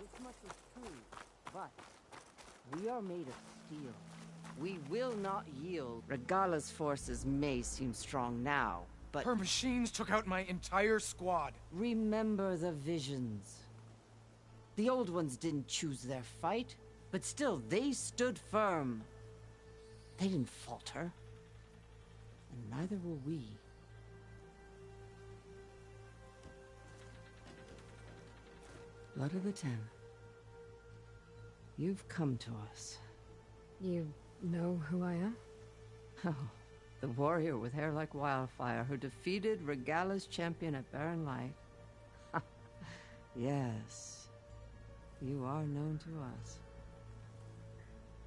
This much is true, but we are made of steel. We will not yield. Regala's forces may seem strong now, but... Her machines took out my entire squad. Remember the visions. The old ones didn't choose their fight, but still, they stood firm. They didn't falter. And neither will we. Blood of the Ten. You've come to us. You know who I am? Oh, the warrior with hair like wildfire who defeated Regala's champion at Barren Light. Yes, you are known to us.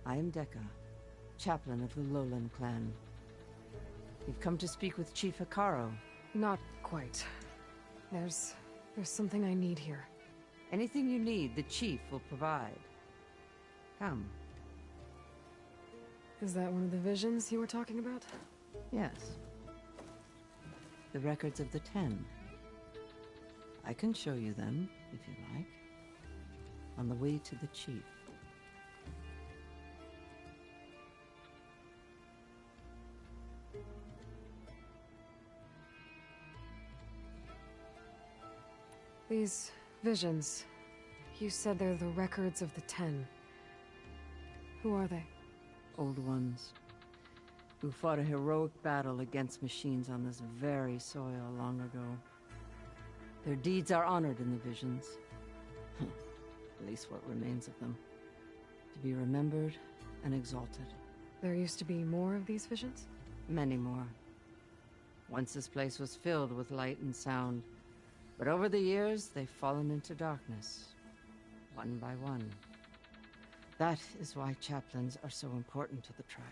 I am Dekka, chaplain of the Lowland clan. You've come to speak with Chief Hekarro. Not quite. There's something I need here. Anything you need, the chief will provide. Come. Is that one of the visions you were talking about? Yes. The records of the 10. I can show you them, if you like. On the way to the chief. These visions, you said they're the records of the 10. Who are they? Old ones, who fought a heroic battle against machines on this very soil long ago. Their deeds are honored in the visions. At least what remains of them. To be remembered and exalted. There used to be more of these visions? Many more. Once this place was filled with light and sound. But over the years, they've fallen into darkness. One by one. That is why chaplains are so important to the tribe.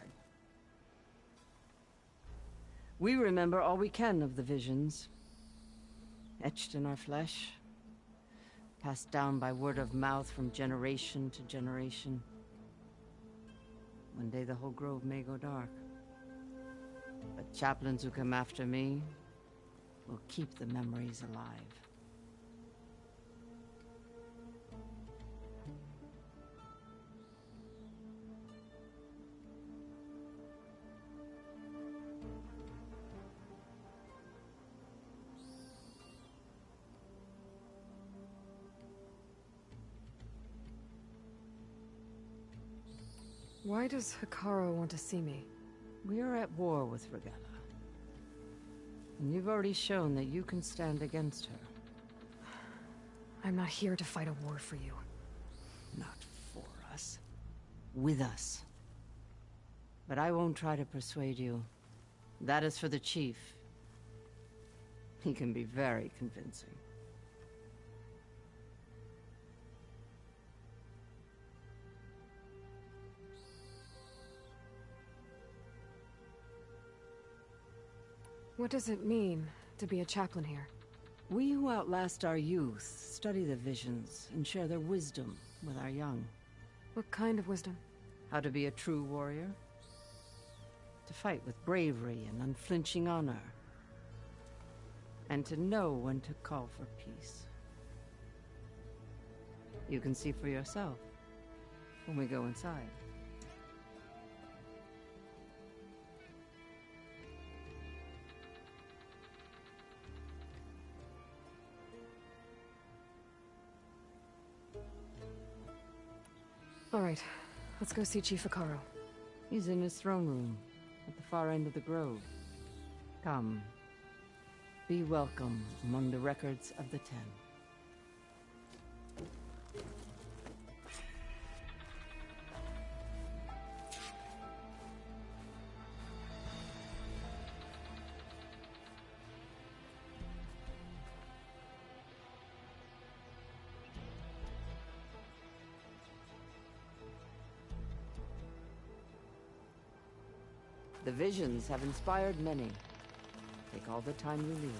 We remember all we can of the visions. Etched in our flesh. Passed down by word of mouth from generation to generation. One day the whole grove may go dark. But chaplains who come after me will keep the memories alive. Why does Hekarro want to see me? We are at war with Regala. And you've already shown that you can stand against her. I'm not here to fight a war for you. Not for us. With us. But I won't try to persuade you. That is for the chief. He can be very convincing. What does it mean to be a chaplain here? We who outlast our youth study the visions and share their wisdom with our young. What kind of wisdom? How to be a true warrior. To fight with bravery and unflinching honor. And to know when to call for peace. You can see for yourself when we go inside. All right, let's go see Chief Hekarro. He's in his throne room, at the far end of the grove. Come. Be welcome among the records of the 10. The visions have inspired many. Take all the time you need.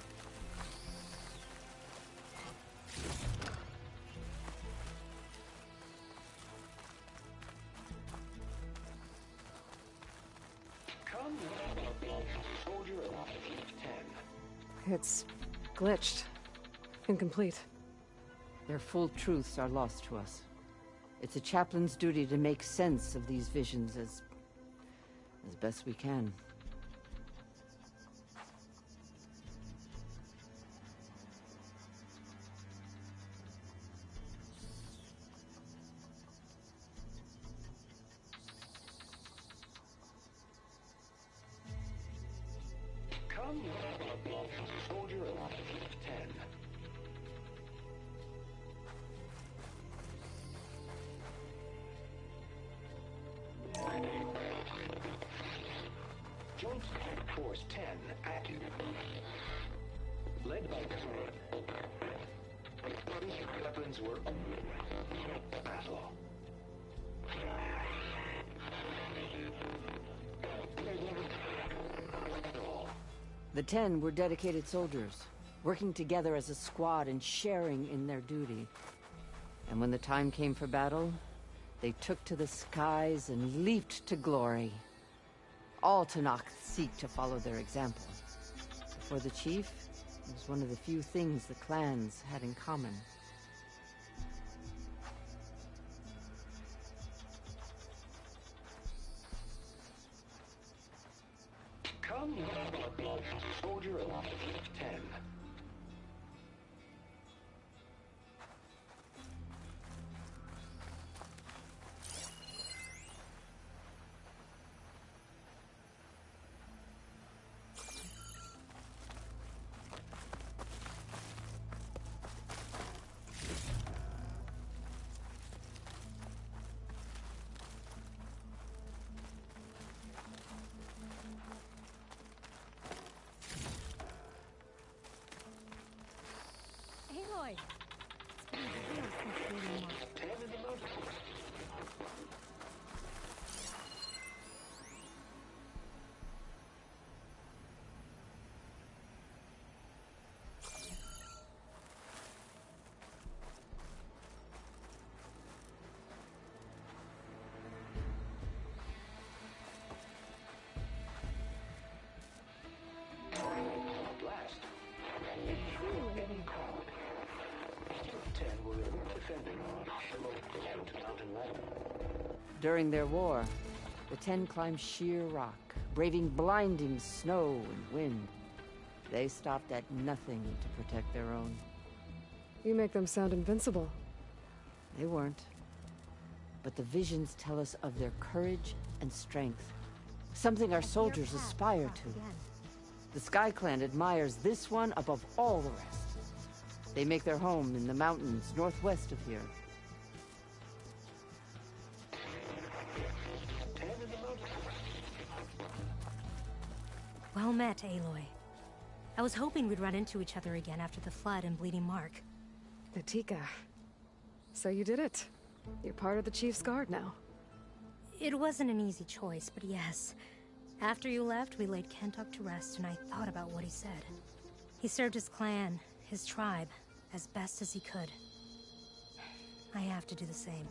Come, soldier alive, 10. It's glitched. Incomplete. Their full truths are lost to us. It's a chaplain's duty to make sense of these visions as best we can. Come, soldier of 10. Joint Force 10 active. Led by weapons were battle. The 10 were dedicated soldiers, working together as a squad and sharing in their duty. And when the time came for battle, they took to the skies and leaped to glory. All Tanakh seek to follow their example. For the chief, it was one of the few things the clans had in common. Come, soldier of 10. Aloy! It's been years since reading more. 10 in the mountains. Blast. Any crowd. 10 were defending the mountain ladder. During their war, the 10 climbed sheer rock, braving blinding snow and wind. They stopped at nothing to protect their own. You make them sound invincible. They weren't. But the visions tell us of their courage and strength, something our soldiers aspire to. The Sky Clan admires this one above all the rest. They make their home in the mountains northwest of here. Well met, Aloy. I was hoping we'd run into each other again after the flood and Bleeding Mark. Natika. So you did it. You're part of the Chief's Guard now. It wasn't an easy choice, but yes. After you left, we laid Kentuck to rest, and I thought about what he said. He served his clan, his tribe, as best as he could. I have to do the same.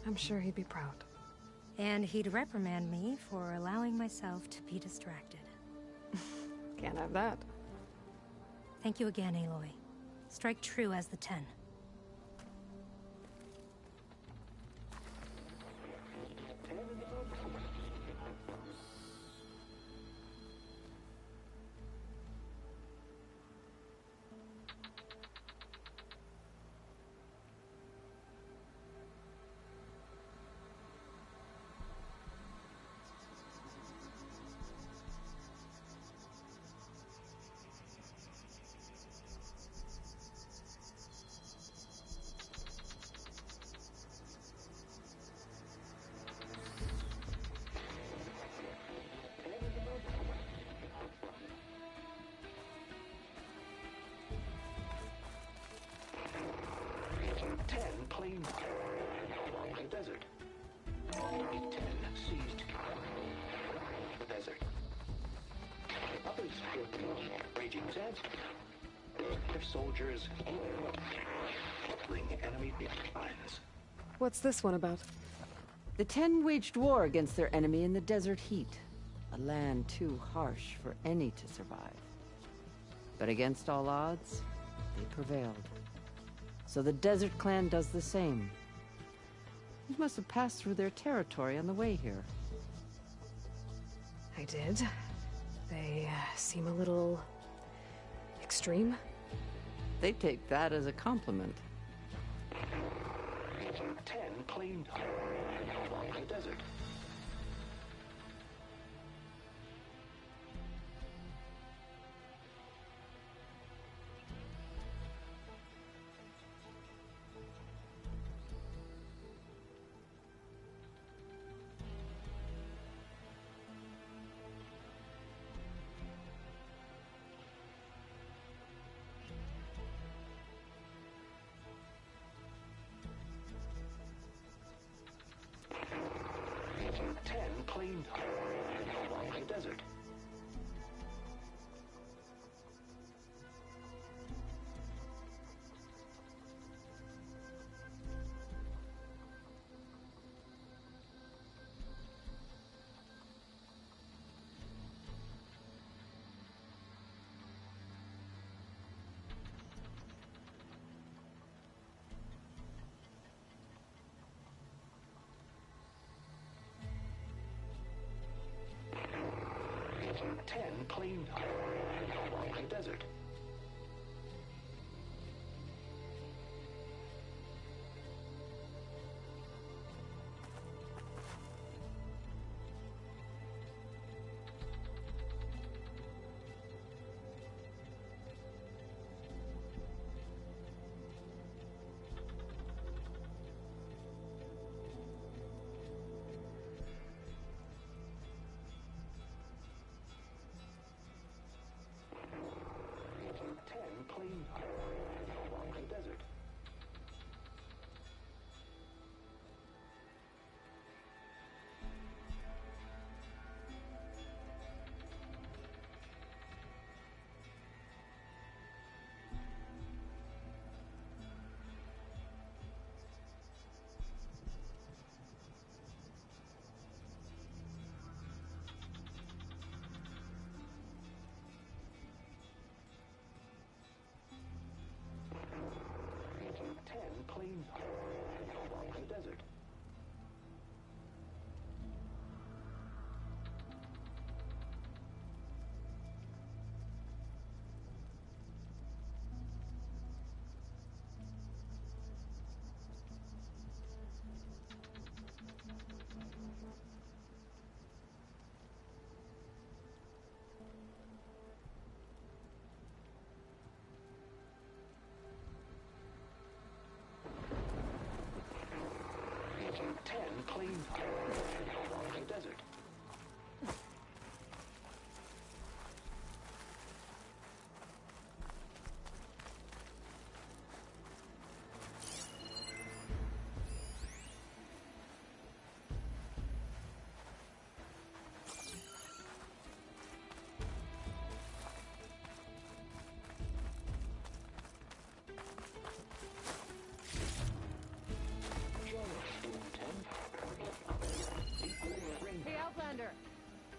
I'm sure he'd be proud. And he'd reprimand me for allowing myself to be distracted. Can't have that. Thank you again, Aloy. Strike true as the 10. Plain the desert. 10 seized the desert. Others fought raging sands. Their soldiers killing enemy lines. What's this one about? The 10 waged war against their enemy in the desert heat, a land too harsh for any to survive. But against all odds, they prevailed. So the Desert Clan does the same. You must have passed through their territory on the way here. I did. They seem a little extreme. They take that as a compliment. 10 claimed the desert. Claimed the desert. Claimed the desert. Claimed the desert. Claimed the desert. Claimed the desert.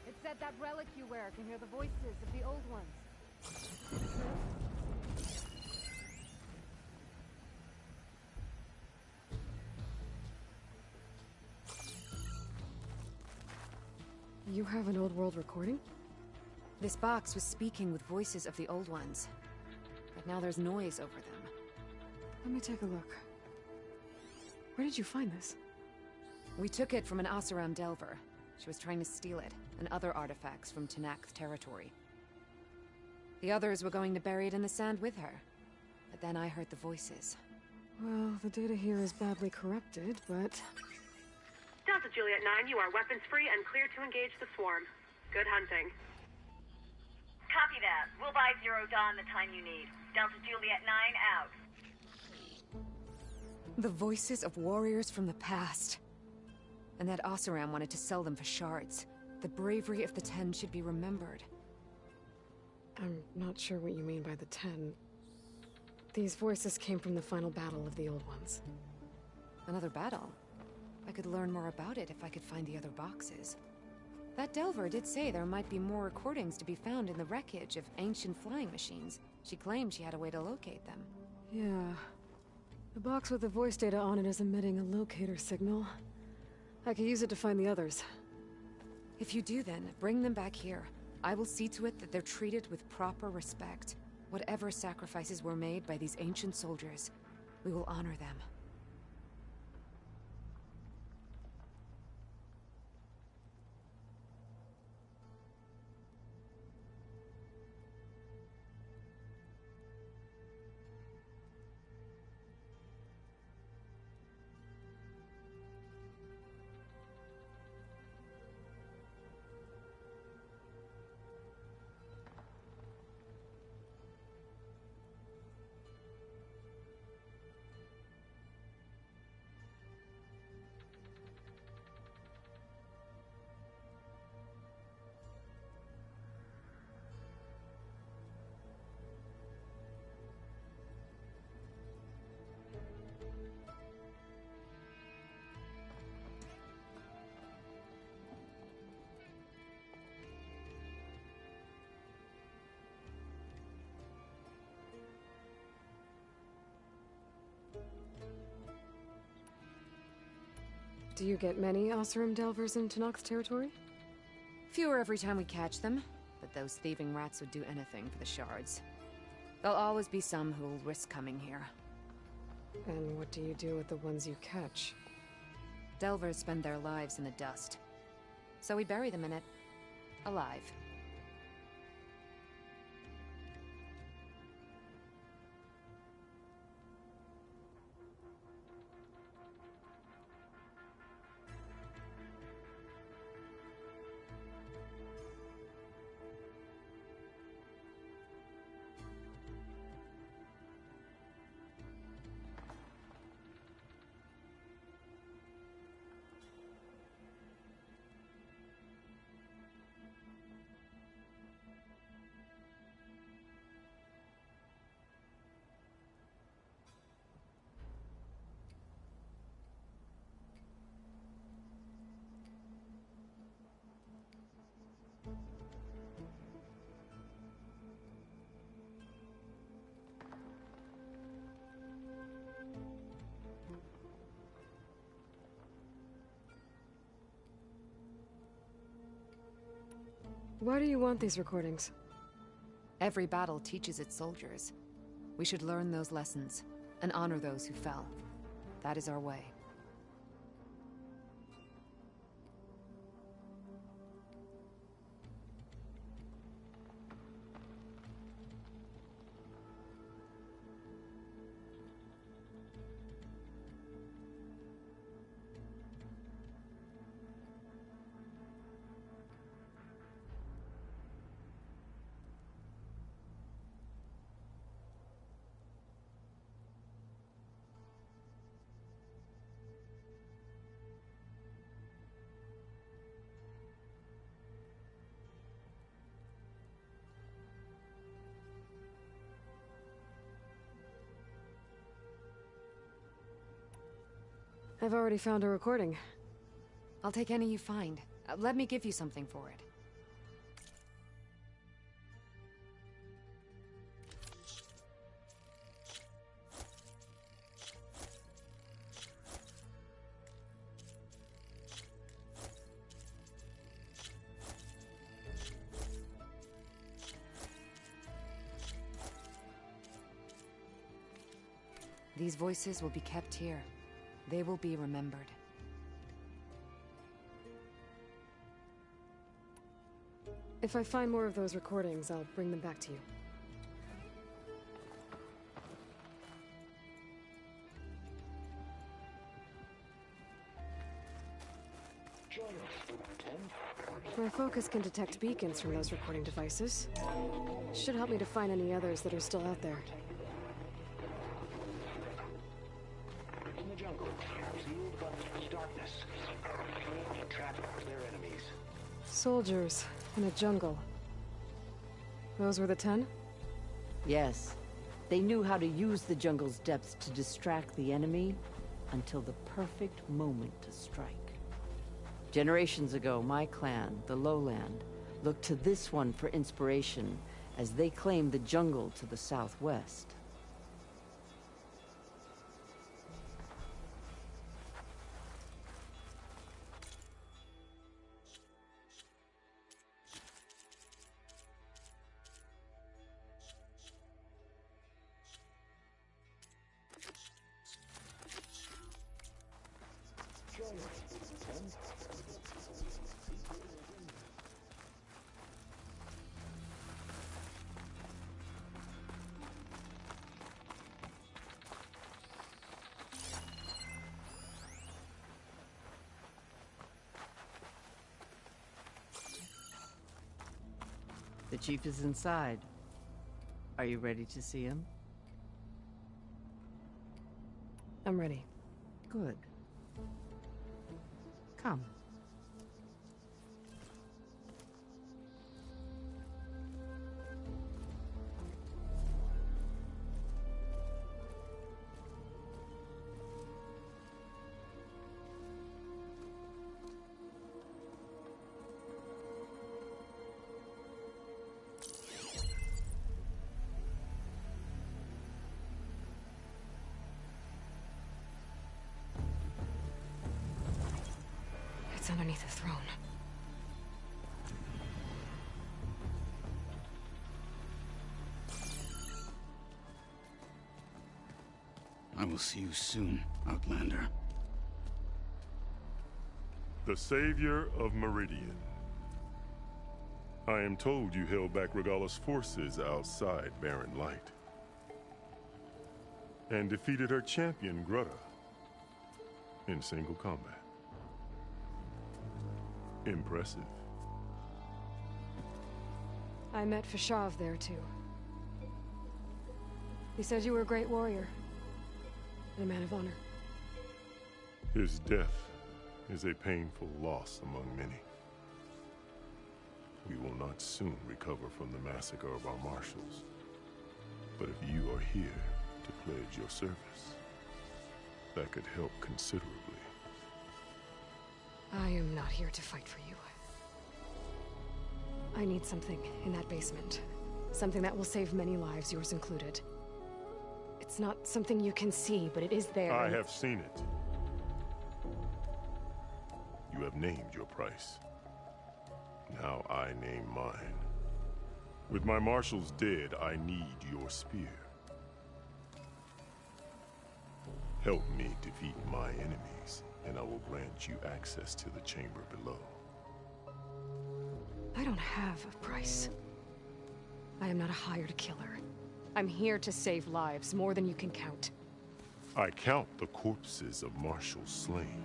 It's at that relic you wear. Can hear the voices of the old ones. You have an old world recording? This box was speaking with voices of the old ones. But now there's noise over them. Let me take a look. Where did you find this? We took it from an Oseram Delver. She was trying to steal it, and other artifacts from Tenakth territory. The others were going to bury it in the sand with her. But then I heard the voices. Well, the data here is badly corrupted, but... Delta Juliet 9, you are weapons-free and clear to engage the swarm. Good hunting. Copy that. We'll buy Zero Dawn the time you need. Delta Juliet 9 out. The voices of warriors from the past. And that Oseram wanted to sell them for shards. The bravery of the 10 should be remembered. I'm not sure what you mean by the 10. These voices came from the final battle of the Old Ones. Another battle? I could learn more about it if I could find the other boxes. That Delver did say there might be more recordings to be found in the wreckage of ancient flying machines. She claimed she had a way to locate them. Yeah. The box with the voice data on it is emitting a locator signal. I could use it to find the others. If you do then, bring them back here. I will see to it that they're treated with proper respect. Whatever sacrifices were made by these ancient soldiers, we will honor them. Do you get many Oseram Delvers in Tenakth territory? Fewer every time we catch them, but those thieving rats would do anything for the shards. There'll always be some who'll risk coming here. And what do you do with the ones you catch? Delvers spend their lives in the dust. So we bury them in it, alive. Why do you want these recordings? Every battle teaches its soldiers. We should learn those lessons, and honor those who fell. That is our way. I've already found a recording. I'll take any you find. Let me give you something for it. These voices will be kept here. They will be remembered. If I find more of those recordings, I'll bring them back to you. My focus can detect beacons from those recording devices. Should help me to find any others that are still out there. In the jungle, sealed by darkness, and trapped their enemies. Soldiers in a jungle. Those were the 10? Yes. They knew how to use the jungle's depths to distract the enemy until the perfect moment to strike. Generations ago, my clan, the Lowland, looked to this one for inspiration as they claimed the jungle to the southwest. The chief is inside. Are you ready to see him? I'm ready. Good. Come. It's underneath the throne. I will see you soon, Outlander. The savior of Meridian. I am told you held back Regalla's forces outside Barren Light. And defeated her champion, Grutta, in single combat. Impressive. I met Fashav there, too. He said you were a great warrior. And a man of honor. His death is a painful loss among many. We will not soon recover from the massacre of our marshals. But if you are here to pledge your service, that could help considerably. I am not here to fight for you. I need something in that basement. Something that will save many lives, yours included. It's not something you can see, but it is there. I have seen it. You have named your price. Now I name mine. With my marshals dead, I need your spear. Help me defeat my enemies, and I will grant you access to the chamber below. I don't have a price. I am not a hired killer. I'm here to save lives, more than you can count. I count the corpses of marshals slain.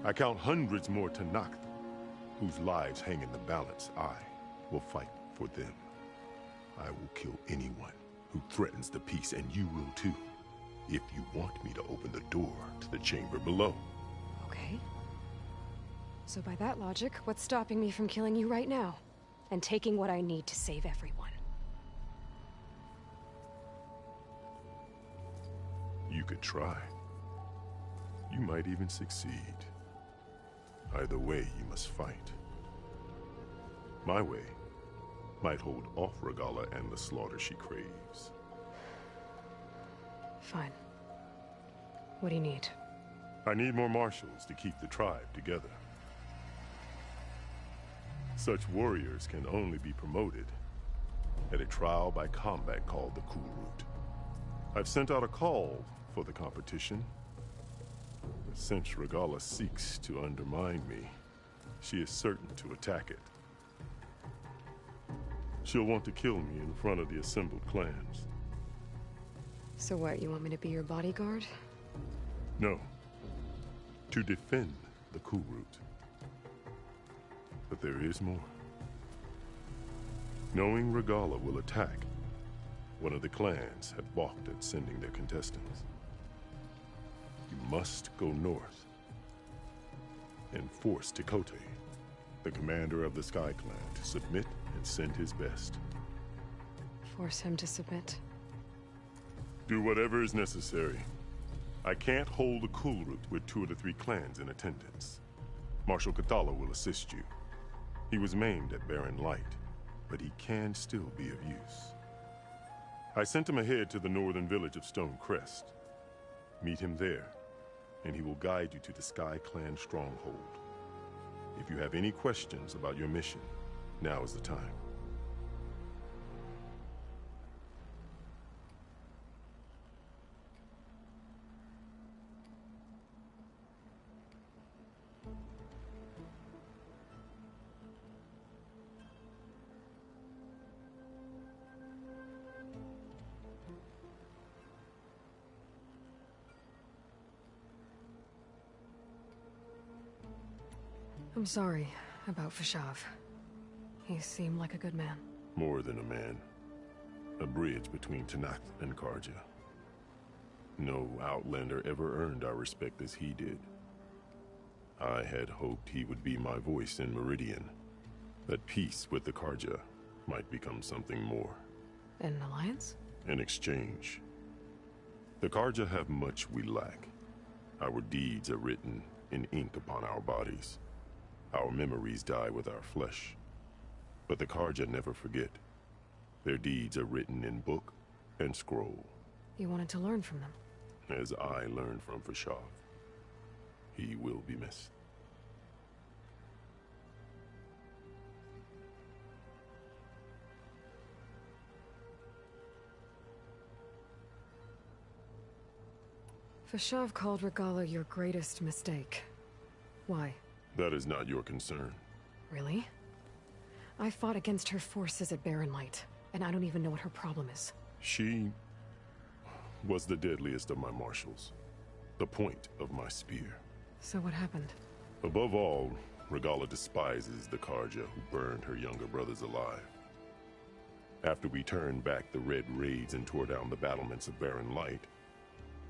I count hundreds more Tanakh, whose lives hang in the balance. I will fight for them. I will kill anyone who threatens the peace, and you will too, if you want me to open the door to the chamber below. Okay. So by that logic, what's stopping me from killing you right now? And taking what I need to save everyone? You could try. You might even succeed. Either way, you must fight. My way might hold off Regalla and the slaughter she craves. Fine. What do you need? I need more marshals to keep the tribe together. Such warriors can only be promoted at a trial by combat called the Cool Route. I've sent out a call for the competition. But since Regalla seeks to undermine me, she is certain to attack it. She'll want to kill me in front of the assembled clans. So what, you want me to be your bodyguard? No. To defend the Cool Route. But there is more. Knowing Regalla will attack, one of the clans had balked at sending their contestants. You must go north and force Tekote, the commander of the Sky Clan, to submit and send his best. Force him to submit? Do whatever is necessary. I can't hold the Cool Route with 2 of the 3 clans in attendance. Marshal Kathala will assist you. He was maimed at Barren Light, but he can still be of use. I sent him ahead to the northern village of Stone Crest. Meet him there, and he will guide you to the Sky Clan stronghold. If you have any questions about your mission, now is the time. I'm sorry about Fashav. He seemed like a good man. More than a man. A bridge between Tanakh and Karja. No Outlander ever earned our respect as he did. I had hoped he would be my voice in Meridian. That peace with the Karja might become something more. An alliance? An exchange. The Karja have much we lack. Our deeds are written in ink upon our bodies. Our memories die with our flesh. But the Karja never forget. Their deeds are written in book and scroll. You wanted to learn from them? As I learned from Fashav. He will be missed. Fashav called Regala your greatest mistake. Why? That is not your concern. Really? I fought against her forces at Barren Light, and I don't even know what her problem is. She was the deadliest of my marshals. The point of my spear. So what happened? Above all, Regala despises the Karja who burned her younger brothers alive. After we turned back the Red Raids and tore down the battlements of Barren Light,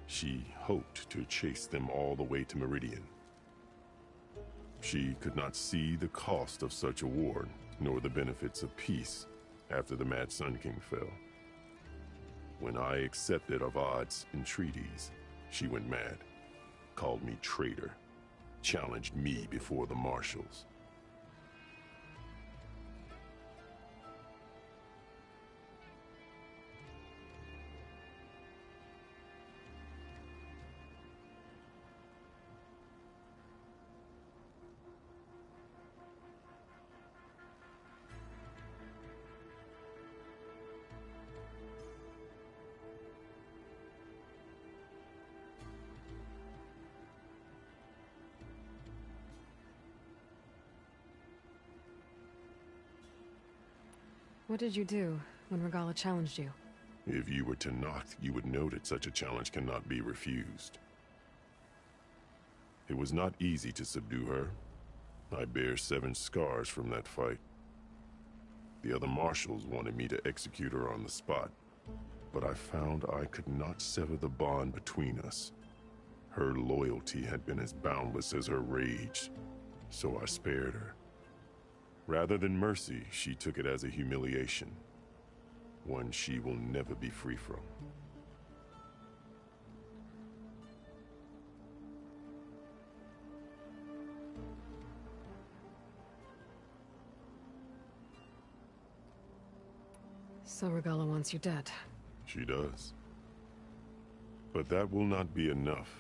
she hoped to chase them all the way to Meridian. She could not see the cost of such a war, nor the benefits of peace after the Mad Sun King fell. When I accepted Avad's entreaties, she went mad, called me traitor, challenged me before the marshals. What did you do when Regala challenged you? If you were Tanakh, you would know that such a challenge cannot be refused. It was not easy to subdue her. I bear 7 scars from that fight. The other marshals wanted me to execute her on the spot, but I found I could not sever the bond between us. Her loyalty had been as boundless as her rage, so I spared her. Rather than mercy, she took it as a humiliation, one she will never be free from. So Regala wants you dead. She does. But that will not be enough.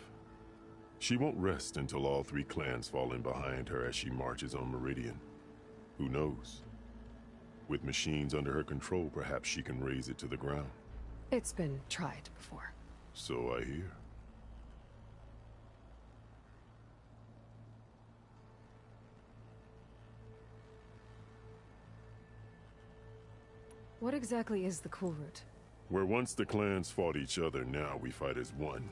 She won't rest until all 3 clans fall in behind her as she marches on Meridian. Who knows? With machines under her control, perhaps she can raise it to the ground. It's been tried before. So I hear. What exactly is the Cool Route? Where once the clans fought each other, now we fight as one,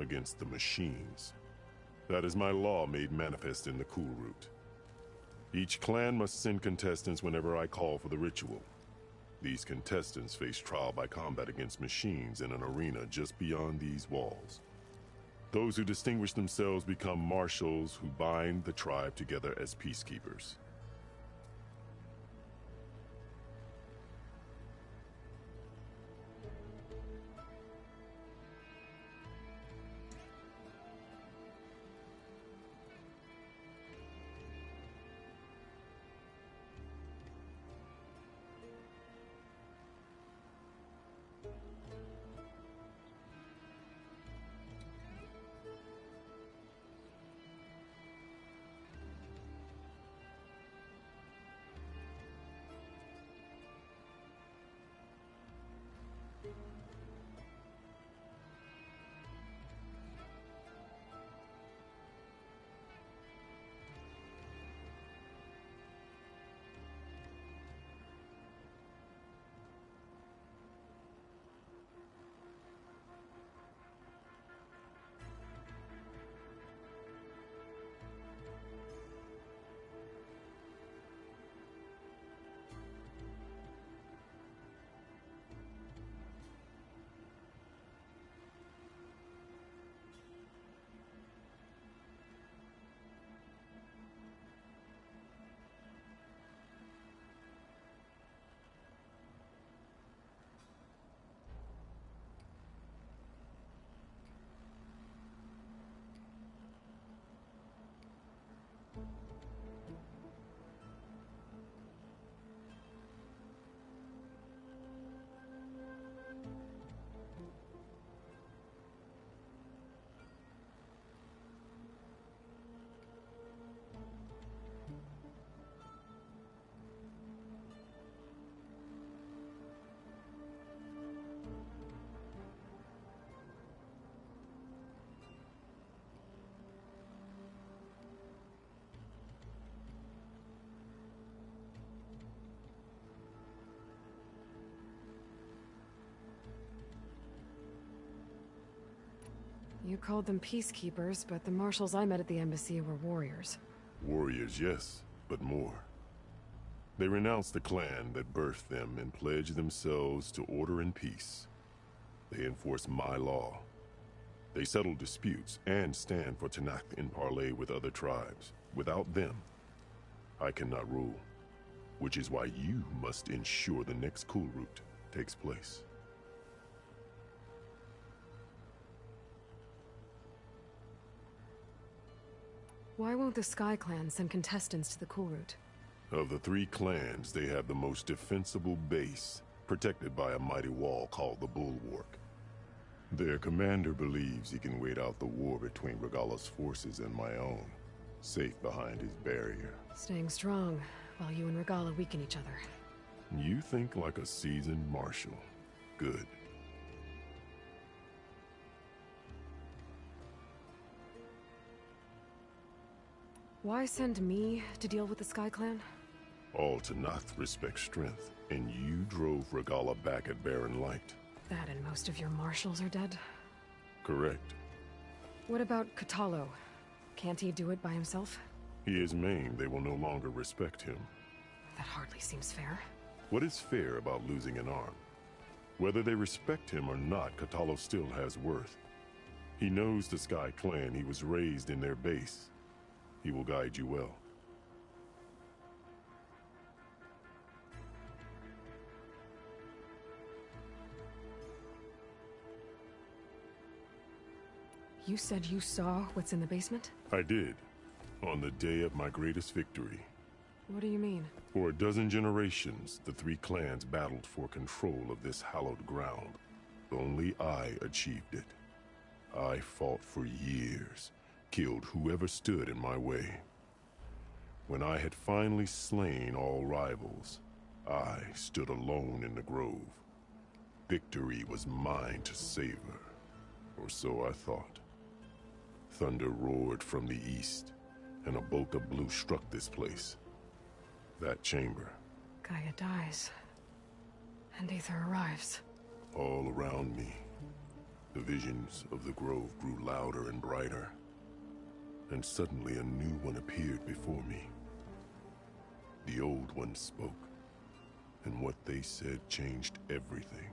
against the machines. That is my law made manifest in the Cool Route. Each clan must send contestants whenever I call for the ritual. These contestants face trial by combat against machines in an arena just beyond these walls. Those who distinguish themselves become marshals who bind the tribe together as peacekeepers. You called them peacekeepers, but the marshals I met at the embassy were warriors. Warriors, yes, but more. They renounced the clan that birthed them and pledged themselves to order and peace. They enforce my law. They settle disputes and stand for Tenakth in parley with other tribes. Without them, I cannot rule. Which is why you must ensure the next cool route takes place. Why won't the Sky Clan send contestants to the cool route? Of the 3 clans, they have the most defensible base, protected by a mighty wall called the Bulwark. Their commander believes he can wait out the war between Regala's forces and my own, safe behind his barrier. Staying strong, while you and Regala weaken each other. You think like a seasoned marshal. Good. Why send me to deal with the Sky Clan? All Tenakth respect strength, and you drove Regala back at Barren Light. That and most of your marshals are dead? Correct. What about Hekarro? Can't he do it by himself? He is maimed. They will no longer respect him. That hardly seems fair. What is fair about losing an arm? Whether they respect him or not, Hekarro still has worth. He knows the Sky Clan. He was raised in their base. He will guide you well. You said you saw what's in the basement? I did, on the day of my greatest victory. What do you mean? For a dozen generations, the 3 clans battled for control of this hallowed ground. Only I achieved it. I fought for years, killed whoever stood in my way. When I had finally slain all rivals, I stood alone in the grove. Victory was mine to savor, or so I thought. Thunder roared from the east, and a bolt of blue struck this place. That chamber. Gaia dies, and Aether arrives. All around me, the visions of the grove grew louder and brighter, and suddenly a new one appeared before me. The old one spoke, and what they said changed everything.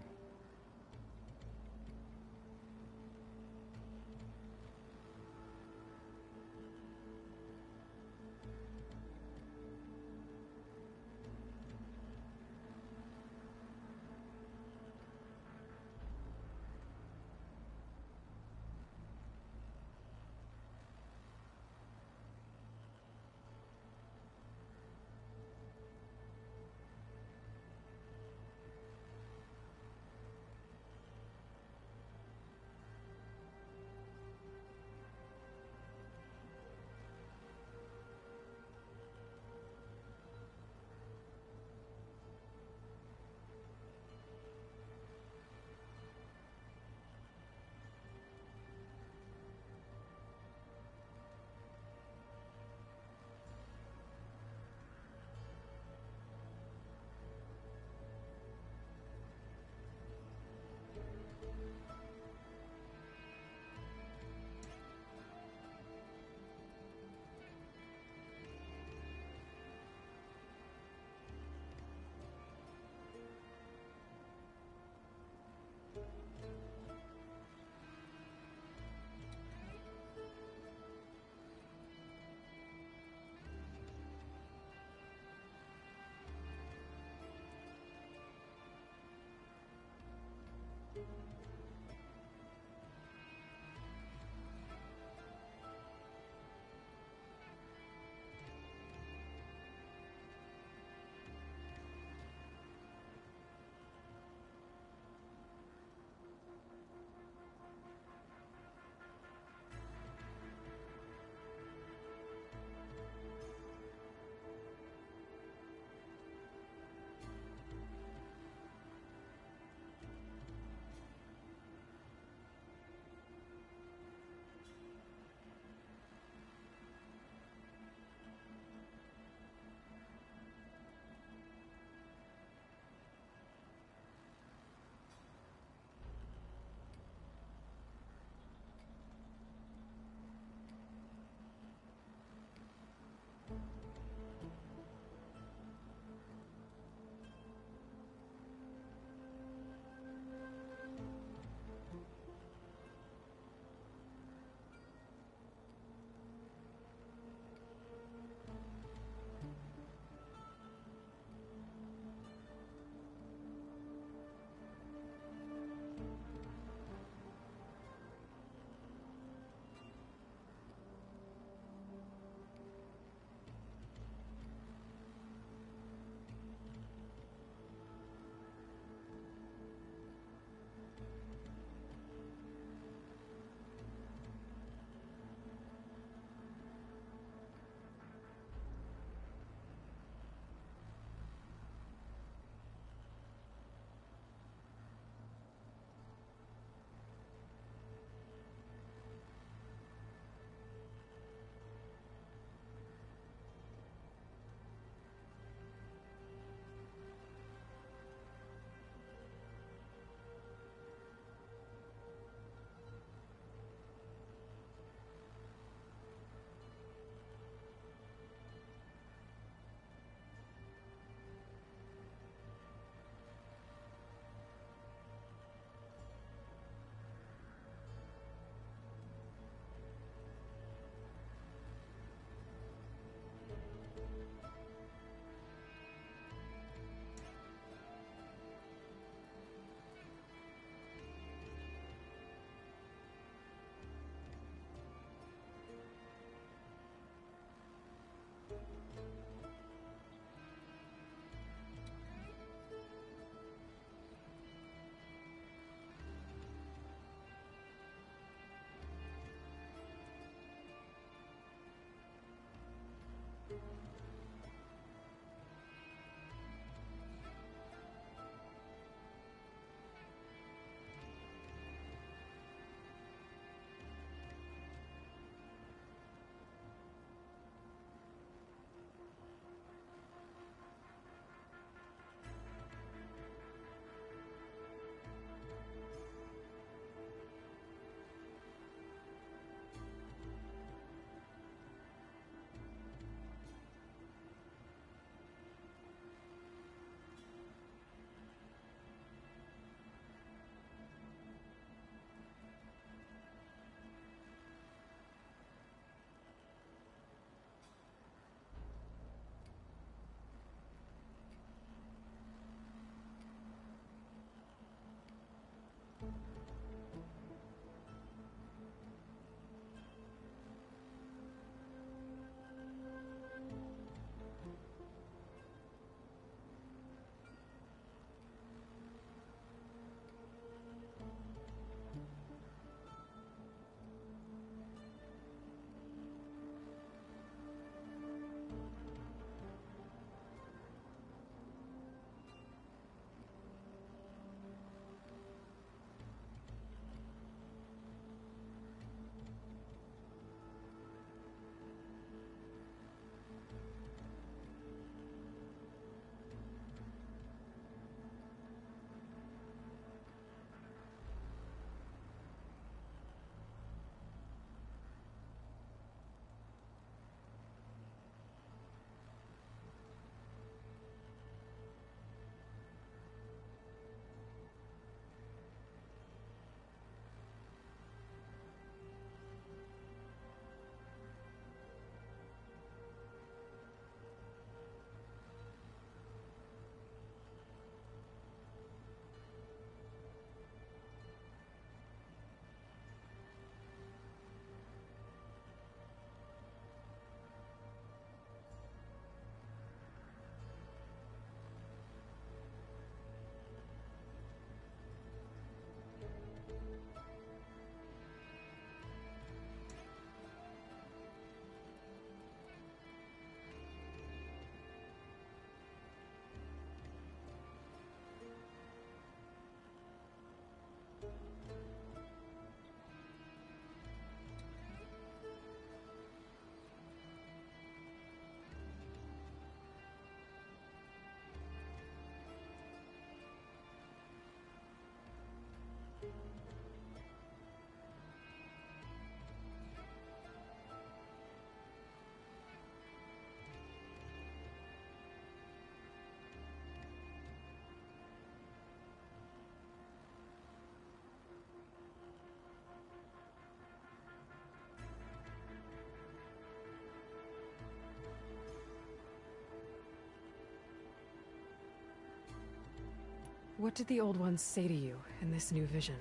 What did the old ones say to you in this new vision?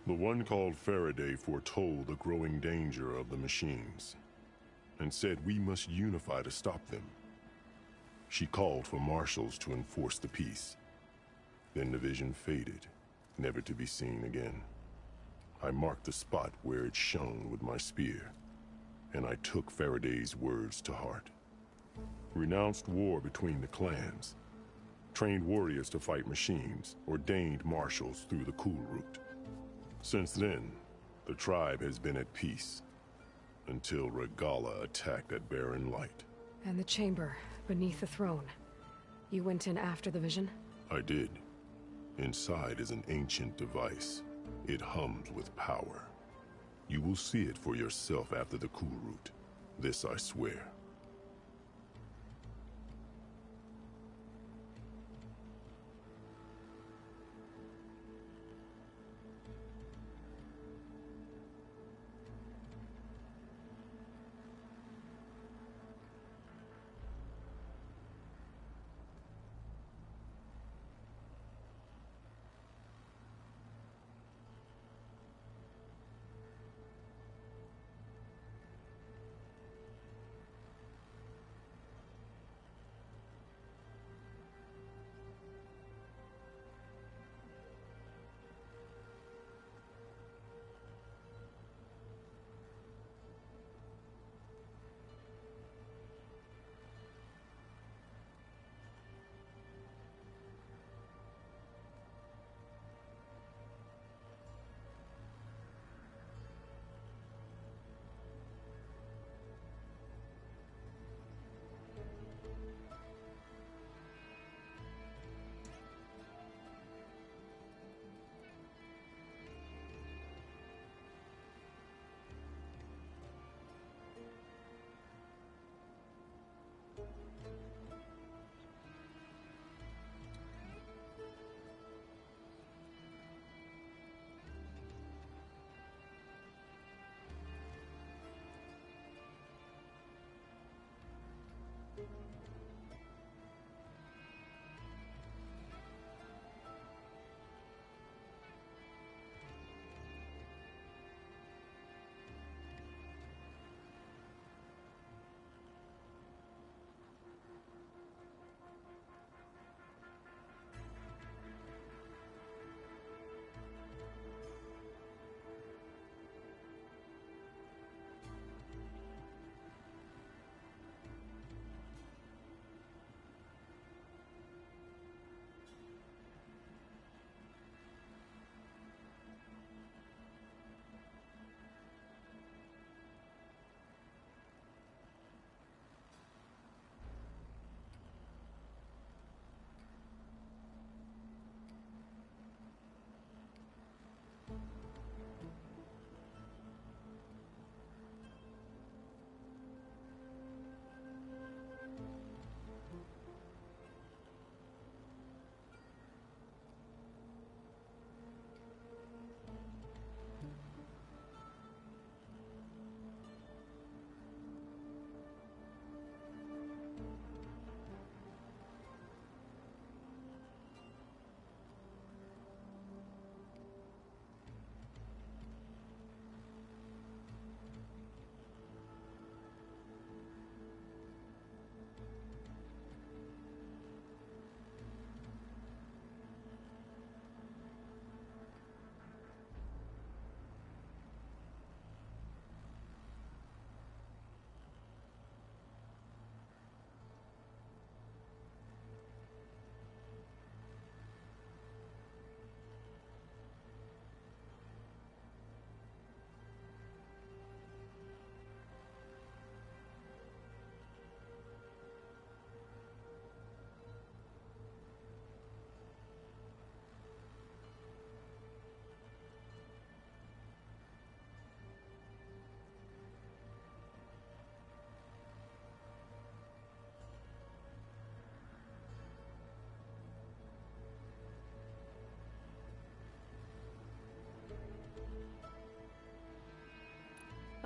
The one called Faraday foretold the growing danger of the machines, and said we must unify to stop them. She called for marshals to enforce the peace. Then the vision faded, never to be seen again. I marked the spot where it shone with my spear, and I took Faraday's words to heart. Renounced war between the clans, trained warriors to fight machines, ordained marshals through the cool route. Since then, the tribe has been at peace, until Regala attacked at Barren Light. And the chamber, beneath the throne. You went in after the vision? I did. Inside is an ancient device. It hums with power. You will see it for yourself after the cool route. This I swear.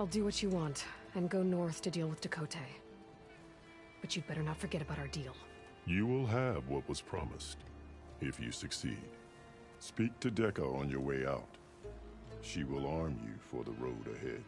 I'll do what you want, and go north to deal with Dakota. But you'd better not forget about our deal. You will have what was promised, if you succeed. Speak to Deca on your way out. She will arm you for the road ahead.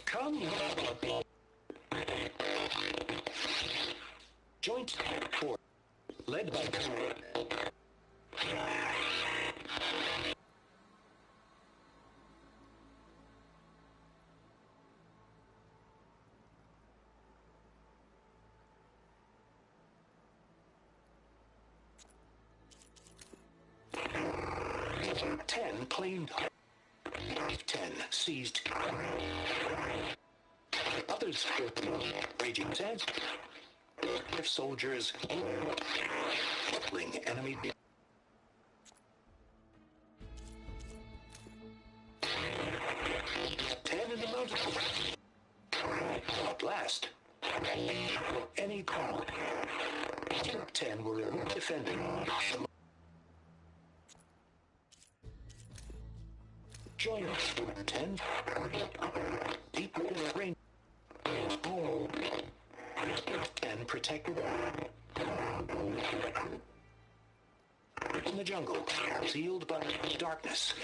Come. Joint Force, led by Ten claimed. 10 seized. Others raging sands. If soldiers killing enemy. 10 in the mountains. At last. Any call. 10 were defending. Join us, 10. Deep range. 10 protected. In the jungle, sealed by darkness.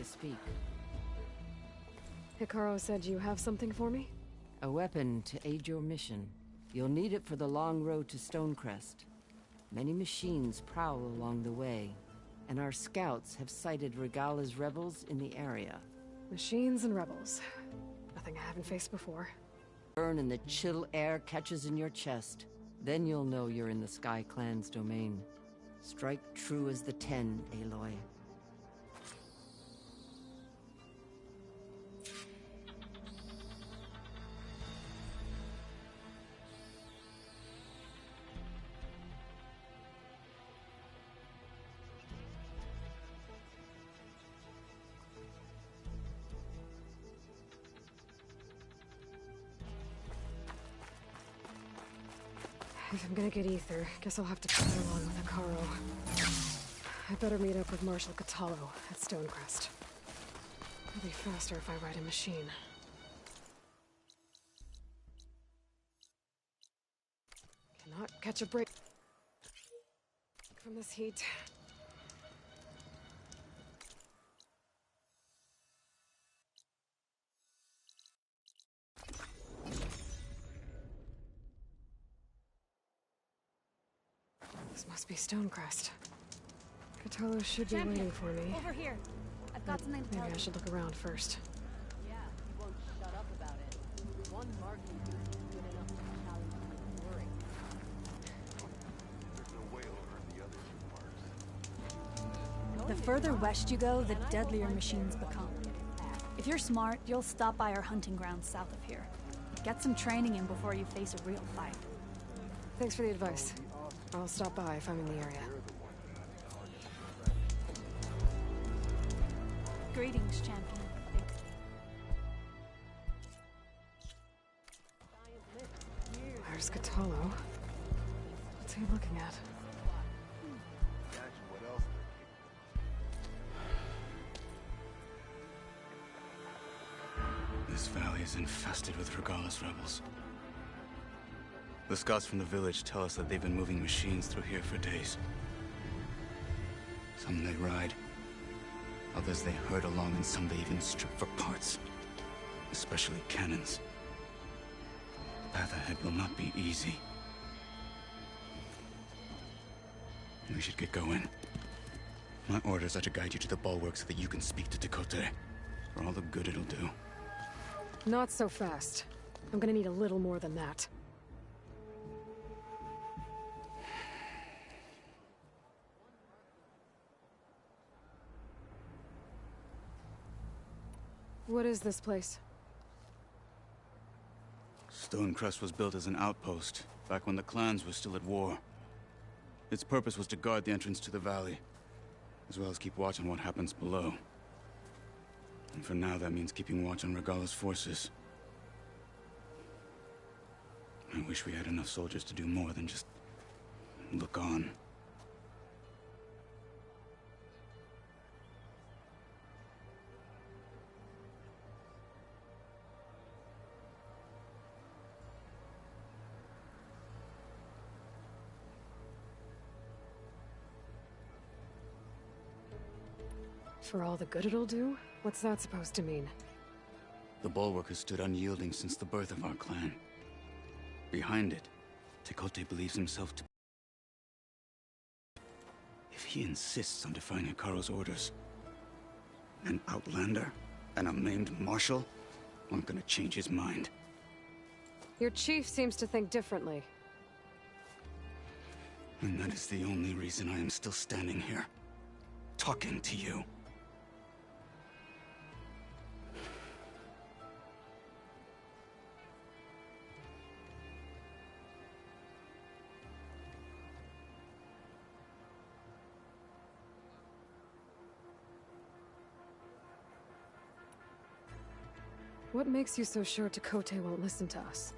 to speak. Hekarro said you have something for me? A weapon to aid your mission. You'll need it for the long road to Stonecrest. Many machines prowl along the way, and our scouts have sighted Regala's rebels in the area. Machines and rebels. Nothing I haven't faced before. Burn and the chill air catches in your chest. Then you'll know you're in the Sky Clan's domain. Strike true as the 10, Aloy. If I'm gonna get ether, guess I'll have to play along with Hekarro. I better meet up with Marshal Catallo at Stonecrest. It'll be faster if I ride a machine. Cannot catch a break from this heat. This must be Stonecrest. Catallo should be waiting for me. Over here. I've got something to tell you. Maybe I should look around first. Yeah, he won't shut up about it. One mark is good enough to challenge his worry. There's no way over the other 2 marks. The further west you go, the deadlier machines become. If you're smart, you'll stop by our hunting grounds south of here. Get some training in before you face a real fight. Thanks for the advice. I'll stop by if I'm in the area. Greetings, champion. There's Catallo. What's he looking at? This valley is infested with Regala's rebels. The scouts from the village tell us that they've been moving machines through here for days. Some they ride, others they herd along, and some they even strip for parts, especially cannons. The path ahead will not be easy. We should get going. My orders are to guide you to the bulwark so that you can speak to Tekote, for all the good it'll do. Not so fast. I'm gonna need a little more than that. What is this place? Stonecrest was built as an outpost, back when the clans were still at war. Its purpose was to guard the entrance to the valley, as well as keep watch on what happens below. And for now, that means keeping watch on Regala's forces. I wish we had enough soldiers to do more than just look on. For all the good it'll do? What's that supposed to mean? The Bulwark has stood unyielding since the birth of our clan. Behind it, Tekote believes himself to... If he insists on defying Hekarro's orders, an outlander and a maimed marshal aren't gonna change his mind. Your chief seems to think differently. And that is the only reason I am still standing here, talking to you. What makes you so sure Tekote won't listen to us?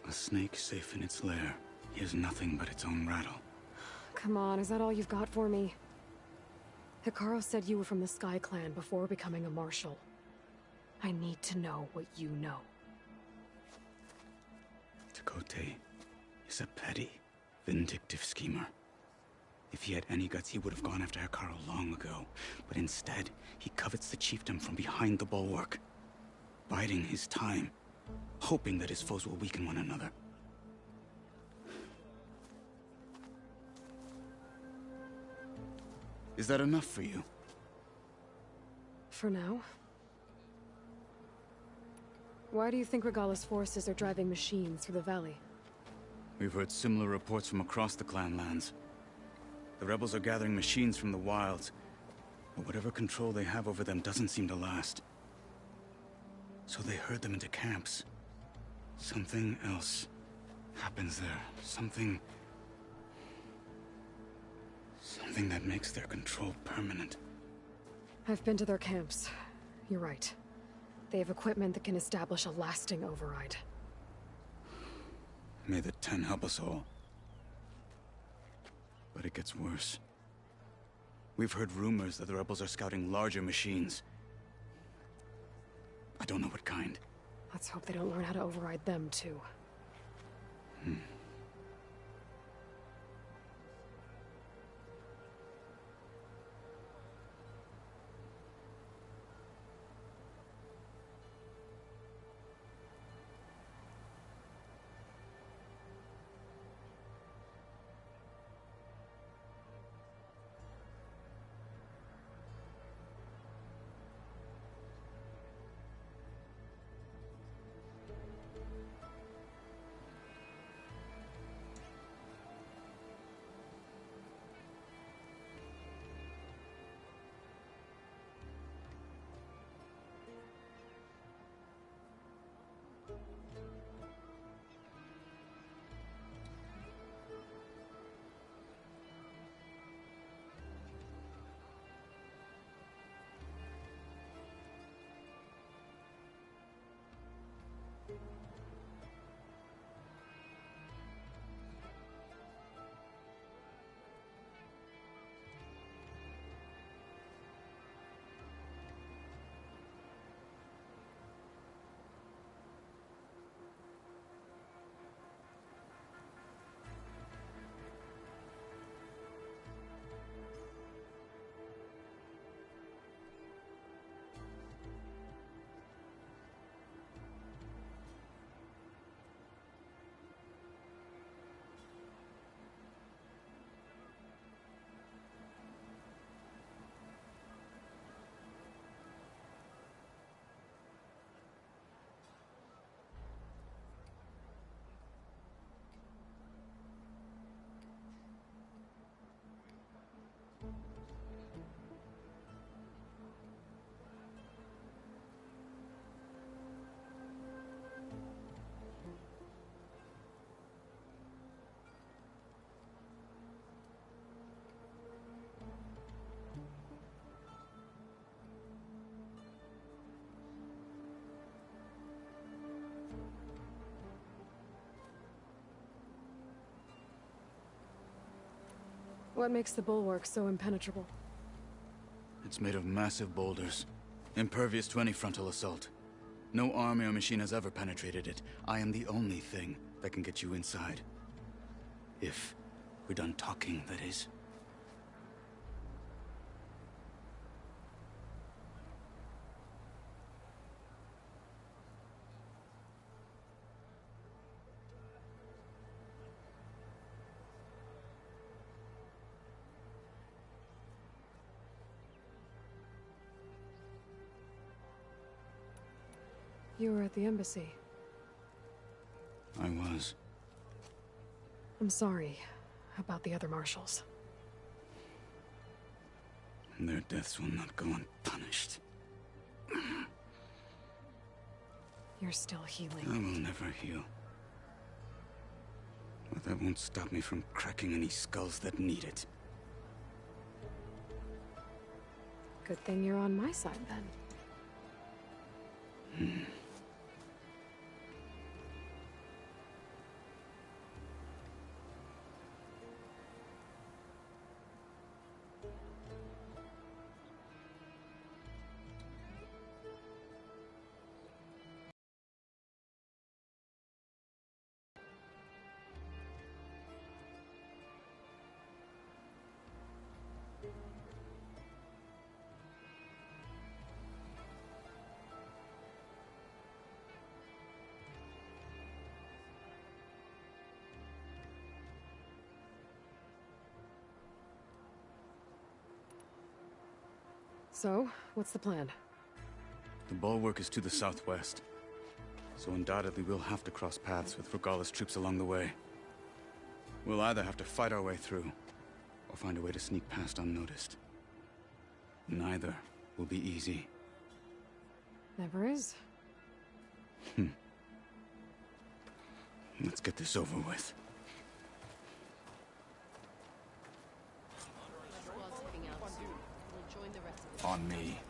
A snake safe in its lair hears nothing but its own rattle. Come on, is that all you've got for me? Hekarro said you were from the Sky Clan before becoming a marshal. I need to know what you know. Tekote is a petty, vindictive schemer. If he had any guts, he would have gone after Hekarro long ago. But instead, he covets the chiefdom from behind the bulwark, biding his time, hoping that his foes will weaken one another. Is that enough for you? For now. Why do you think Regala's forces are driving machines through the valley? We've heard similar reports from across the clan lands. The rebels are gathering machines from the wilds, but whatever control they have over them doesn't seem to last. So they herd them into camps. Something else happens there. Something that makes their control permanent. I've been to their camps. You're right. They have equipment that can establish a lasting override. May the Ten help us all. But it gets worse. We've heard rumors that the rebels are scouting larger machines. I don't know what kind. Let's hope they don't learn how to override them, too. What makes the bulwark so impenetrable? It's made of massive boulders, impervious to any frontal assault. No army or machine has ever penetrated it. I am the only thing that can get you inside. If we're done talking, that is. You were at the embassy. I was. I'm sorry about the other marshals. Their deaths will not go unpunished. You're still healing. I will never heal. But that won't stop me from cracking any skulls that need it. Good thing you're on my side, then. So, what's the plan? The Bulwark is to the southwest, so undoubtedly we'll have to cross paths with Regala's troops along the way. We'll either have to fight our way through, or find a way to sneak past unnoticed. Neither will be easy. Never is. Let's get this over with. On me.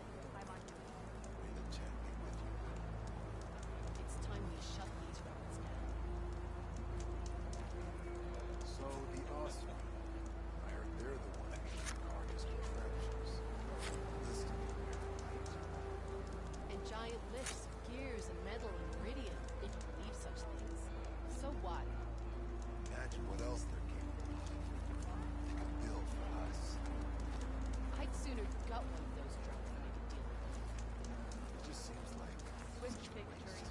It's time we shut these rebels down. So the Osprey. I heard they're the one making the carcass contraptions. Listed in their light. And giant lifts, gears, and metal and meridian. If you believe such things. So what? Imagine what else they're capable of. They could build for us. I'd sooner gut one of those drones than make a deal with them. It just seems like Switch big turn.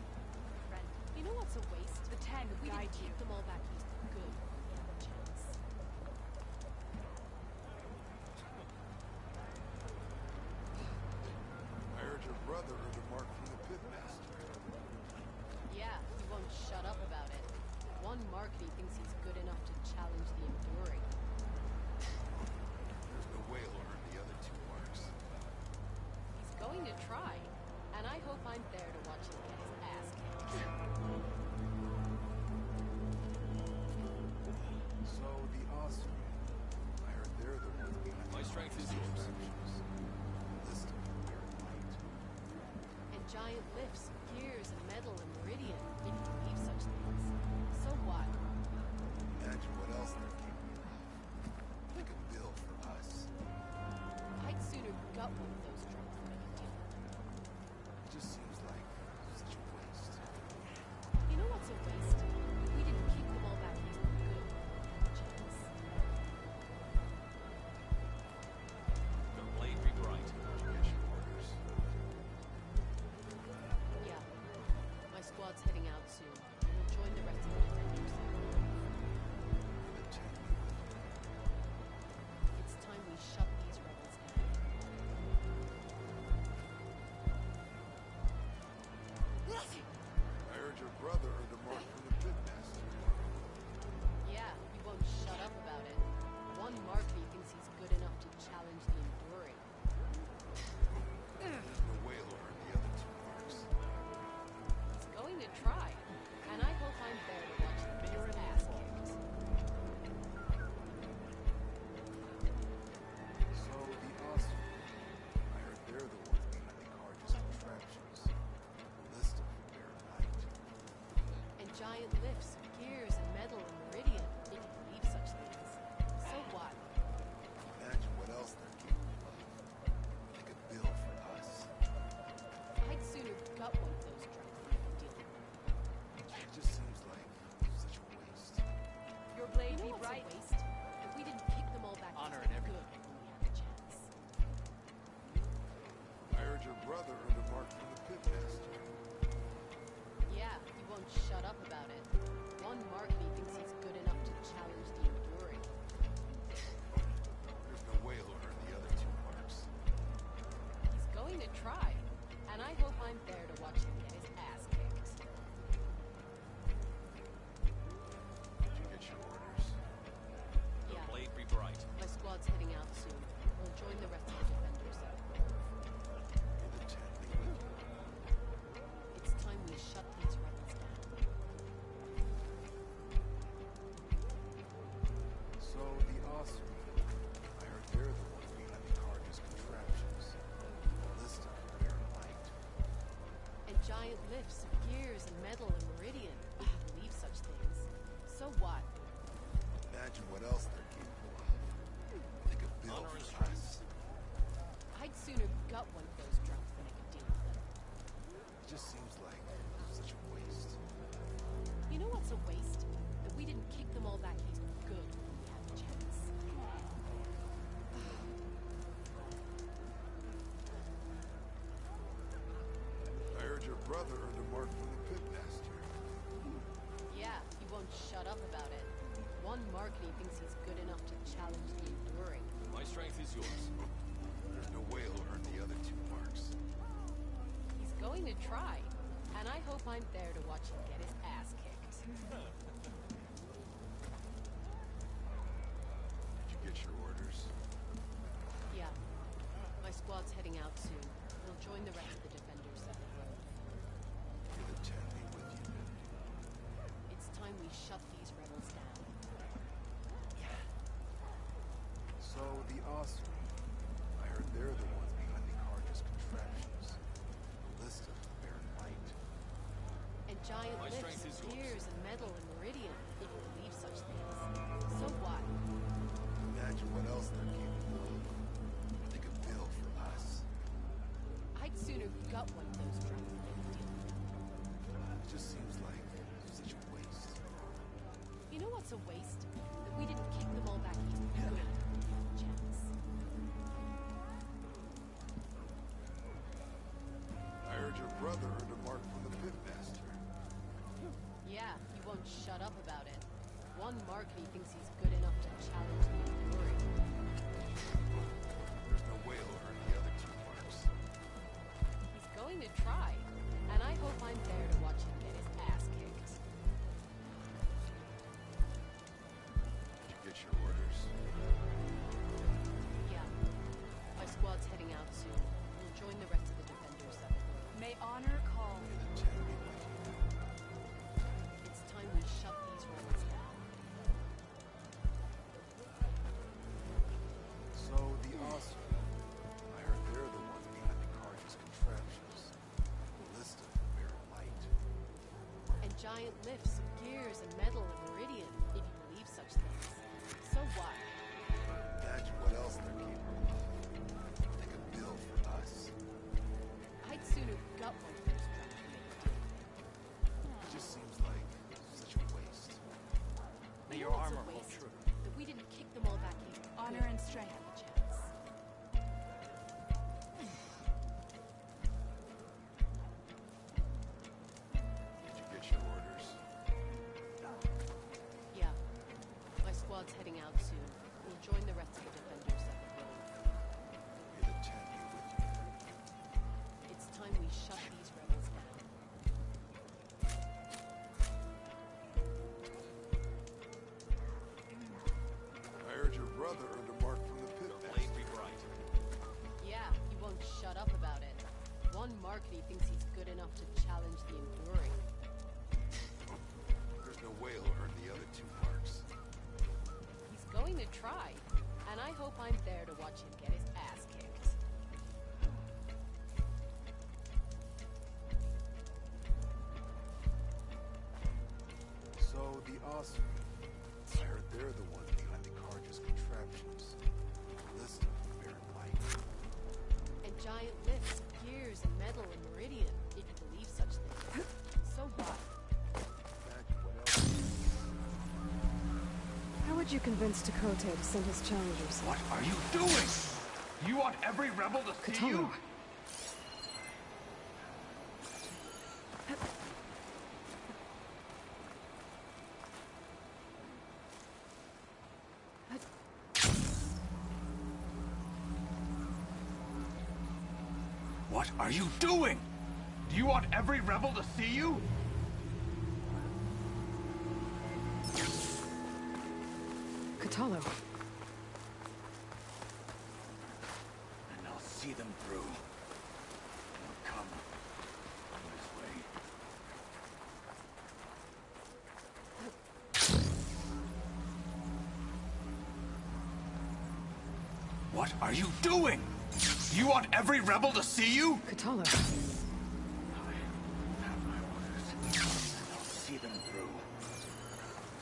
Friend, you know what's a waste? The tag will guide you. Keep them all back east. Good. We have a chance. I heard your brother earned a mark from the Pitmaster. Yeah, he won't shut up about it. One mark and he thinks he's good enough to challenge the Enduring. There's no way he'll earn the other 2 marks. He's going to try, and I hope I'm there to watch him get his ass kicked. So the Osprey. I heard they're the one behind My strength is yours. Listed in their light. And giant lifts, gears, and metal and meridian, if you believe such things. So what? Imagine what else they're capable of. They could build for us. I'd sooner gut one of those drones than make a deal with them. It just seems like such a waste. You know what's a waste? We didn't keep them all back east for good. Chance. The blade be bright. Get your orders. Yeah. My squad's heading out soon. We'll join the rest of the defenders. The tank be with you. It's time we shut these rebels down. I heard your brother earned a mark from the Pitmaster. Yeah, he won't shut up about it. One mark and he thinks he's good enough to challenge the Enduring. There's no way he'll earn the other 2 marks. He's going to try, and I hope I'm there to watch him get his ass kicked. So the Osprey. I heard they're the one behind the carcass contraptions. Listed in their light. And giant lifts, gears, and metal and meridian, if you believe such things. So what? Imagine what else they're capable of. They could build for us. I'd sooner gut one of those drones than make a deal with them. It just seems like such a waste. Your blade be bright. Waste? If we didn't keep them all back Honor east and for good, everything. we have a chance. I heard your brother earned a mark from the Pitmaster. Yeah, he won't shut up about it. One mark and he thinks he's good enough to challenge the Enduring. There's no way he'll earn the other 2 marks. He's going to try, and I hope I'm there to watch him get his ass kicked. Did you get your orders? The Yeah, blade be bright. my squad's heading out soon. We'll join the rest of the defenders. May the tank be with you. It's time we shut these rebels down. So the Osprey. I heard they're the one behind the carcass contraptions. Listed in their light. And giant lifts, gears, and metal and meridian, if you believe such things. So what? Imagine what else they're capable of. They could build Honor and for us. I'd sooner gut one of those drones than make a deal with them. It just seems like such a waste. You know what's a waste? That we didn't kick them all back east for good when we had a chance. I heard your brother earned a mark from the Pitmaster. Yeah, he won't shut up about it. One mark and he thinks he's good enough to challenge the Enduring. My strength is yours. There's no way he'll earn the other 2 marks. He's going to try, and I hope I'm there to watch him get his ass kicked. Did you get your orders? Yeah. My squad's heading out soon. We'll join the rest of the defenders at the road. You're the 10 be with you. It's time we shut these rebels down. So, the Osram. I heard they're the ones behind the Carter's contraptions. Ballista, Baron Light. And giant My lifts, strength is yours. gears, and metal and meridian, if you believe such things. So what? Imagine what else they're capable of. They could build for us. I'd sooner gut one of those drones than make a deal with them. It just seems like such a waste. You know what's a waste? That we didn't kick them all back here. Good. Chance. I heard your brother earned a mark from the Pitmaster. Yeah, he won't shut up about it. 1 mark and he thinks he's good enough to challenge the Enduring. There's no way he'll earn the other 2 marks. He's going to try, and I hope I'm there to watch him get his ass kicked. Did you get your orders? Yeah. My squad's heading out soon. We'll join the rest of the defenders at the road. May honor call. You're the 10 be with you. It's time we shut these rebels down. So, the Osram. I heard they're the ones behind the Carter's contraptions. Ballista, Baron Light. And giant lifts, gears, and metal and meridian, if you believe such things. So what? Imagine what else they're capable of. They could build for us. I'd sooner gut one of those drones than make a deal with them. It just seems like such a waste. May your armor hold true. That we didn't kick them all back here. Honor and strength. Chance. Did you get your orders? Yeah. My squad's heading out soon. We'll join the rest of the defenders at the road. You're the 10 be with you. It's time we shut these rebels down. I heard your brother earned a mark from the Blade Pitmaster. be bright. Yeah, he won't shut up about it. 1 mark and he thinks he's good enough to challenge the Enduring. There's no way he'll earn the other 2 marks. He's going to try, and I hope I'm there to watch him get his ass kicked. So, the Osram. I heard they're the ones behind the Carter's contraptions. Ballista, Baron Light. And giant lifts, gears, and metal and meridian, if you believe such things. So what? Imagine what else. How would you convince Dakota to send his challengers? What are you doing? You want every rebel to see you? What are you doing? Do you want every rebel to see you? Hekarro. And I'll see them through. They'll come this way. What are you doing? Do you want every rebel to see you? Hekarro. I have my orders, and I'll see them through.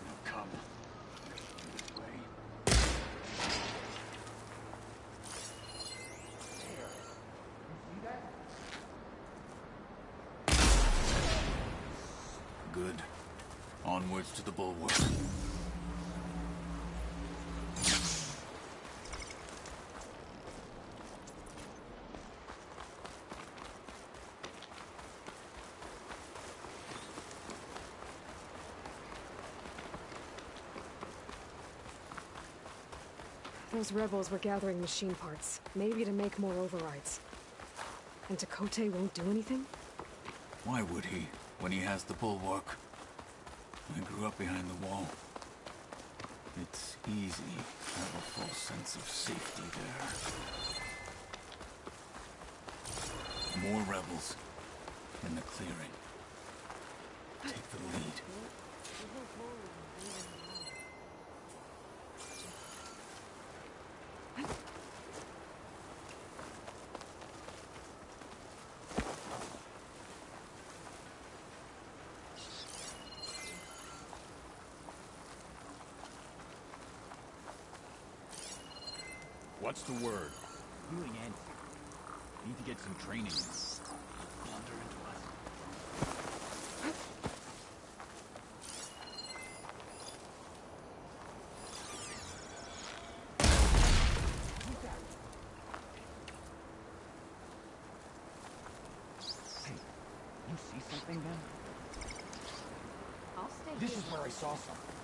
They'll come this way. Good. Onwards to the Bulwark. Those rebels were gathering machine parts, maybe to make more overrides. And Tekote won't do anything? Why would he, when he has the Bulwark? I grew up behind the wall. It's easy to have a false sense of safety there. More rebels in the clearing. Take the lead. What's the word? Doing anything. Need to get some training. Wander into us. Hey, you see something then? I'll stay This here. is where I saw something.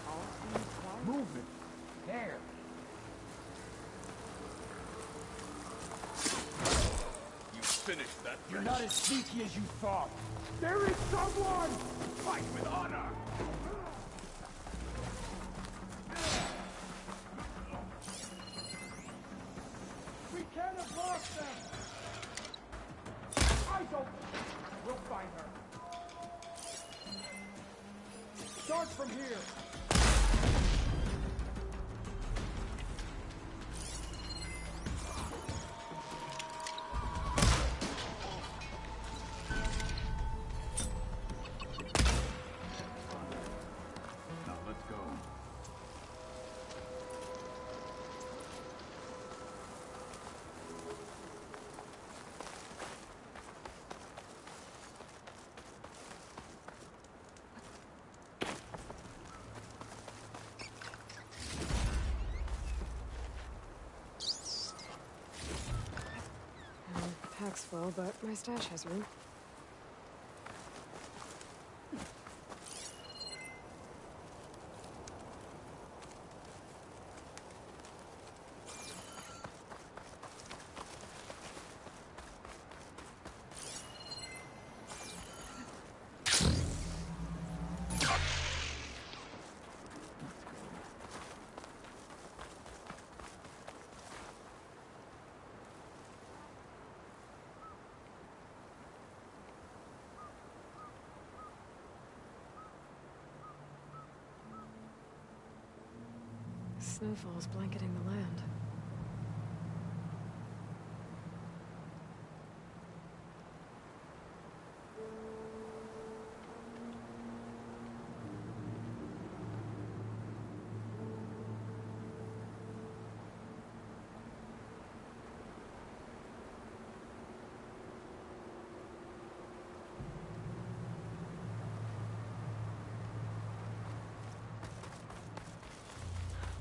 All seems quiet. Movement. There. Finish that. You're not as sneaky as you thought. There is someone! Fight with honor! We can't have lost them! Eyes open! We'll find her. Start from here. Pack's full, but my stash has room. Snowfall's blanketing the land.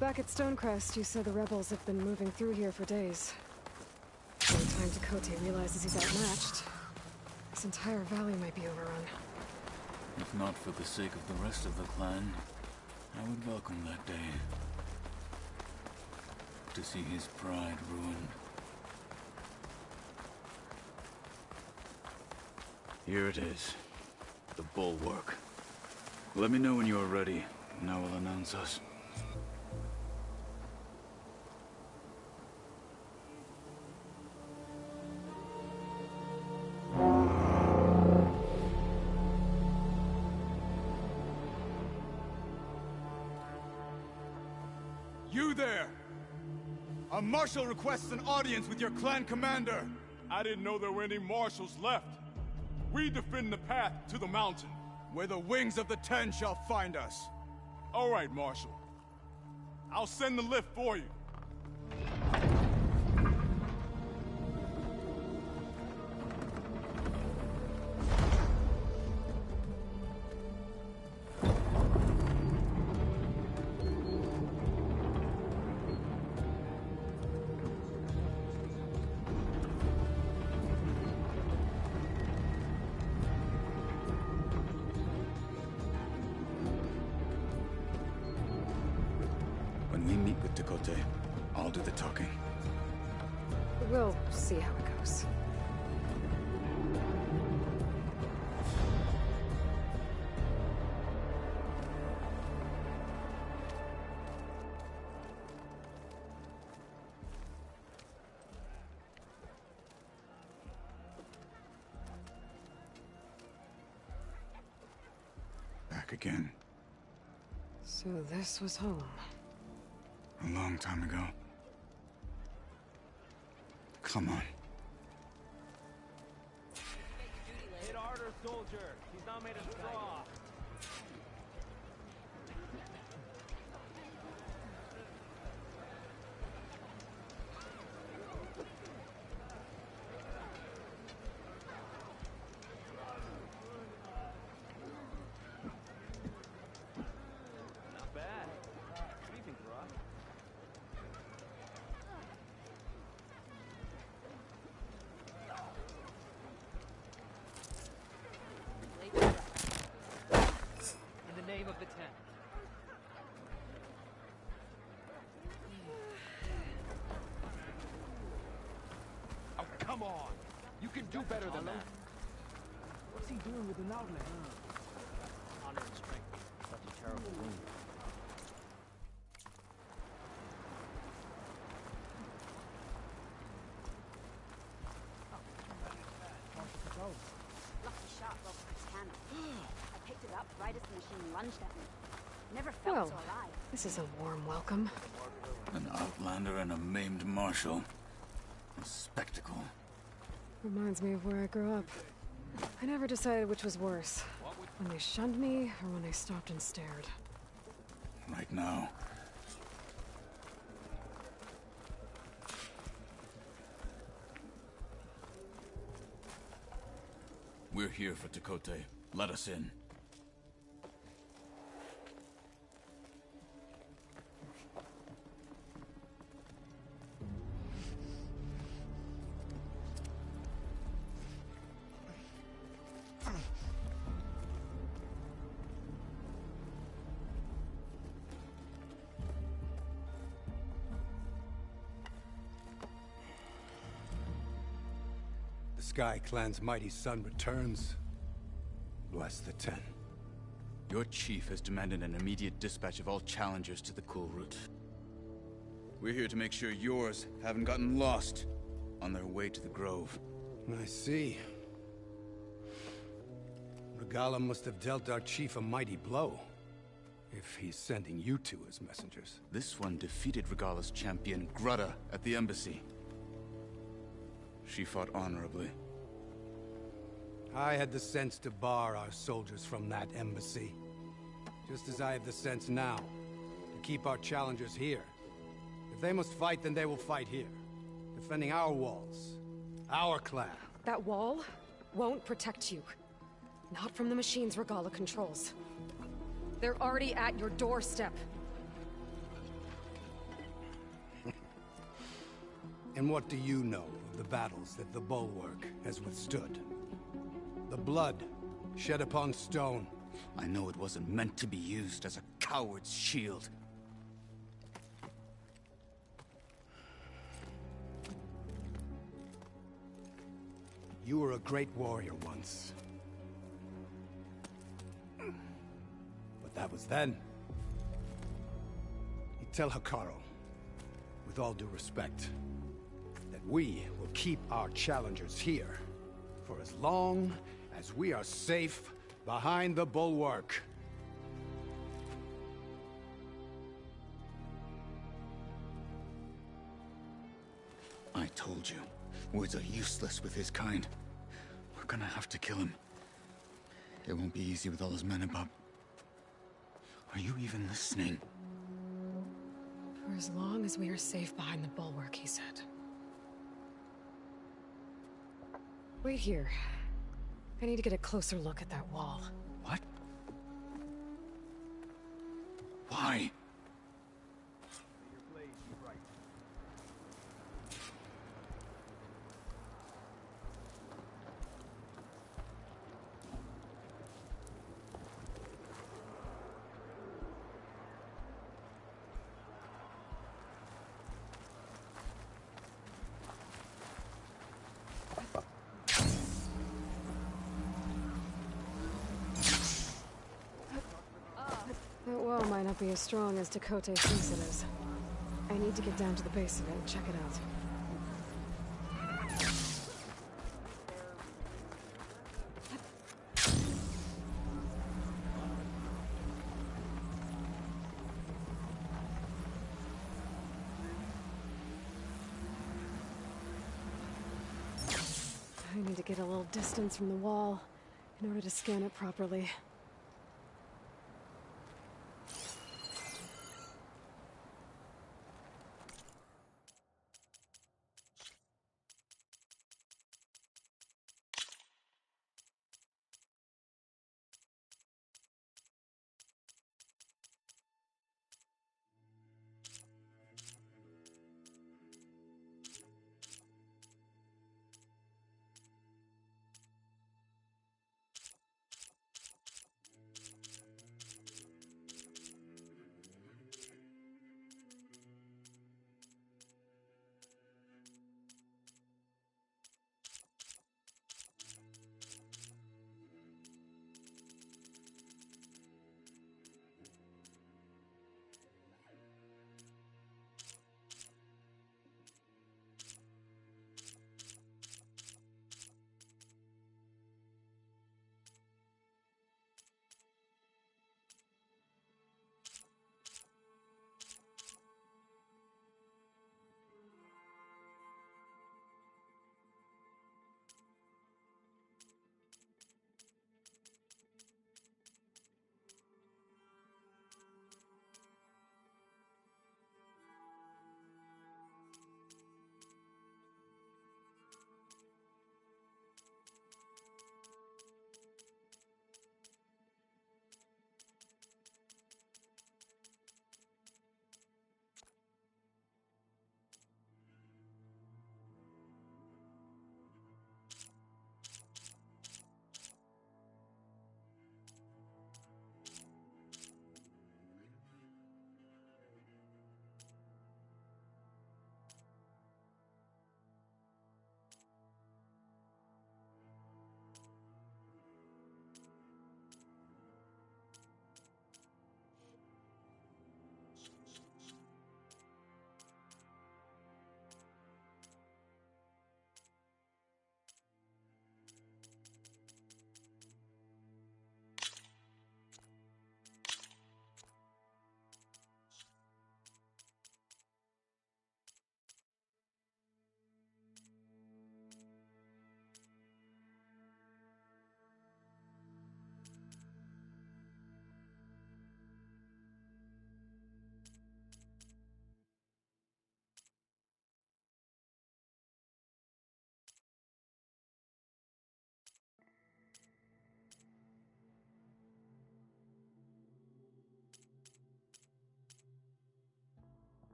Back at Stonecrest, you said the rebels have been moving through here for days. By the time Tekote realizes he's outmatched, this entire valley might be overrun. If not for the sake of the rest of the clan, I would welcome that day. To see his pride ruined. Here it is. The Bulwark. Let me know when you are ready, and I will announce us. You there! A marshal requests an audience with your clan commander. I didn't know there were any marshals left. We defend the path to the mountain. Where the wings of the Ten shall find us. All right, Marshal. I'll send the lift for you. When we meet with Tekote, Tekote. I'll do the talking. We'll see how it goes. Back again. So this was home. A long time ago. Come on. Hit harder, soldier. He's not made of straw. Not bad. What do you think, Rock? In the name of the tent. Oh, come on! You can do better than that. What's he doing with an outlet? Honor and strength. Such a terrible wound. Lucky shot broke his hand. I picked it up right as the machine lunged at me. Never felt Well, so alive. this is a warm welcome. An outlander and a maimed marshal. A spectacle. Reminds me of where I grew up. I never decided which was worse. When they shunned me, or when they stopped and stared. Right now. We're here for Tekote. Let us in. The Sky Clan's mighty son returns. Bless the Ten. Your chief has demanded an immediate dispatch of all challengers to the cool route. We're here to make sure yours haven't gotten lost on their way to the Grove. I see. Regala must have dealt our chief a mighty blow, if he's sending you two as messengers. This one defeated Regala's champion, Grutta, at the embassy. She fought honorably. I had the sense to bar our soldiers from that embassy. Just as I have the sense now, to keep our challengers here. If they must fight, then they will fight here. Defending our walls. Our clan. That wall won't protect you. Not from the machines Regala controls. They're already at your doorstep. And what do you know of the battles that the Bulwark has withstood? The blood shed upon stone. I know it wasn't meant to be used as a coward's shield. You were a great warrior once. But that was then. You tell Hekarro, with all due respect, that we will keep our challengers here for as long as we are safe behind the Bulwark. I told you, words are useless with his kind. We're gonna have to kill him. It won't be easy with all his men above. Are you even listening? For as long as we are safe behind the Bulwark, he said. Wait here. I need to get a closer look at that wall. What? Why? wall might not be as strong as Dakota thinks it is. I need to get down to the base of it and check it out. I need to get a little distance from the wall in order to scan it properly.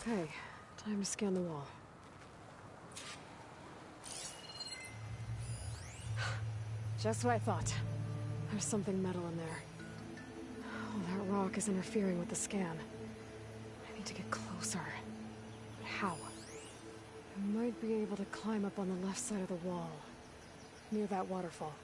Okay, time to scan the wall. Just what I thought. There's something metal in there. Oh, that rock is interfering with the scan. I need to get closer. But how? I might be able to climb up on the left side of the wall, near that waterfall.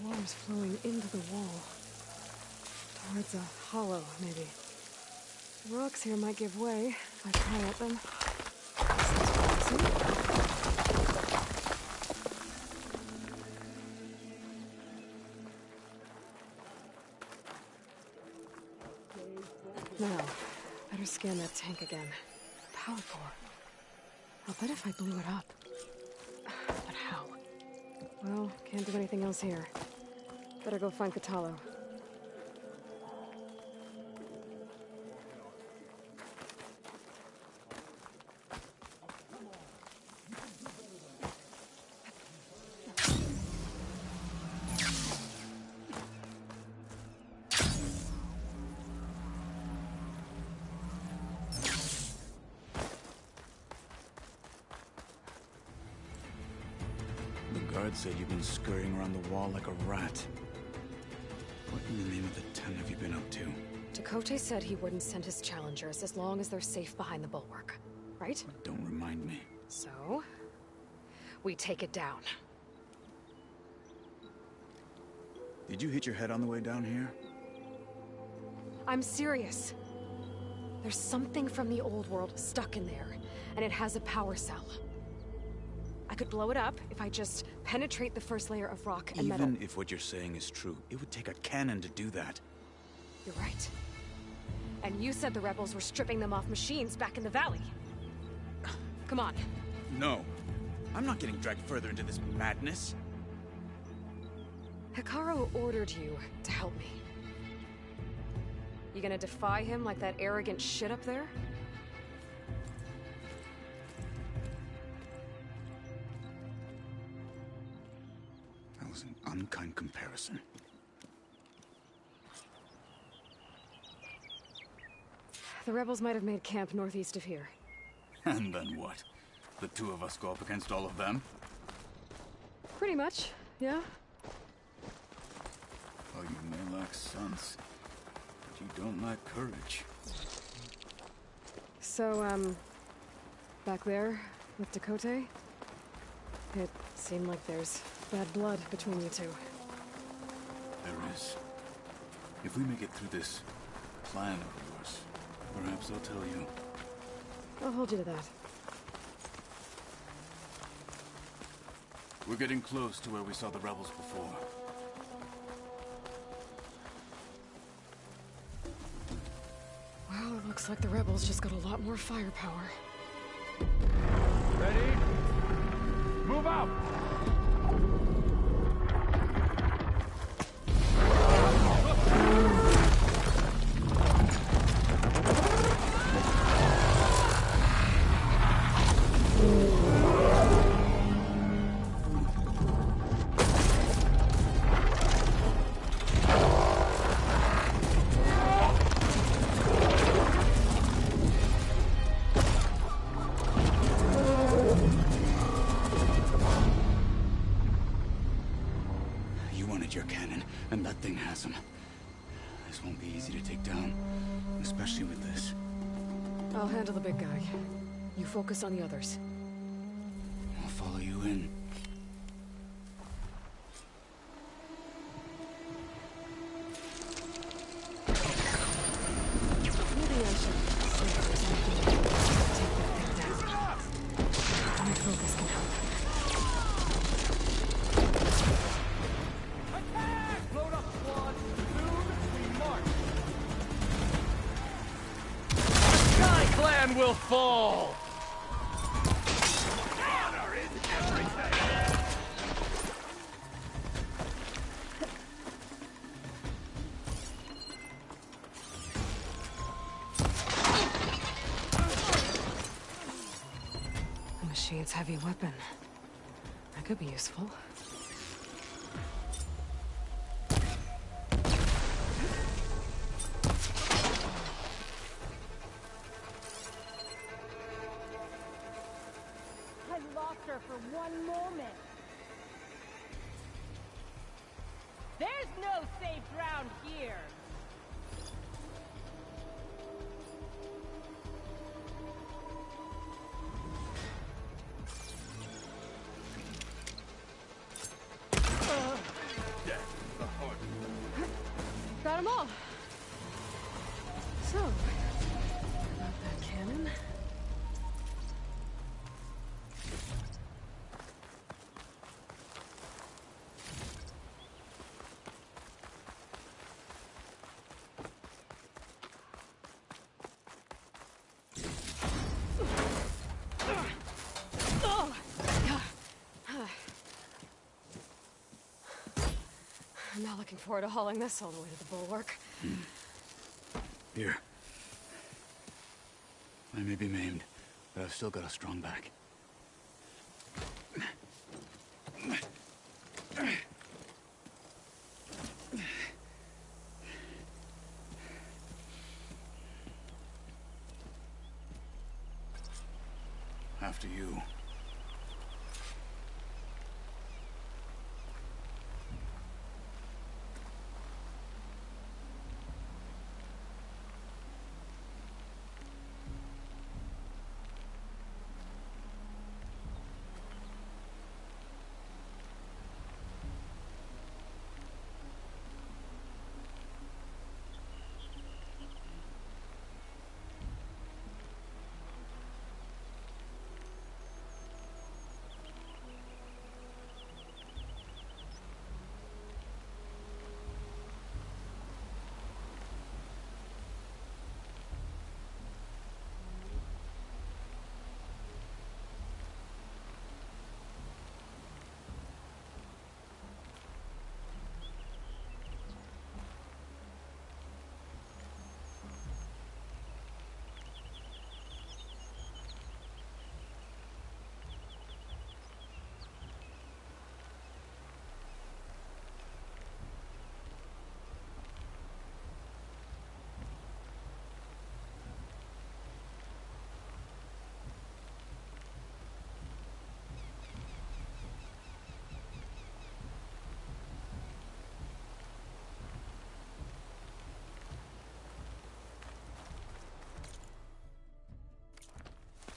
Water's flowing into the wall. Towards a hollow, maybe. The rocks here might give way if I pry at them. Now, better scan that tank again. Power core. I'll bet if I blew it up. But how? Well, can't do anything else here. Better go find Hekarro. guard said you've been scurrying around the wall like a rat. What in the name of the ten have you been up to? Dakota said he wouldn't send his challengers as long as they're safe behind the bulwark, right? Don't remind me. So, we take it down. Did you hit your head on the way down here? I'm serious. There's something from the old world stuck in there, and it has a power cell. I could blow it up if I just penetrate the first layer of rock and metal. Even if what you're saying is true, it would take a cannon to do that. You're right. And you said the rebels were stripping them off machines back in the valley. Come on. No. I'm not getting dragged further into this madness. Hekarro ordered you to help me. You gonna defy him like that arrogant shit up there? That was an unkind comparison. The rebels might have made camp northeast of here. And then what? The two of us go up against all of them? Pretty much, yeah. Oh, you may lack sense, but you don't lack courage. So, back there with Dakota, it seemed like there's bad blood between you two. There is. If we make it through this plan of yours, perhaps I'll tell you. I'll hold you to that. We're getting close to where we saw the rebels before. Well, it looks like the rebels just got a lot more firepower. Ready? Move out! Your cannon, and that thing has him. This won't be easy to take down, especially with this. I'll handle the big guy. You focus on the others. I'll follow you in. Maybe I should see if there's anything to take that thing down. My focus can help. Clan will fall! Honor is everything! The machine's heavy weapon. That could be useful. For one moment. There's no safe ground here. Got them all. So, about that cannon. I'm not looking forward to hauling this all the way to the Bulwark. Here. I may be maimed, but I've still got a strong back. After you.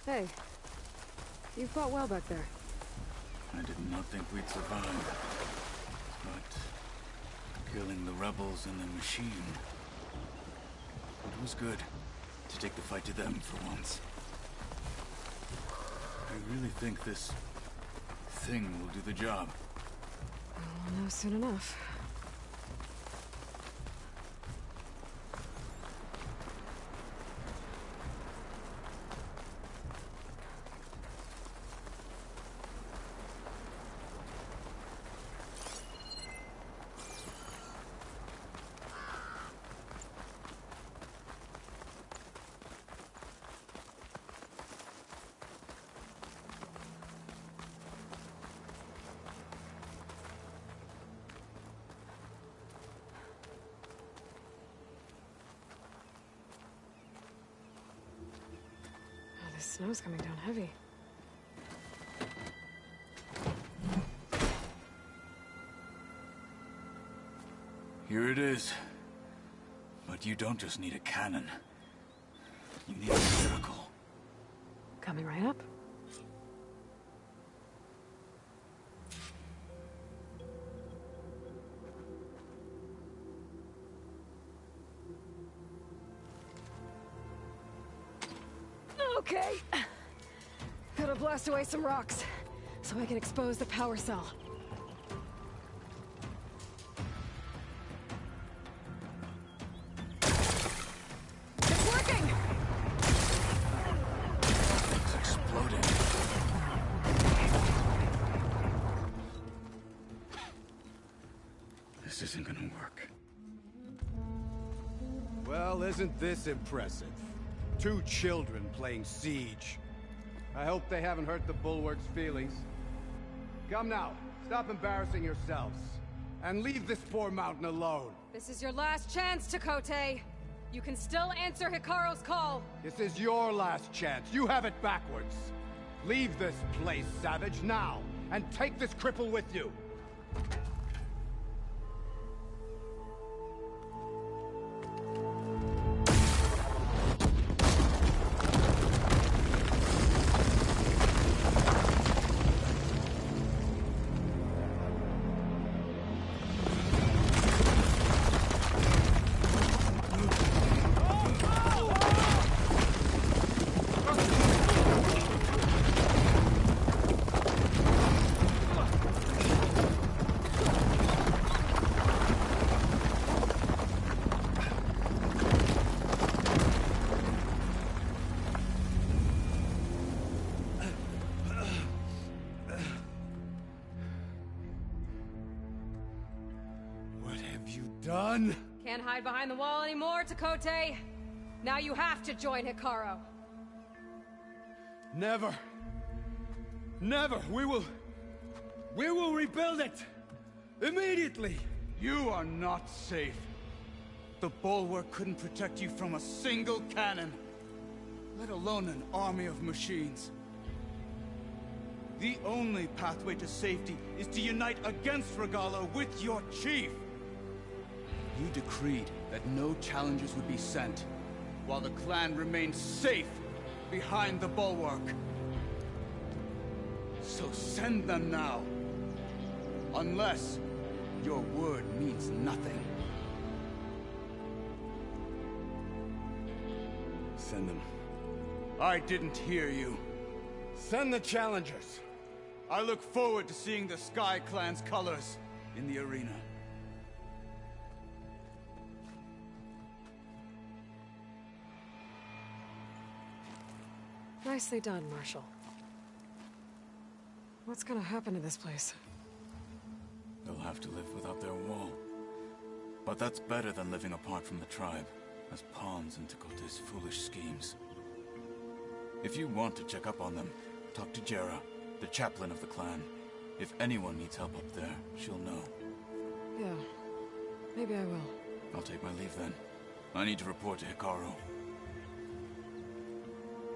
Hey, you fought well back there. I did not think we'd survive. But killing the rebels and the machine... it was good to take the fight to them for once. I really think this thing will do the job. We'll know soon enough. Snow's coming down heavy. Here it is. But you don't just need a cannon. You need a miracle. Coming right up. Okay. Gotta blast away some rocks, so I can expose the power cell. It's working! It's exploding. This isn't gonna work. Well, isn't this impressive? 2 children playing Siege. I hope they haven't hurt the Bulwark's feelings. Come now, stop embarrassing yourselves. And leave this poor mountain alone. This is your last chance, Chakotay. You can still answer Hekarro's call. This is your last chance. You have it backwards. Leave this place, Savage, now. And take this cripple with you. Done? Can't hide behind the wall anymore, Chakotay. Now you have to join Hekarro. Never. Never. We will rebuild it. Immediately. You are not safe. The Bulwark couldn't protect you from a single cannon, let alone an army of machines. The only pathway to safety is to unite against Regalo with your chief. You decreed that no challengers would be sent, while the clan remained safe behind the Bulwark. So send them now. Unless your word means nothing. Send them. I didn't hear you. Send the challengers. I look forward to seeing the Sky Clan's colors in the arena. Nicely done, Marshal. What's gonna happen to this place? They'll have to live without their wall. But that's better than living apart from the tribe, as pawns in Chakotay's foolish schemes. If you want to check up on them, talk to Jera, the chaplain of the clan. If anyone needs help up there, she'll know. Yeah, maybe I will. I'll take my leave then. I need to report to Hekarro.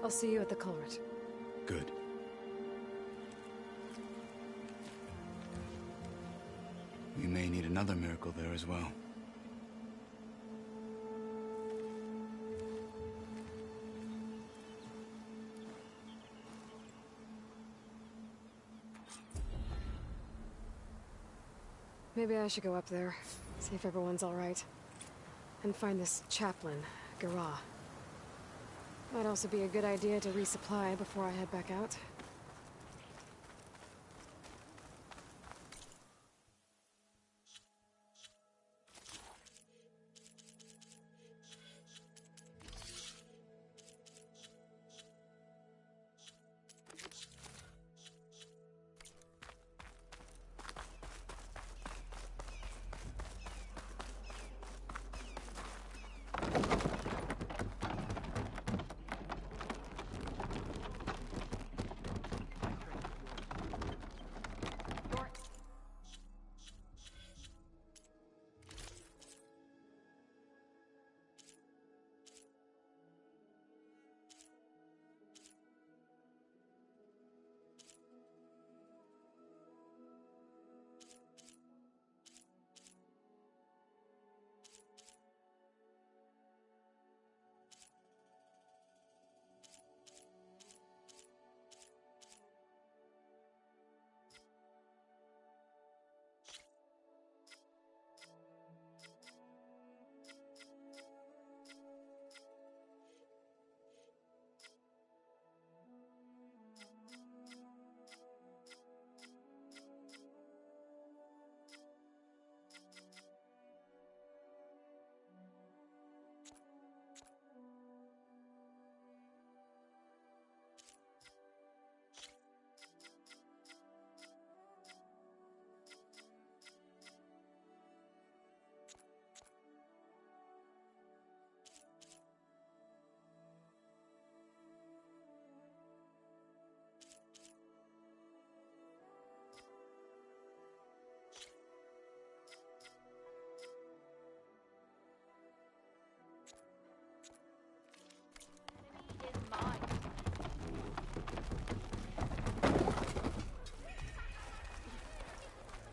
I'll see you at the culvert. Good. We may need another miracle there as well. Maybe I should go up there, see if everyone's all right. And find this chaplain, Garra. Might also be a good idea to resupply before I head back out.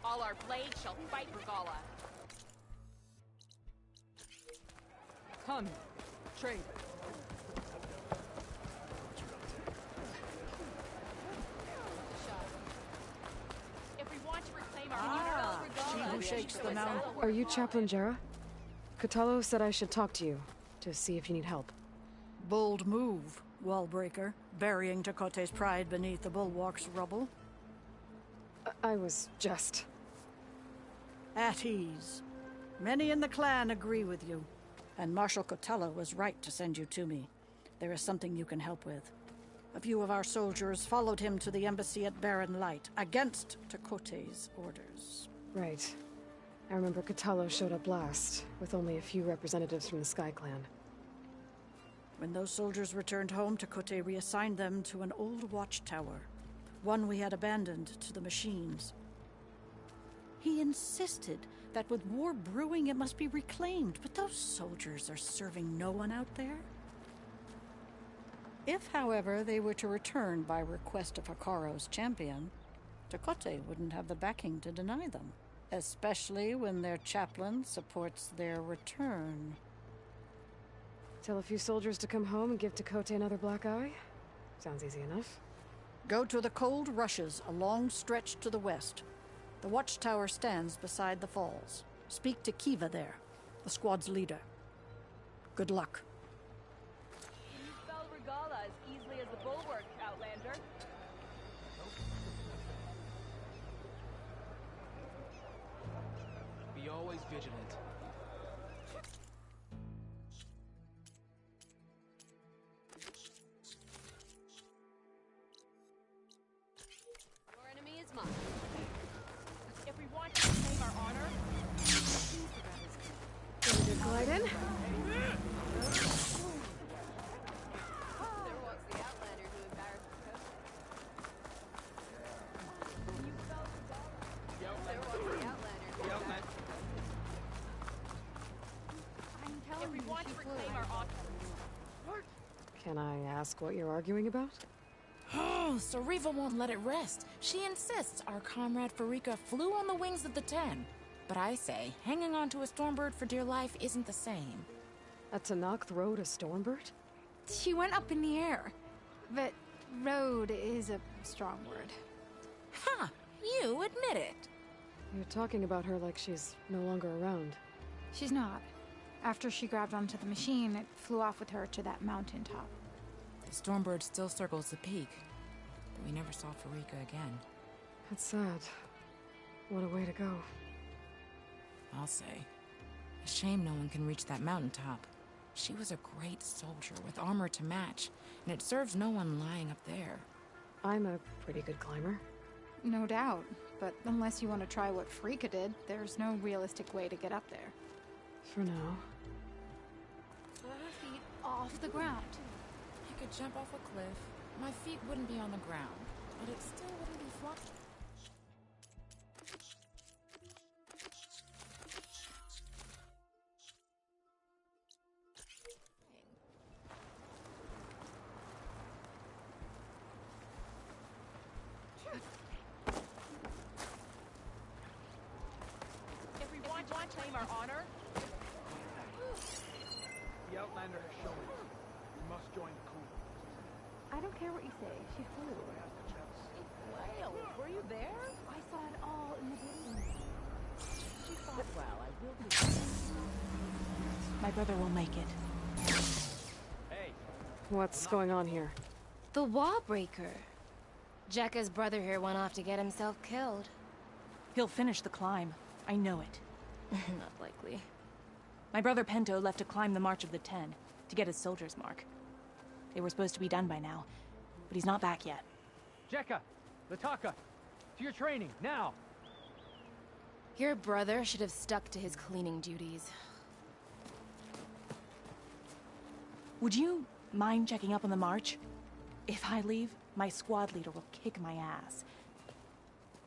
All our blades shall fight Regala. Come, trade. If we want to reclaim our honor, she who shakes the mountain. Are you Chaplain Jera? Hekarro said I should talk to you, to see if you need help. Bold move, Wallbreaker, burying Tekote's pride beneath the Bulwark's rubble. I was just... At ease. Many in the clan agree with you, and Marshal Cotello was right to send you to me. There is something you can help with. A few of our soldiers followed him to the embassy at Barren Light, against Tekote's orders. Right. I remember Cotello showed up last, with only a few representatives from the Sky Clan. When those soldiers returned home, Tekote reassigned them to an old watchtower, one we had abandoned to the machines. He insisted that with war brewing it must be reclaimed, but those soldiers are serving no one out there. If, however, they were to return by request of Hekarro's champion, Tekote wouldn't have the backing to deny them, especially when their chaplain supports their return. Tell a few soldiers to come home and give Tekote another black eye? Sounds easy enough. Go to the Cold Rushes, a long stretch to the west. The watchtower stands beside the falls. Speak to Kiva there, the squad's leader. Good luck. Can you spell Regala as easily as the Bulwark, Outlander? Be always vigilant. Your enemy is mine. If we want to reclaim our honor, Ready to glide in? there walks the Outlander who embarrassed the coast. There walks the Outlander who embarrassed the coast. If we want to reclaim our honor, Can I ask what you're arguing about? Oh, so Riva won't let it rest. She insists our comrade Farika flew on the wings of the 10. But I say, hanging on to a Stormbird for dear life isn't the same. A Tanakh rode a Stormbird? She went up in the air. But road is a strong word. Ha! You admit it. You're talking about her like she's no longer around. She's not. After she grabbed onto the machine, it flew off with her to that mountaintop. The Stormbird still circles the peak, but we never saw Farika again. That's sad. What a way to go. I'll say. A shame no one can reach that mountaintop. She was a great soldier with armor to match, and it serves no one lying up there. I'm a pretty good climber. No doubt, but unless you want to try what Farika did, there's no realistic way to get up there. For now. Pull her feet off the ground. I could jump off a cliff. My feet wouldn't be on the ground, but it still wouldn't be flat. Claim our honor? The Outlander has shown us. We must join the crew. I don't care what you say. She flew. Whale, were you there? I saw it all in the video. She fought well, I will be. My brother will make it. Hey. What's going on here? The wall breaker. Jekka's brother here went off to get himself killed. He'll finish the climb. I know it. Not likely. My brother Pento left to climb the March of the Ten, to get his soldier's mark. They were supposed to be done by now, but he's not back yet. Jekka! Lataka! To your training, now! Your brother should have stuck to his cleaning duties. Would you mind checking up on the march? If I leave, my squad leader will kick my ass.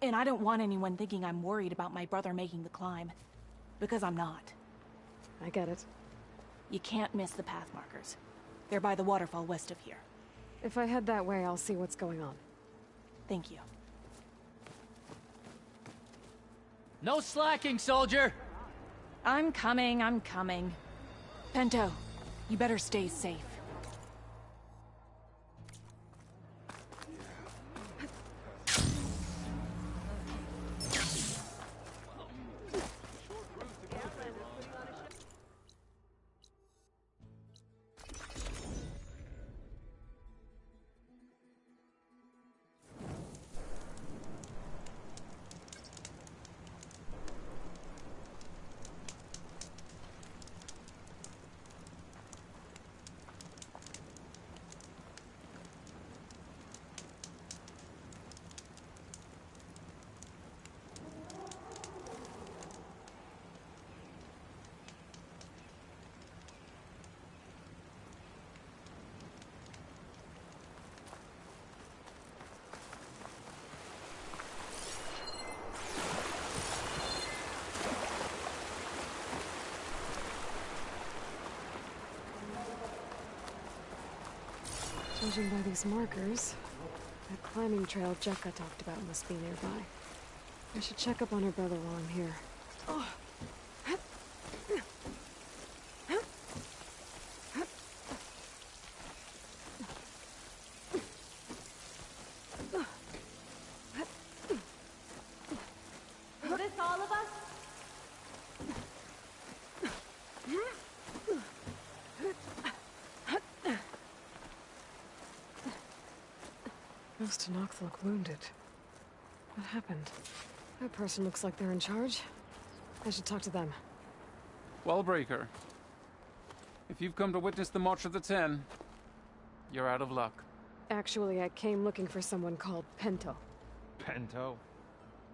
And I don't want anyone thinking I'm worried about my brother making the climb. Because I'm not. I get it. You can't miss the path markers. They're by the waterfall west of here. If I head that way, I'll see what's going on. Thank you. No slacking, soldier! I'm coming. Pento, you better stay safe. Judging by these markers, that climbing trail Jekka talked about must be nearby. I should check up on her brother while I'm here. Oh. Is this all of us? Most Tanakh look wounded. What happened? That person looks like they're in charge. I should talk to them. Wallbreaker. If you've come to witness the March of the Ten, you're out of luck. Actually, I came looking for someone called Pento. Pento?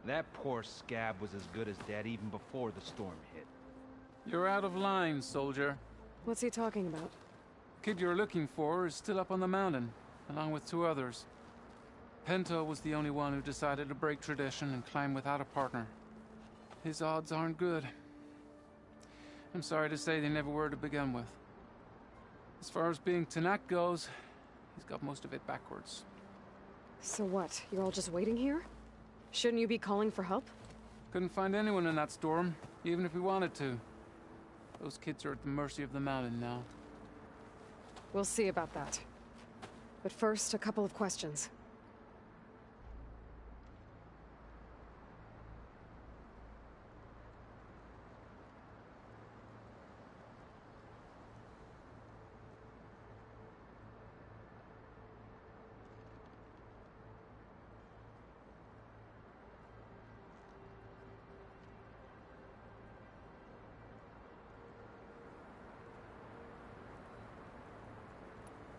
That poor scab was as good as dead even before the storm hit. You're out of line, soldier. What's he talking about? The kid you're looking for is still up on the mountain, along with 2 others. Pento was the only one who decided to break tradition and climb without a partner. His odds aren't good. I'm sorry to say they never were to begin with. As far as being Tanakh goes, he's got most of it backwards. So what? You're all just waiting here? Shouldn't you be calling for help? Couldn't find anyone in that storm, even if we wanted to. Those kids are at the mercy of the mountain now. We'll see about that. But first, a couple of questions.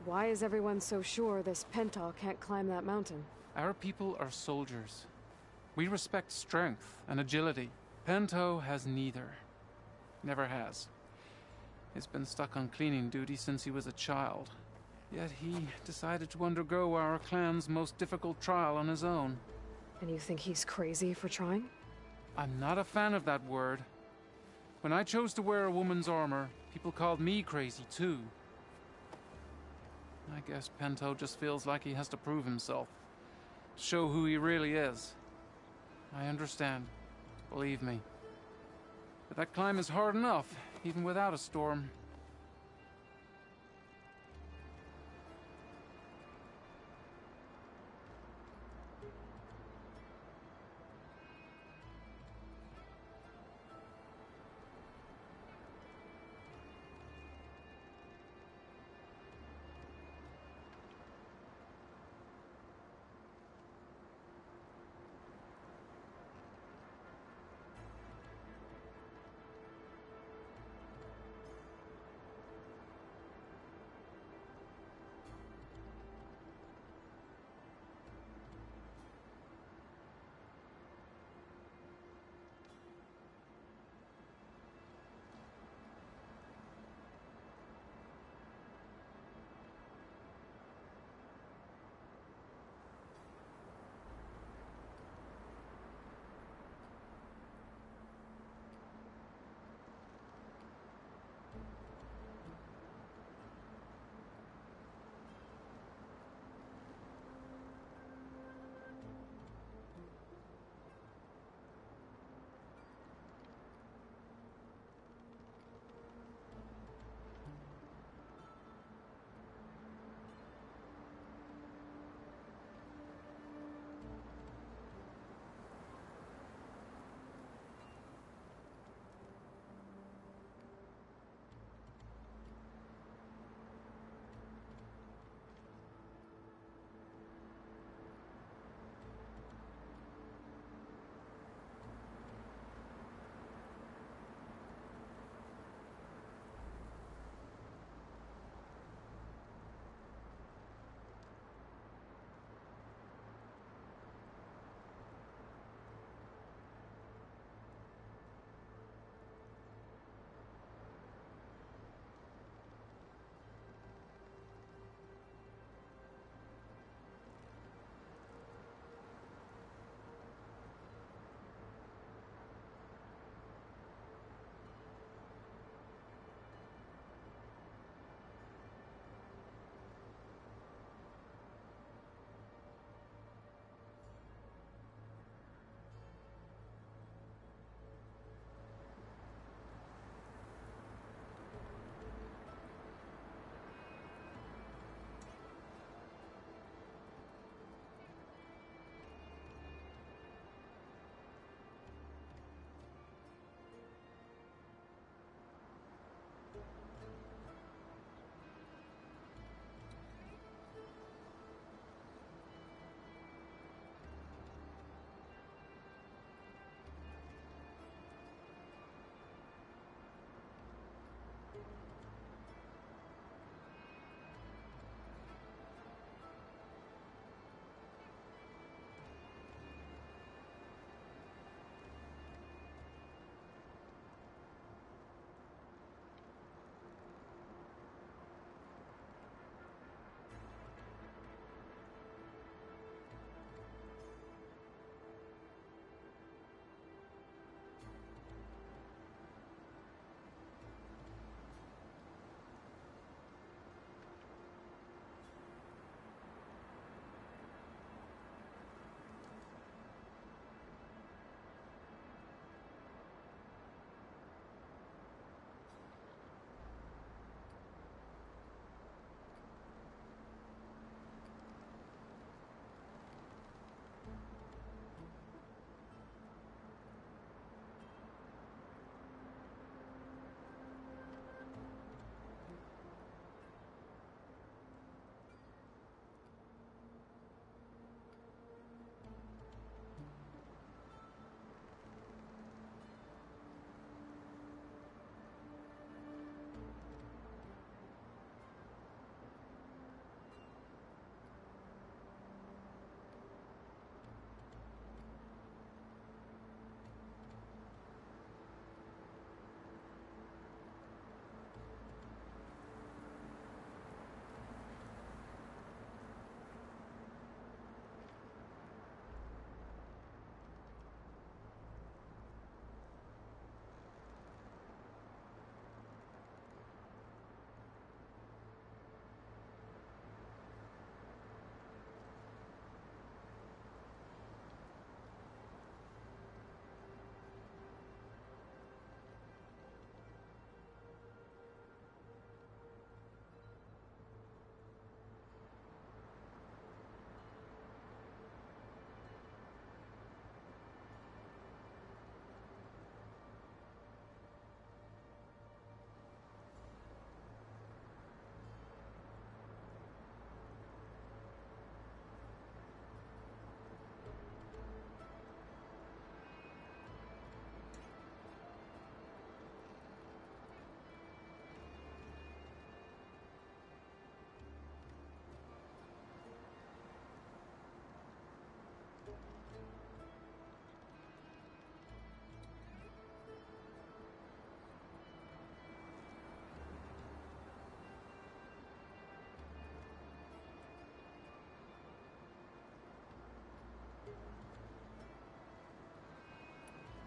Why is everyone so sure this Pental can't climb that mountain? Our people are soldiers. We respect strength and agility. Pento has neither. Never has. He's been stuck on cleaning duty since he was a child. Yet he decided to undergo our clan's most difficult trial on his own. And you think he's crazy for trying? I'm not a fan of that word. When I chose to wear a woman's armor, people called me crazy too. I guess Pento just feels like he has to prove himself. Show who he really is. I understand. Believe me. But that climb is hard enough, even without a storm.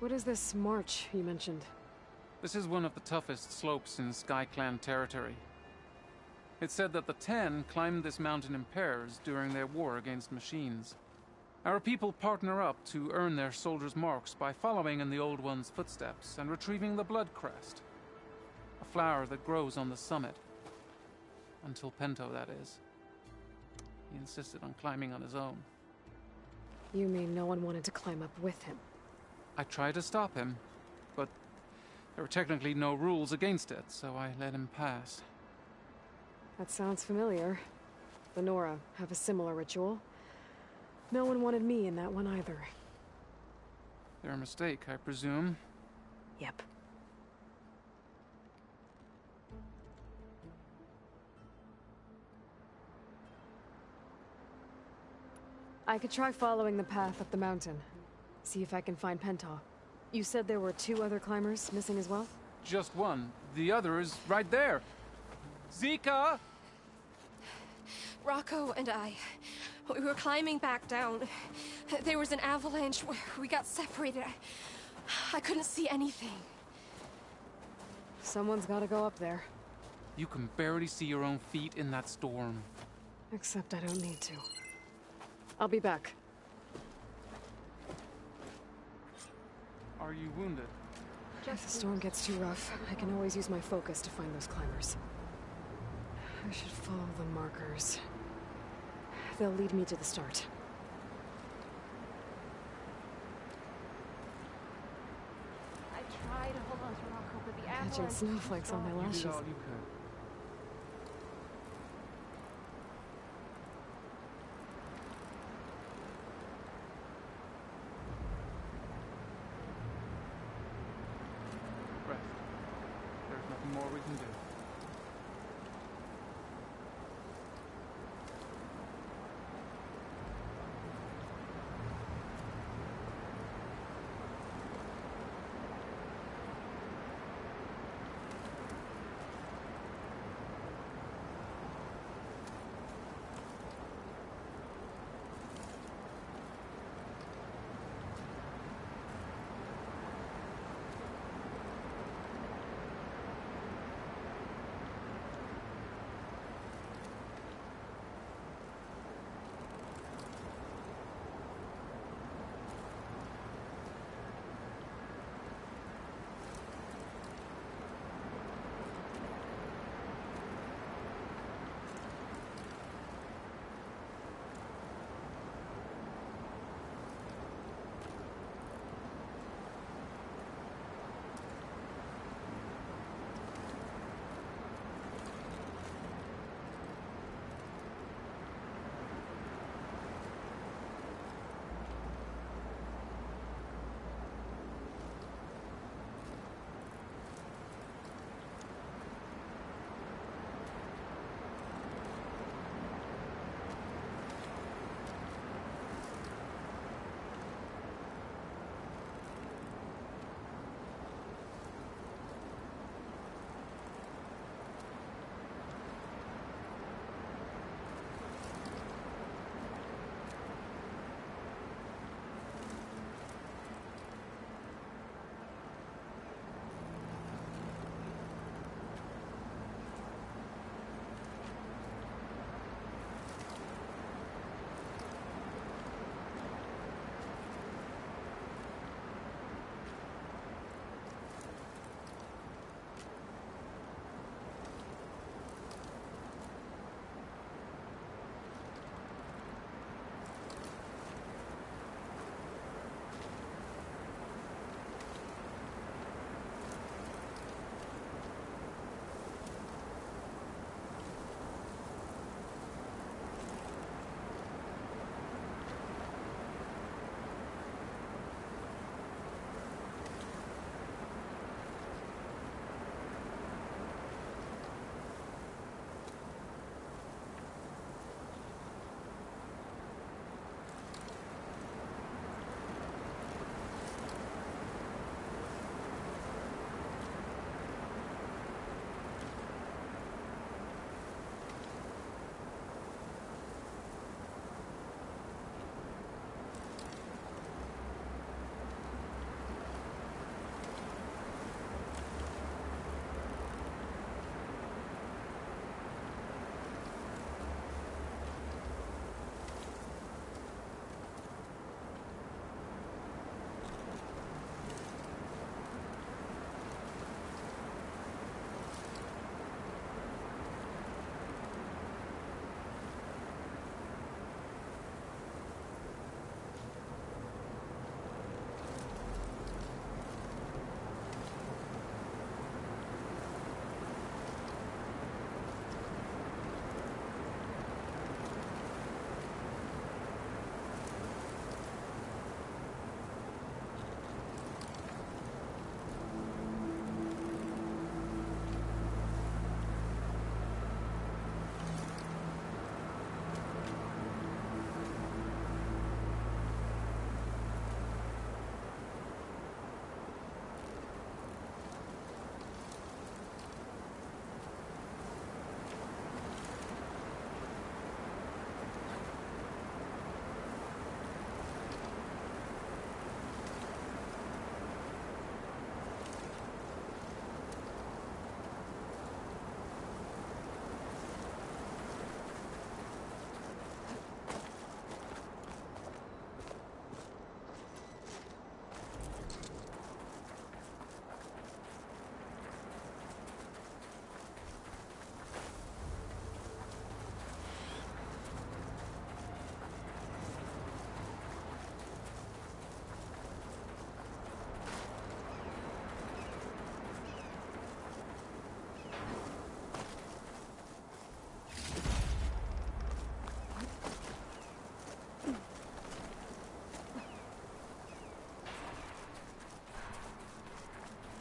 What is this march you mentioned? This is one of the toughest slopes in Sky Clan territory. It's said that the Ten climbed this mountain in pairs during their war against machines. Our people partner up to earn their soldiers' marks by following in the Old One's footsteps and retrieving the Blood Crest, a flower that grows on the summit. Until Pento, that is. He insisted on climbing on his own. You mean no one wanted to climb up with him? I tried to stop him, but there were technically no rules against it, so I let him pass. That sounds familiar. The Nora have a similar ritual. No one wanted me in that one either. Their mistake, I presume. Yep. I could try following the path up the mountain. See if I can find Penta. You said there were 2 other climbers missing as well? Just one. The other is right there. Zika! Rocco and I, we were climbing back down. There was an avalanche where we got separated. I couldn't see anything. Someone's gotta go up there. You can barely see your own feet in that storm. Except I don't need to. I'll be back. Are you wounded? If the storm gets too rough, I can always use my focus to find those climbers. I should follow the markers. They'll lead me to the start. I tried to hold on to Rocco, but the avalanche... Catching snowflakes on my lashes. You did all you could. Rest. There's nothing more we can do.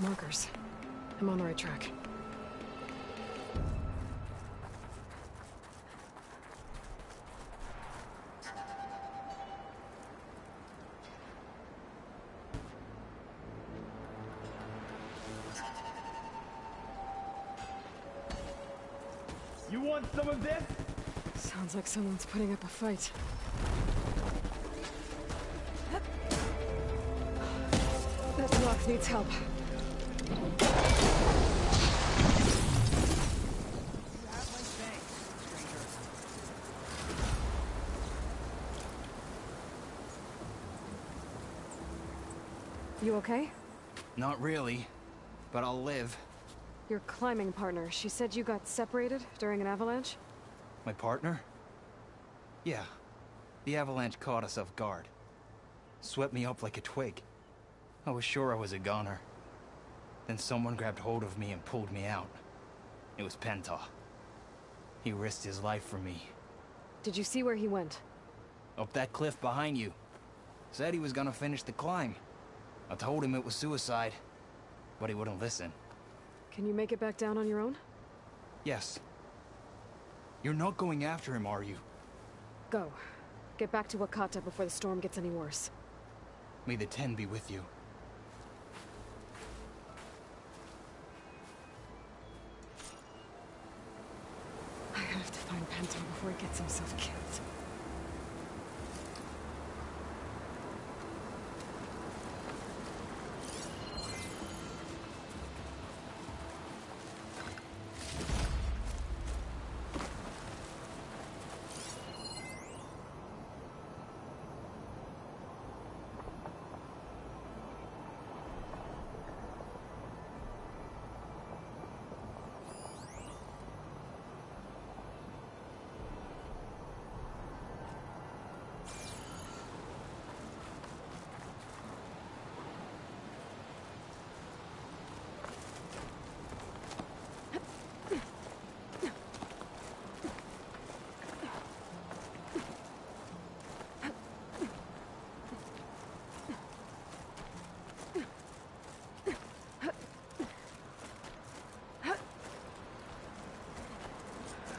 Markers. I'm on the right track. You want some of this? Sounds like someone's putting up a fight. That block needs help. You okay? Not really, but I'll live. Your climbing partner, she said you got separated during an avalanche? My partner? Yeah. The avalanche caught us off guard. Swept me up like a twig. I was sure I was a goner. Then someone grabbed hold of me and pulled me out. It was Penta. He risked his life for me. Did you see where he went? Up that cliff behind you. Said he was gonna finish the climb. I told him it was suicide, but he wouldn't listen. Can you make it back down on your own? Yes. You're not going after him, are you? Go. Get back to Wakata before the storm gets any worse. May the Ten be with you. I have to find Penta before he gets himself killed.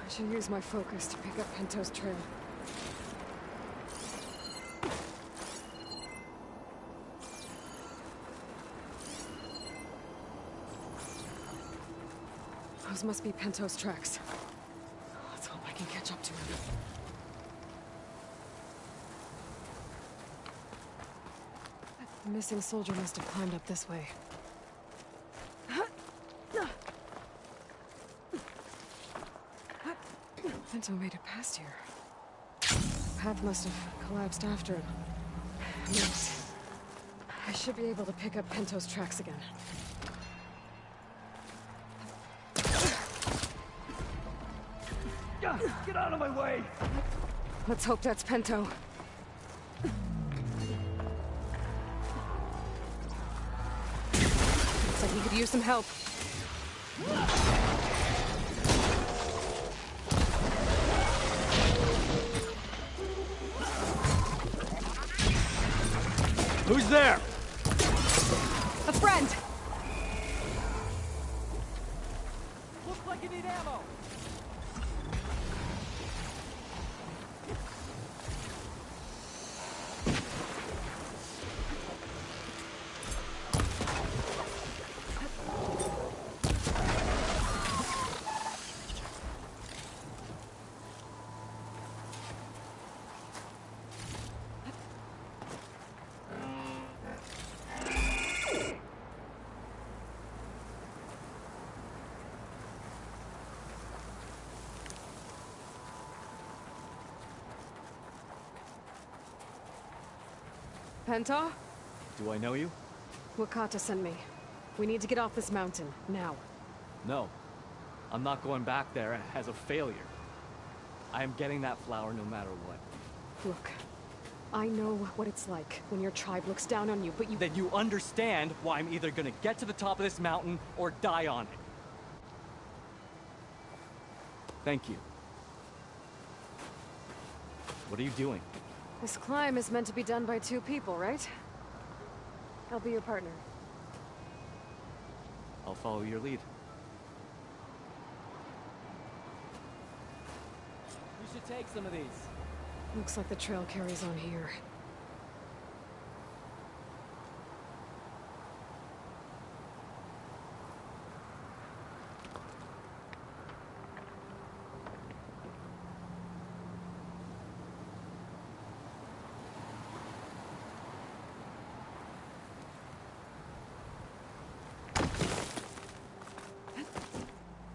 I should use my focus to pick up Pento's trail. Those must be Pento's tracks. Let's hope I can catch up to him. The missing soldier must have climbed up this way. Pento made it past here. The path must have collapsed after him. Yes. I should be able to pick up Pento's tracks again. Get out of my way! Let's hope that's Pento. Looks like he could use some help. Who's there? A friend! Looks like you need ammo! Penta? Do I know you? Wakata sent me. We need to get off this mountain, now. No. I'm not going back there as a failure. I am getting that flower no matter what. Look, I know what it's like when your tribe looks down on you, but you— Then you understand why I'm either gonna get to the top of this mountain or die on it. Thank you. What are you doing? This climb is meant to be done by two people, right? I'll be your partner. I'll follow your lead. We should take some of these. Looks like the trail carries on here.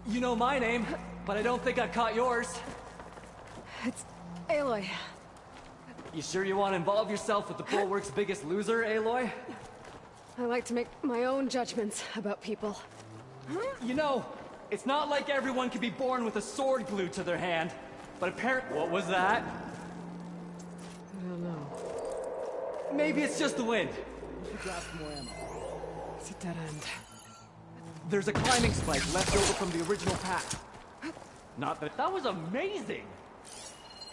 You know my name, but I don't think I've caught yours. It's Aloy. You sure you want to involve yourself with the Bulwark's biggest loser, Aloy? I like to make my own judgments about people. You know, it's not like everyone can be born with a sword glued to their hand, but apparently— What was that? I don't know. Maybe it's just the wind. We should grab some more ammo. It's a dead end. There's a climbing spike left over from the original path. Not that— That was amazing!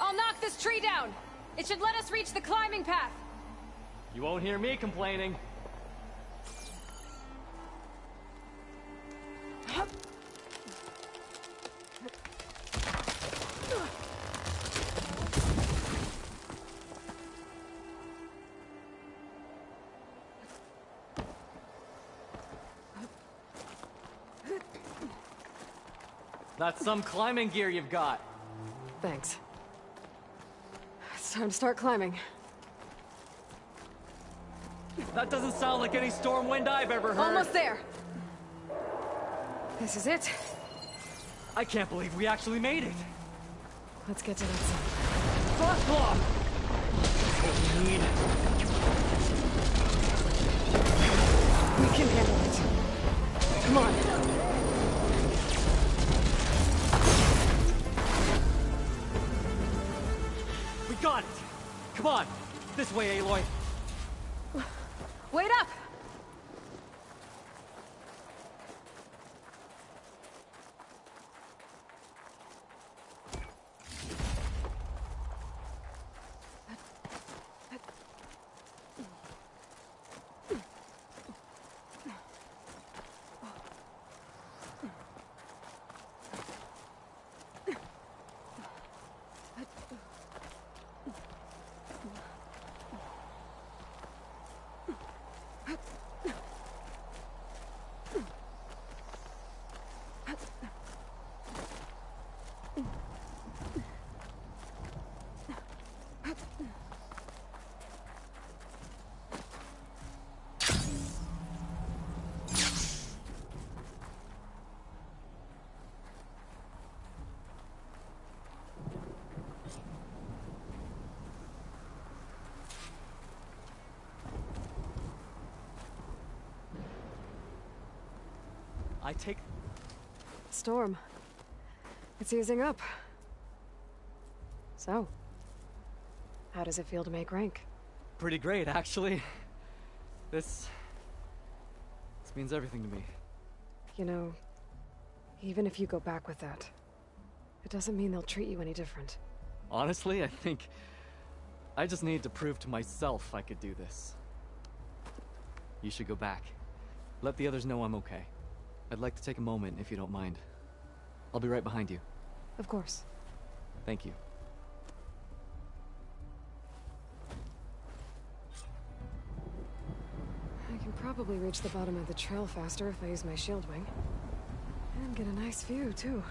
I'll knock this tree down! It should let us reach the climbing path! You won't hear me complaining. That's some climbing gear you've got. Thanks. It's time to start climbing. That doesn't sound like any storm wind I've ever heard. Almost there. This is it. I can't believe we actually made it. Let's get to that side. Frost block! That's what we need. We can handle it. Come on. We got it! Come on! This way, Aloy. Wait up! I take... Storm. It's easing up. So, how does it feel to make rank? Pretty great, actually. This means everything to me. You know, even if you go back with that, it doesn't mean they'll treat you any different. Honestly, I think I just need to prove to myself I could do this. You should go back. Let the others know I'm okay. I'd like to take a moment, if you don't mind. I'll be right behind you. Of course. Thank you. I can probably reach the bottom of the trail faster if I use my shield wing. And get a nice view, too.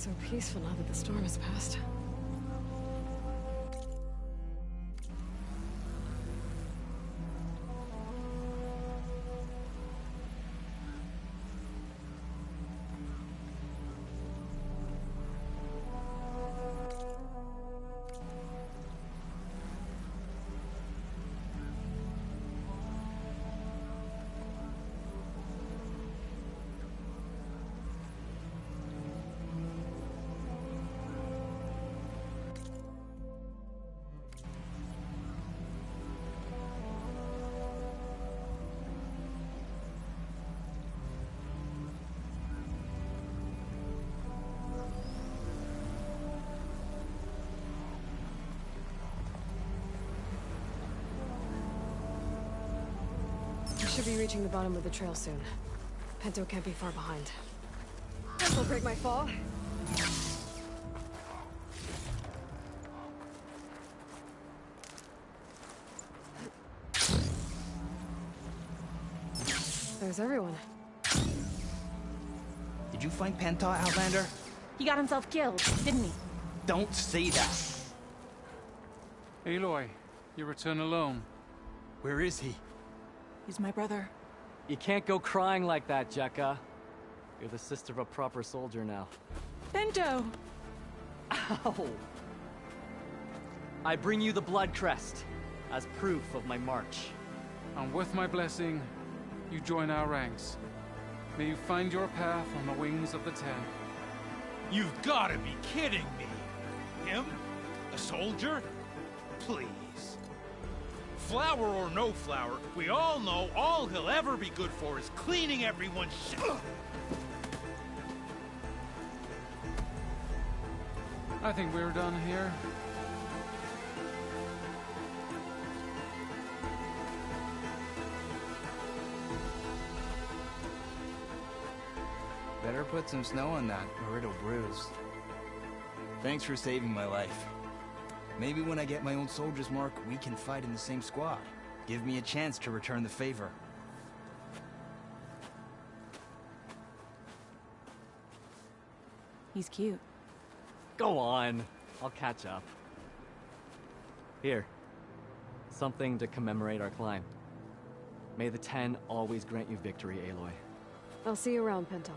so peaceful now that the storm has passed. Should be reaching the bottom of the trail soon. Pinto can't be far behind. This will break my fall. There's everyone. Did you find Pinto, Outlander? He got himself killed, didn't he? Don't say that. Aloy, you return alone. Where is he? He's my brother. You can't go crying like that, Jekka. You're the sister of a proper soldier now. Pinto! Ow! I bring you the blood crest as proof of my march. And with my blessing, you join our ranks. May you find your path on the wings of the Ten. You've gotta be kidding me! Him? A soldier? Please. Flower or no flower, we all know all he'll ever be good for is cleaning everyone's shit. I think we're done here. Better put some snow on that, or it'll bruise. Thanks for saving my life. Maybe when I get my own soldier's mark, we can fight in the same squad. Give me a chance to return the favor. He's cute. Go on. I'll catch up. Here. Something to commemorate our climb. May the Ten always grant you victory, Aloy. I'll see you around, Pinto.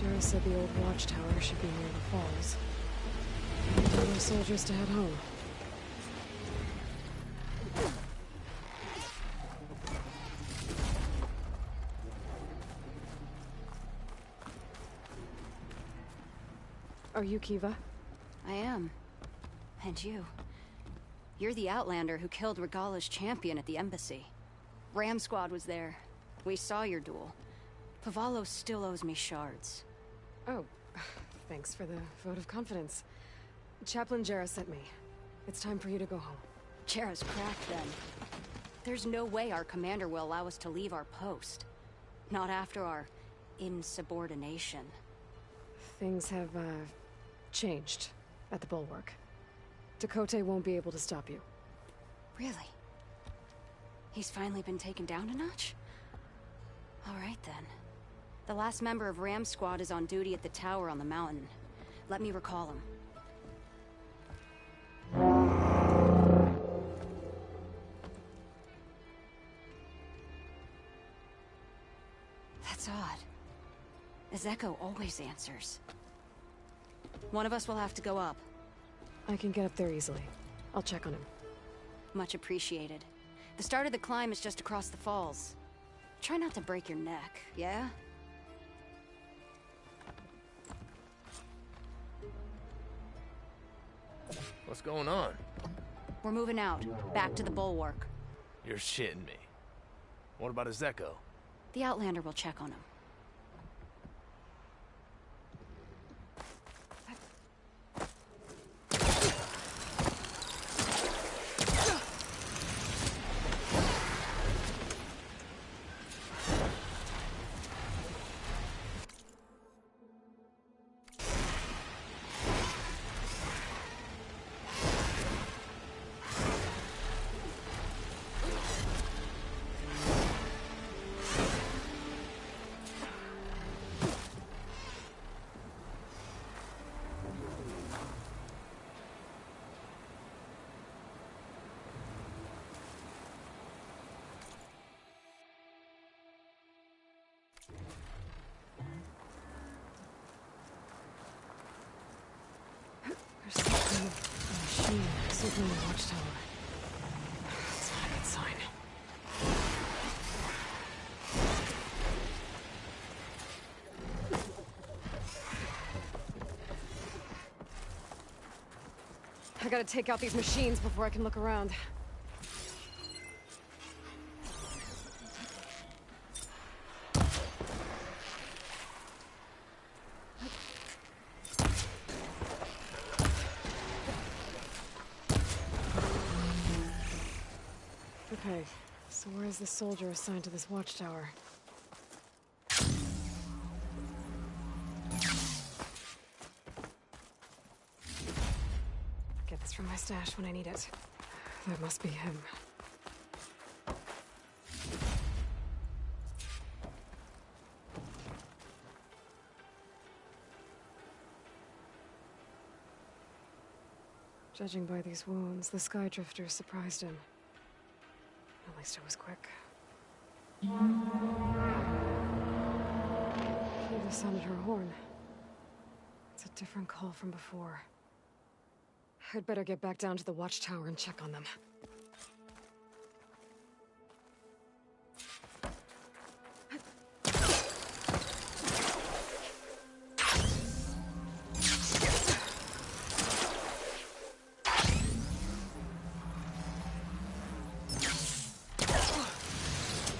Jarrah said the old watchtower should be near the falls. Tell those soldiers to head home. Are you Kiva? I am. And you. You're the Outlander who killed Regala's champion at the embassy. Ram Squad was there. We saw your duel. Pavalo still owes me shards. Oh, thanks for the vote of confidence. Chaplain Jarrah sent me. It's time for you to go home. Jarrah's cracked then. There's no way our commander will allow us to leave our post. Not after our insubordination. Things have, changed at the Bulwark. Dakota won't be able to stop you. Really? He's finally been taken down a notch? All right then. The last member of Ram Squad is on duty at the tower on the mountain. Let me recall him. Ezeko always answers. One of us will have to go up. I can get up there easily. I'll check on him. Much appreciated. The start of the climb is just across the falls. Try not to break your neck, yeah? What's going on? We're moving out, back to the Bulwark. You're shitting me. What about Ezeko? The Outlander will check on him. There's some kind of machine circling the watchtower. It's not a good sign. I gotta take out these machines before I can look around. Okay, so where's the soldier assigned to this watchtower? Get this from my stash when I need it. That must be him. Judging by these wounds, the Skydrifter surprised him. At least it was quick. He just sounded her horn. It's a different call from before. I'd better get back down to the watchtower and check on them.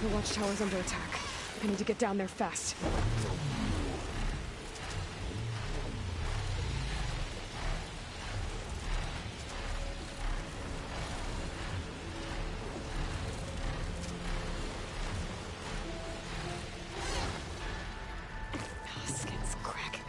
The watchtower's under attack. I need to get down there fast. Skin's cracking.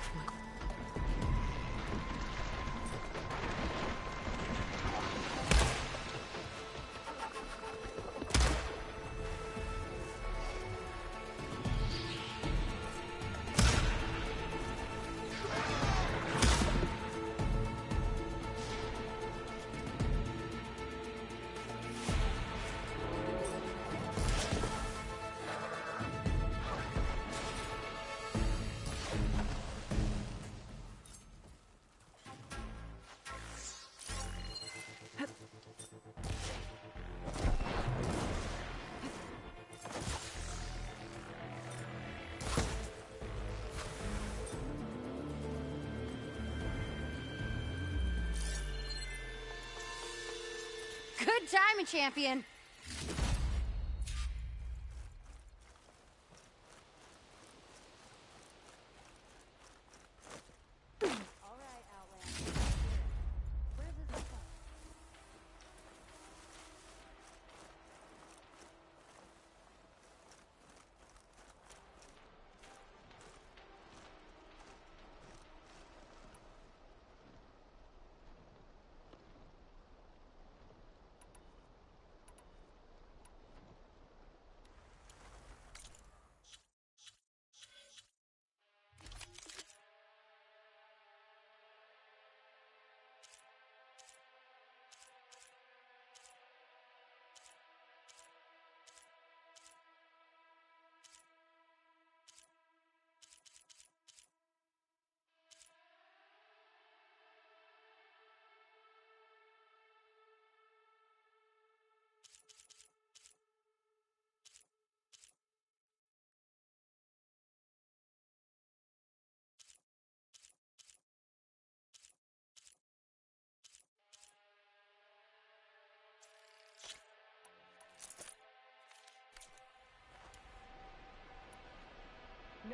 Good timing, champion.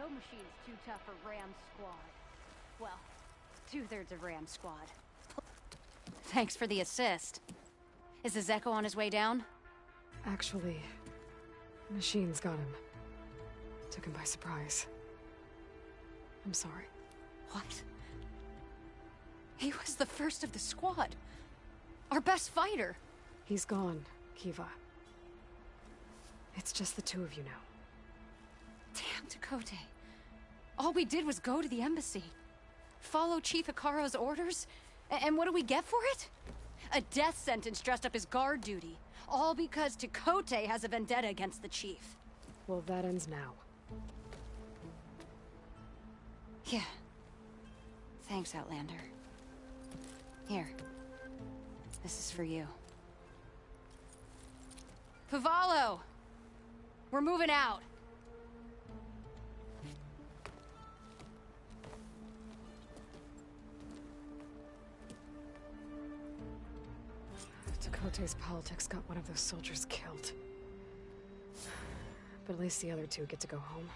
No machine's too tough for Ram Squad. Well, 2/3 of Ram Squad. Thanks for the assist. Is the Zeko on his way down? Actually, Machine's got him. Took him by surprise. I'm sorry. What? He was the first of the squad. Our best fighter. He's gone, Kiva. It's just the two of you now. Damn Dakota. All we did was go to the embassy. Follow Chief Hekarro's orders? And what do we get for it? A death sentence dressed up as guard duty. All because Dakota has a vendetta against the chief. Well, that ends now. Yeah. Thanks, Outlander. Here. This is for you. Pavallo! We're moving out. Dakota's politics got one of those soldiers killed. But at least the other two get to go home.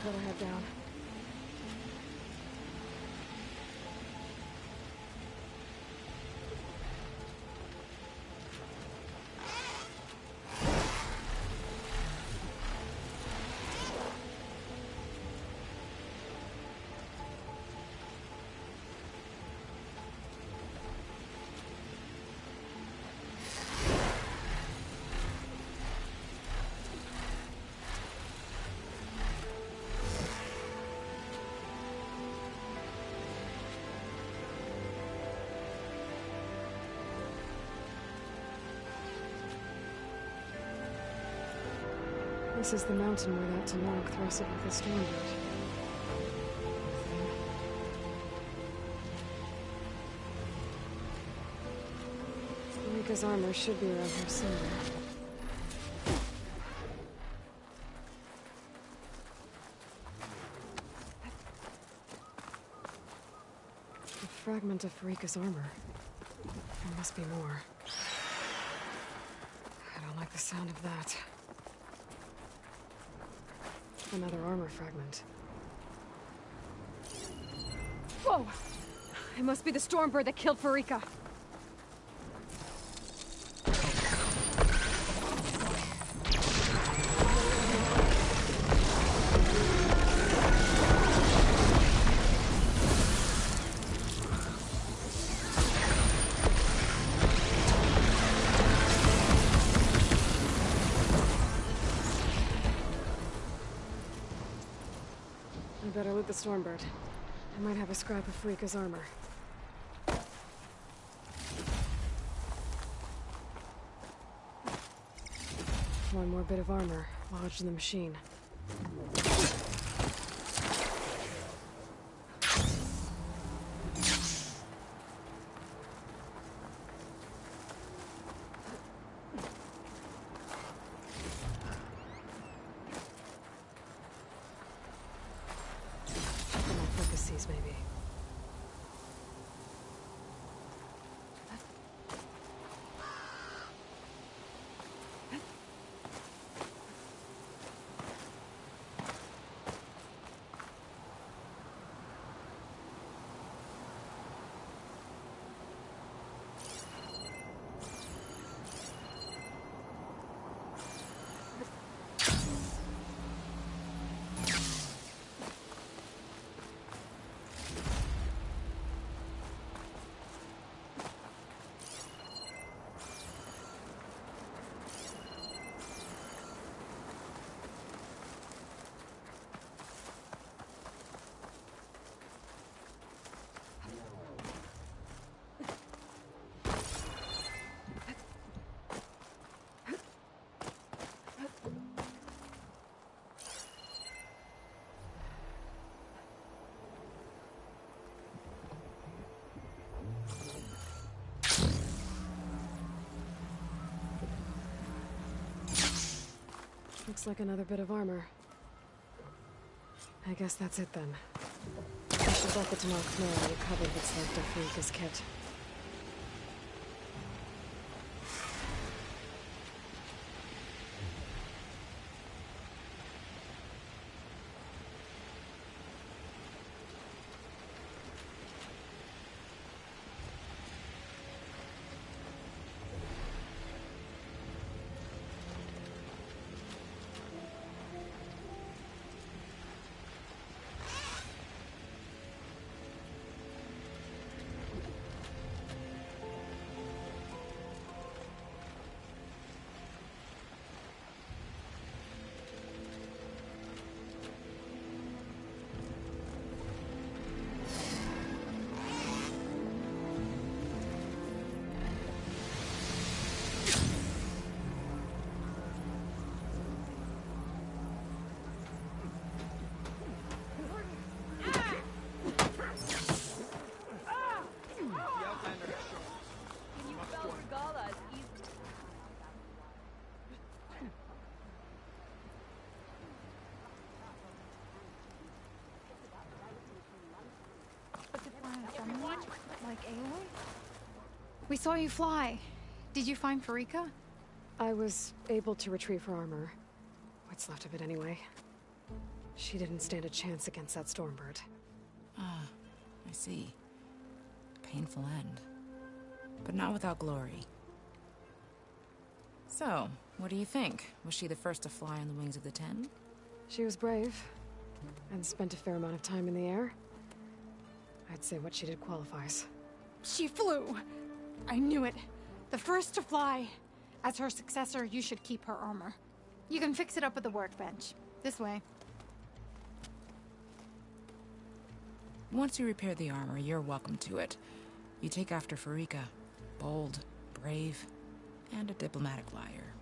Let her head down. This is the mountain where that Tanark threw it with the Stormbird. Rika's armor should be around here somewhere. A fragment of Rika's armor. There must be more. I don't like the sound of that. Another armor fragment. Whoa! It must be the Stormbird that killed Farika. with the Stormbird. I might have a scrap of Frika's armor. One more bit of armor lodged in the machine. Maybe. Looks like another bit of armor. I guess that's it then. I should let the Tanakh know I recovered what's left of Frika's kit. Like Aloy? We saw you fly. Did you find Frika? I was able to retrieve her armor. What's left of it anyway. She didn't stand a chance against that Stormbird. Ah, I see. Painful end. But not without glory. So, what do you think? Was she the first to fly on the wings of the Ten? She was brave, and spent a fair amount of time in the air. I'd say what she did qualifies. She flew! I knew it. The first to fly. As her successor, you should keep her armor. You can fix it up at the workbench. This way. Once you repair the armor, you're welcome to it. You take after Frika. Bold, brave, and a diplomatic liar.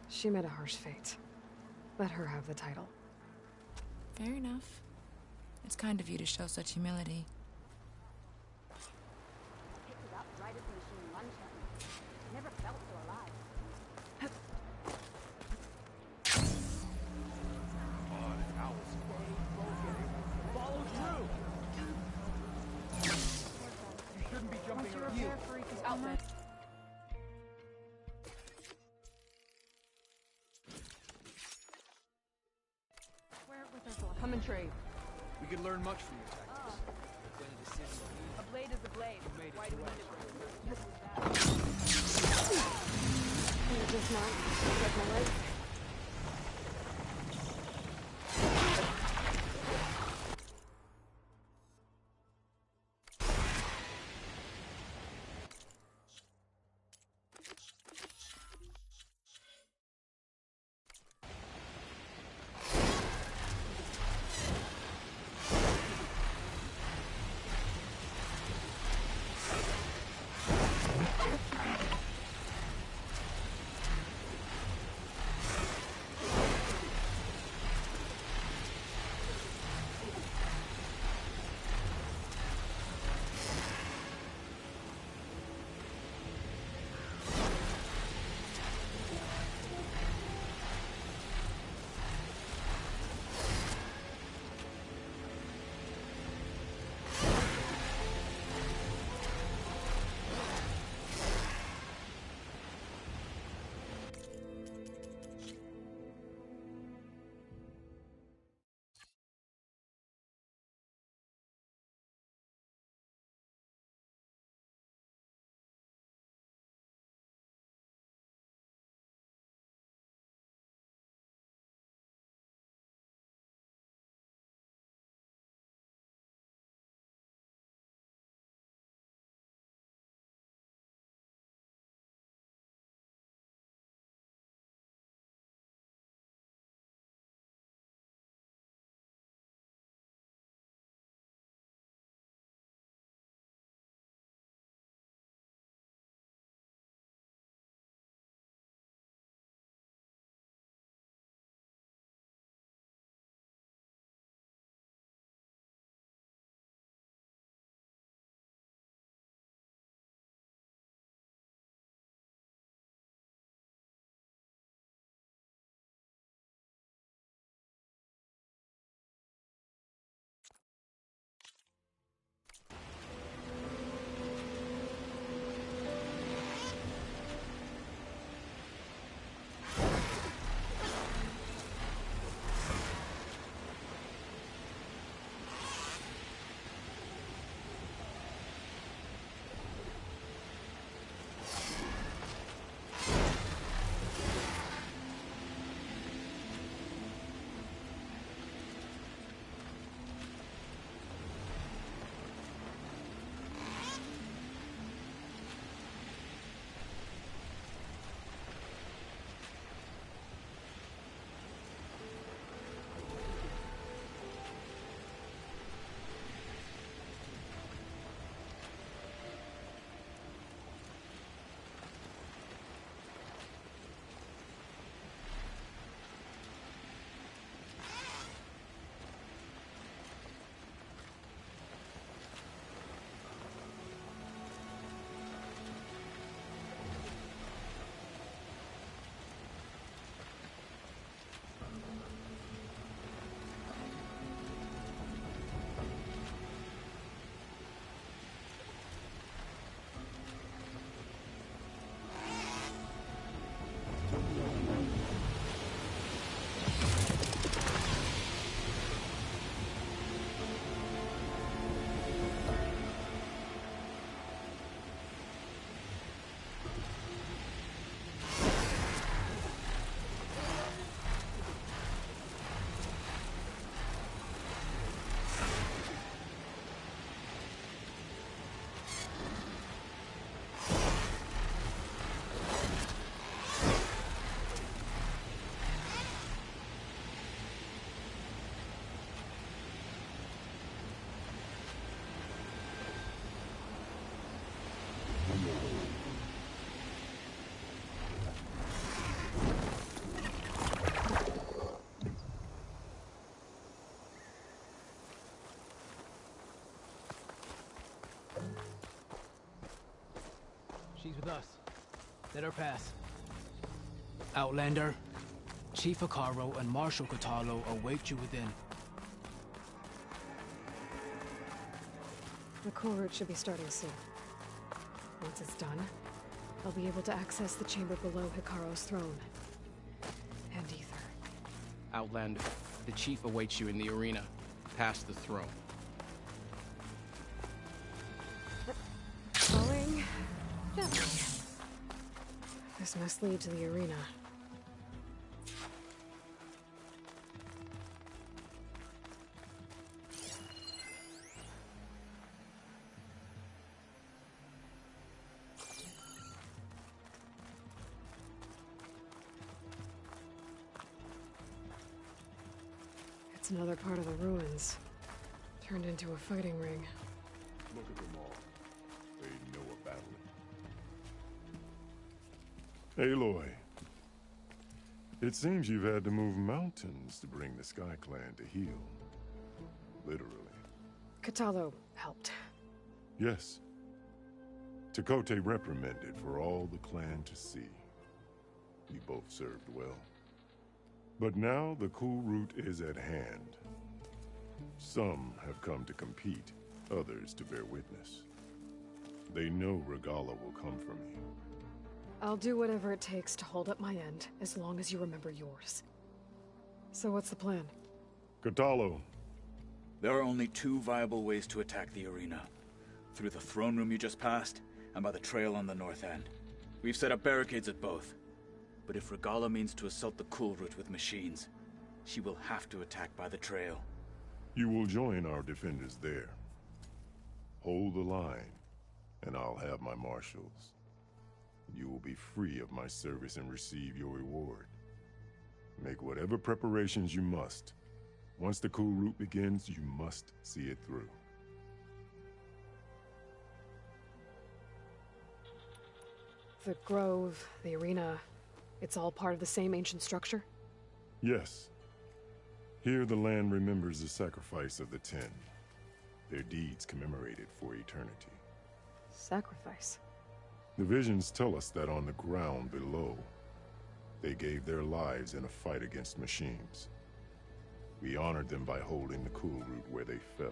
She met a harsh fate. Let her have the title. Fair enough. It's kind of you to show such humility. Never felt so alive. Follow through! You shouldn't be jumping around. You. Outlet. Come and trade. We could learn much from your tactics. A blade is a blade. Why do we need it? Can you just not get my leg? She's with us. Let her pass. Outlander, Chief Hekarro and Marshal Hekarro await you within. The cool route should be starting soon. Once it's done, I'll be able to access the chamber below Hekarro's throne. And ether. Outlander, the Chief awaits you in the arena, past the throne. Going gently. This must lead to the arena. It's another part of the ruins, turned into a fighting ring. Look at them all. They know a battle. Aloy, it seems you've had to move mountains to bring the Sky Clan to heel. Literally. Hekarro helped. Yes. Tekote reprimanded for all the clan to see. You both served well. But now the cool route is at hand. Some have come to compete, others to bear witness. They know Regalla will come for me. I'll do whatever it takes to hold up my end, as long as you remember yours. So what's the plan? Hekarro. There are only two viable ways to attack the arena. Through the throne room you just passed, and by the trail on the north end. We've set up barricades at both. But if Regalla means to assault the cool route with machines, she will have to attack by the trail. You will join our defenders there. Hold the line, and I'll have my marshals. You will be free of my service and receive your reward. Make whatever preparations you must. Once the cool route begins, you must see it through. The grove, the arena, it's all part of the same ancient structure? Yes. Here the land remembers the sacrifice of the 10. Their deeds commemorated for eternity. Sacrifice? The visions tell us that on the ground below, they gave their lives in a fight against machines. We honored them by holding the cool route where they fell.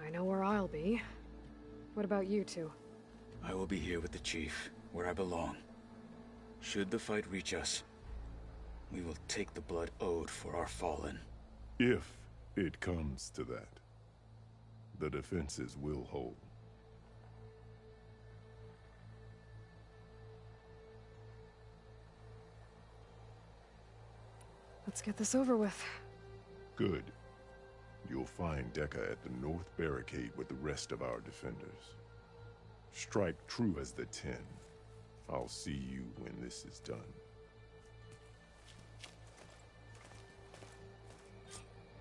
I know where I'll be. What about you two? I will be here with the Chief, where I belong. Should the fight reach us, we will take the blood owed for our fallen. If it comes to that, the defenses will hold. Let's get this over with. Good. You'll find Deca at the north barricade with the rest of our defenders. Strike true as the 10. I'll see you when this is done.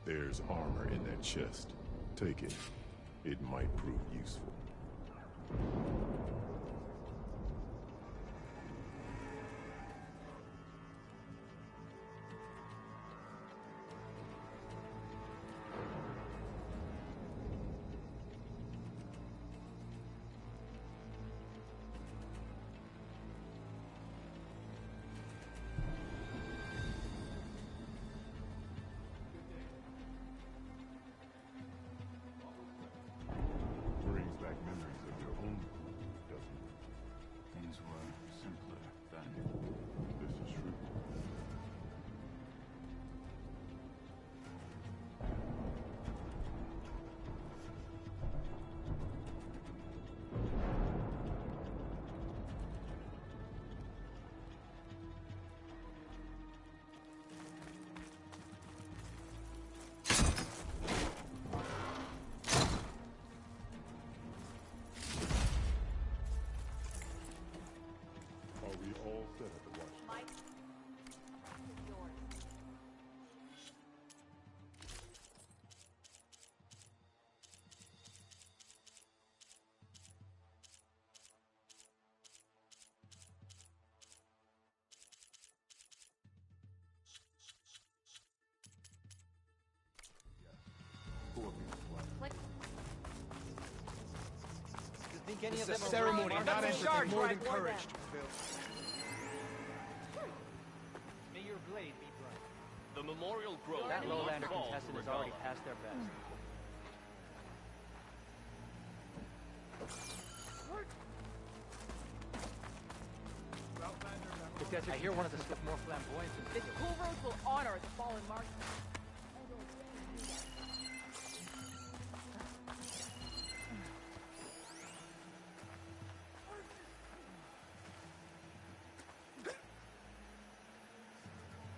There's armor in that chest. Take it. It might prove useful. Brings back memories of your own, doesn't it? Things were simpler then. This is true. Are we all set at the watch? Mike, it's yours. Click. You think any This of is a them ceremony, are not empathy, empathy, more right? encouraged. May your blade be bright. The memorial grove. That will not lowlander fall contestant to has already Regala. passed their best. I hear one of the stuff more flamboyant than This cool road will honor the fallen marksman.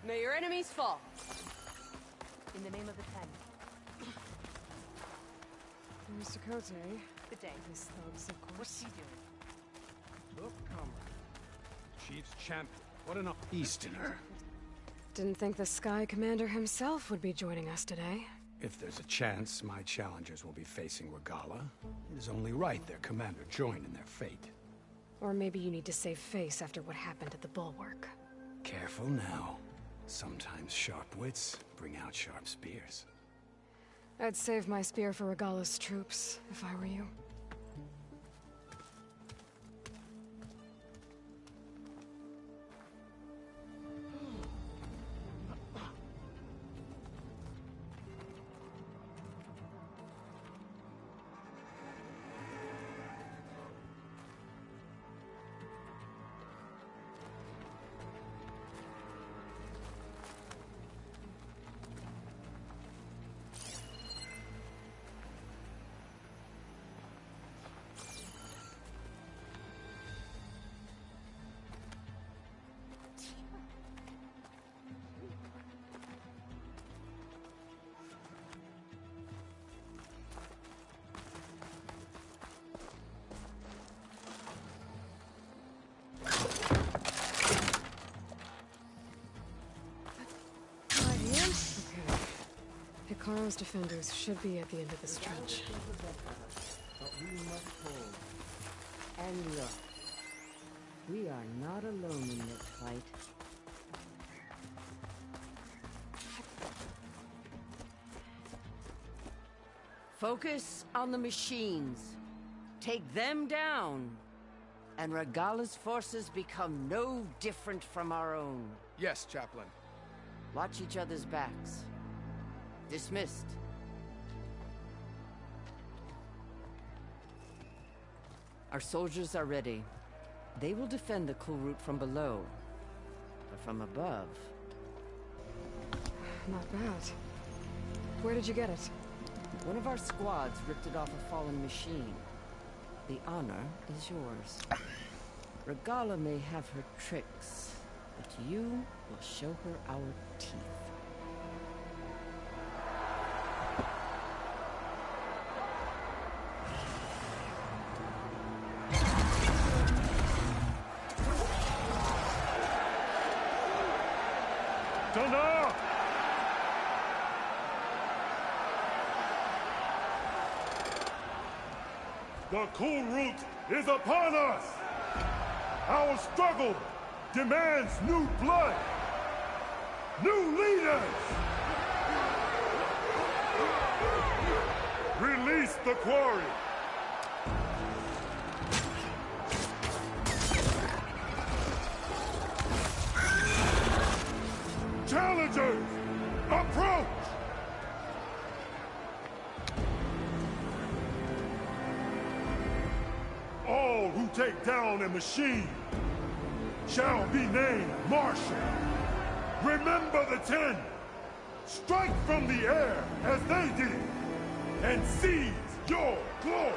May your enemies fall. In the name of the 10. Mr. Cote. Good day. His thugs, of course. What's he doing? Look, comrade. Chief's champion. What an Easterner. Didn't think the Sky Commander himself would be joining us today. If there's a chance my challengers will be facing Regala, it is only right their commander join in their fate. Or maybe you need to save face after what happened at the Bulwark. Careful now. Sometimes sharp wits bring out sharp spears. I'd save my spear for Regala's troops, if I were you. Hekarro's defenders should be at the end of the stretch. But we must hold. And look, we are not alone in this fight. Focus on the machines. Take them down. And Regala's forces become no different from our own. Yes, Chaplain. Watch each other's backs. Dismissed. Our soldiers are ready. They will defend the cool route from below, but from above. Not bad. Where did you get it? One of our squads ripped it off a fallen machine. The honor is yours. Regala may have her tricks, but you will show her our teeth. Thunder! The cool root is upon us! Our struggle demands new blood! New leaders! Release the quarry! Challengers, approach! All who take down a machine shall be named Marshal. Remember the 10. Strike from the air as they did and seize your glory.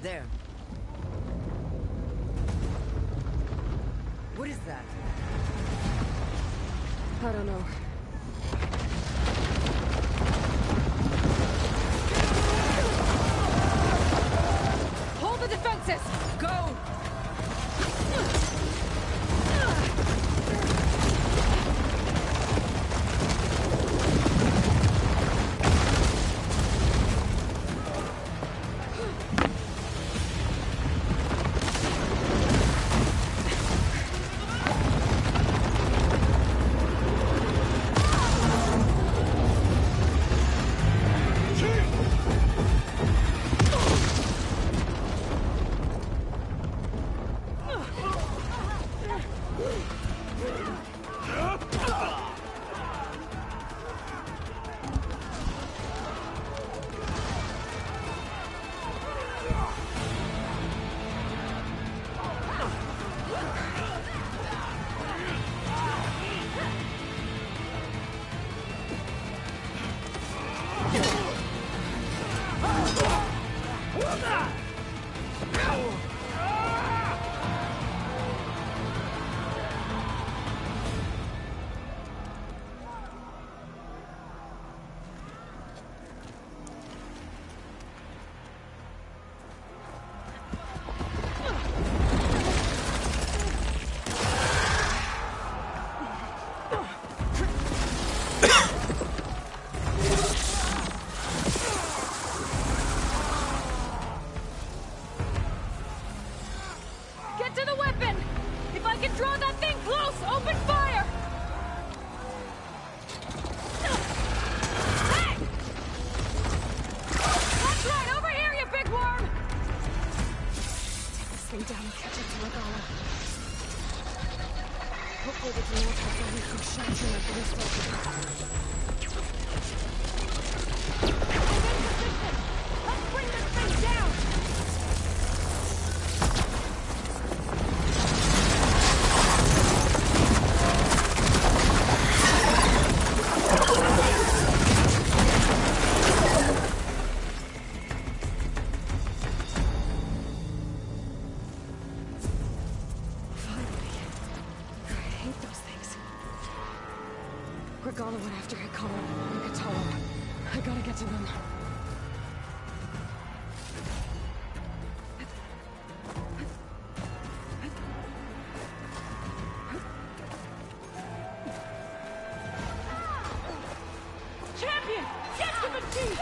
There. What is that? I don't know. Hold the defenses! Go! Hopefully the denotes will still be some shots in the police station. Let's bring this thing down! Regala went after Hekarro and Hekarro. I gotta get to them. Champion! Get to the team!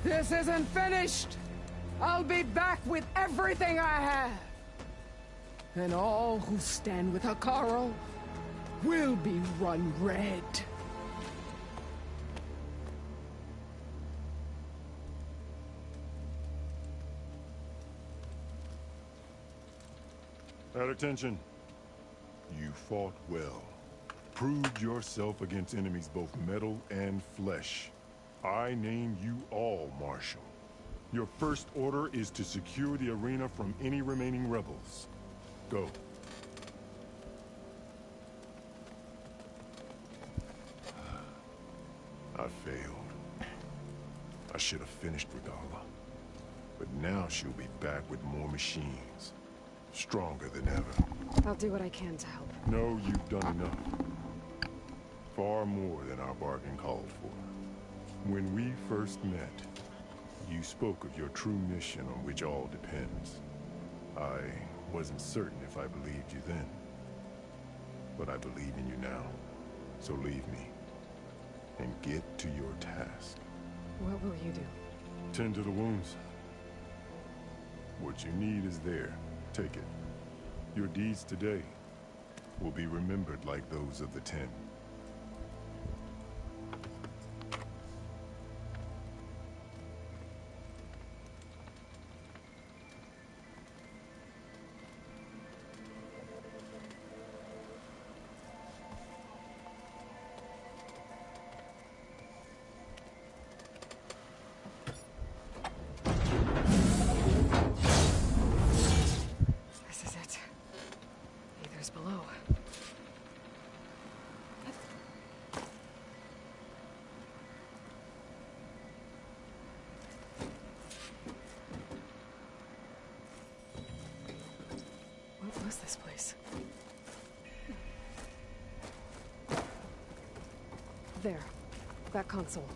This isn't finished! I'll be back with everything I have! And all who stand with Hekarro will be run red. At attention. You fought well. Proved yourself against enemies both metal and flesh. I name you all Marshal. Your first order is to secure the arena from any remaining rebels. Go. I failed. I should have finished Regala. But now she'll be back with more machines. Stronger than ever. I'll do what I can to help. No, you've done enough. Far more than our bargain called for. When we first met, you spoke of your true mission on which all depends. I wasn't certain if I believed you then. But I believe in you now. So leave me. And get to your task. What will you do? Tend to the wounds. What you need is there. Take it. Your deeds today will be remembered like those of the 10. Below. What was this place? There. That console.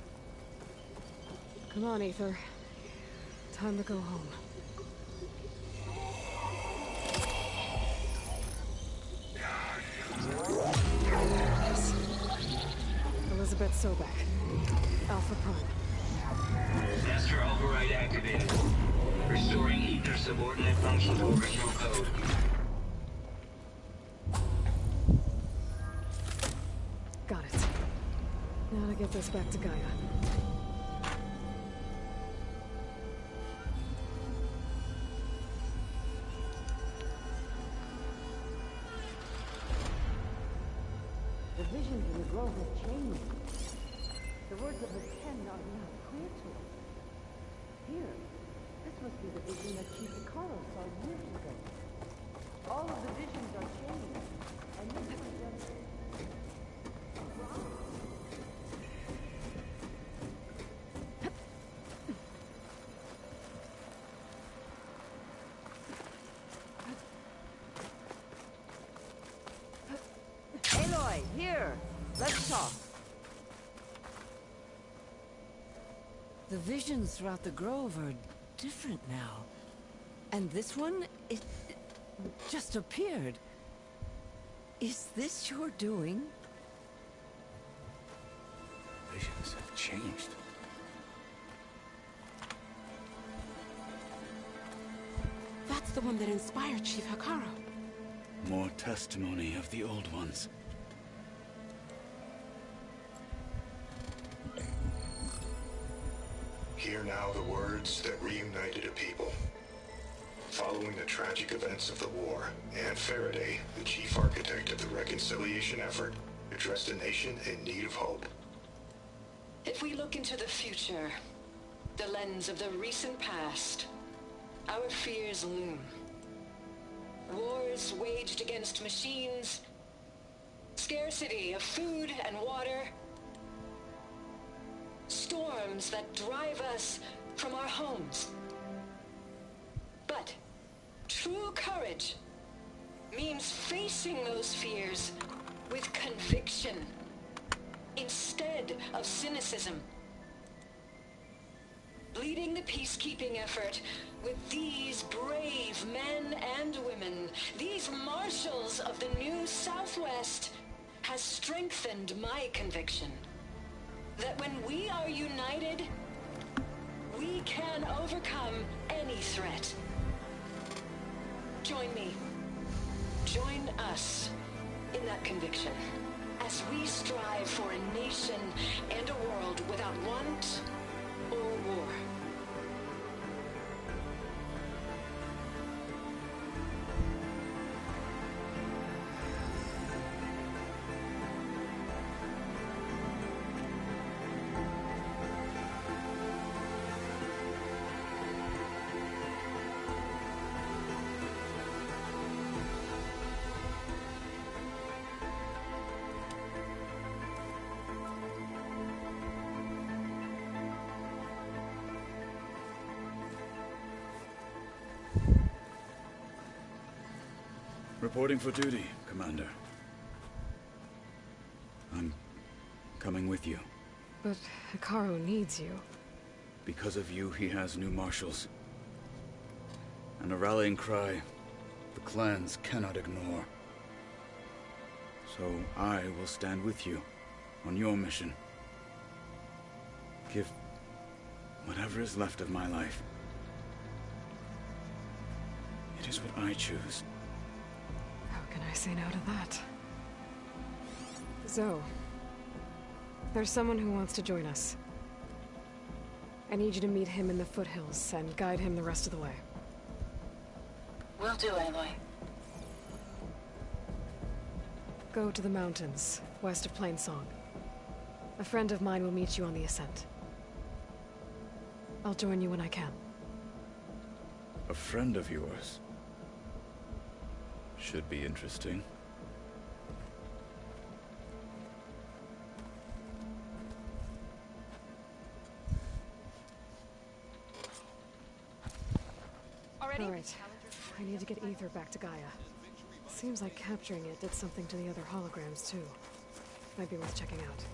Come on, Aether. Time to go home. Elizabeth Sobek. Alpha Prime. Master override activated. Storing inter-subordinate functions of original code. Got it. Now to get this back to Gaia. The visions in the grove have changed. The words of the Ten are now clear to us. Here, this must be the vision that Chief Hekarro saw years ago. All of the visions are changed, and this is just... Aloy, here! Let's talk. The visions throughout the grove are different now. And this one, it just appeared. Is this your doing? Visions have changed. That's the one that inspired Chief Hekarro. More testimony of the old ones. Hear now the words that reunited a people. Following the tragic events of the war, Anne Faraday, the chief architect of the reconciliation effort, addressed a nation in need of hope. If we look into the future, the lens of the recent past, our fears loom. Wars waged against machines, scarcity of food and water, storms that drive us from our homes. But true courage means facing those fears with conviction instead of cynicism. Leading the peacekeeping effort with these brave men and women, these marshals of the new Southwest, has strengthened my conviction that when we are united, we can overcome any threat. Join me. Join us in that conviction as we strive for a nation and a world without want or war. Reporting for duty, Commander. I'm coming with you. But Hekarro needs you. Because of you, he has new marshals. And a rallying cry the clans cannot ignore. So I will stand with you on your mission. Give whatever is left of my life. It is what I choose. How can I say no to that? Zoe, there's someone who wants to join us. I need you to meet him in the foothills and guide him the rest of the way. Will do, Aloy. Go to the mountains, west of Plainsong. A friend of mine will meet you on the ascent. I'll join you when I can. A friend of yours? Should be interesting. All right. I need to get Ether back to Gaia. Seems like capturing it did something to the other holograms, too. Might be worth checking out.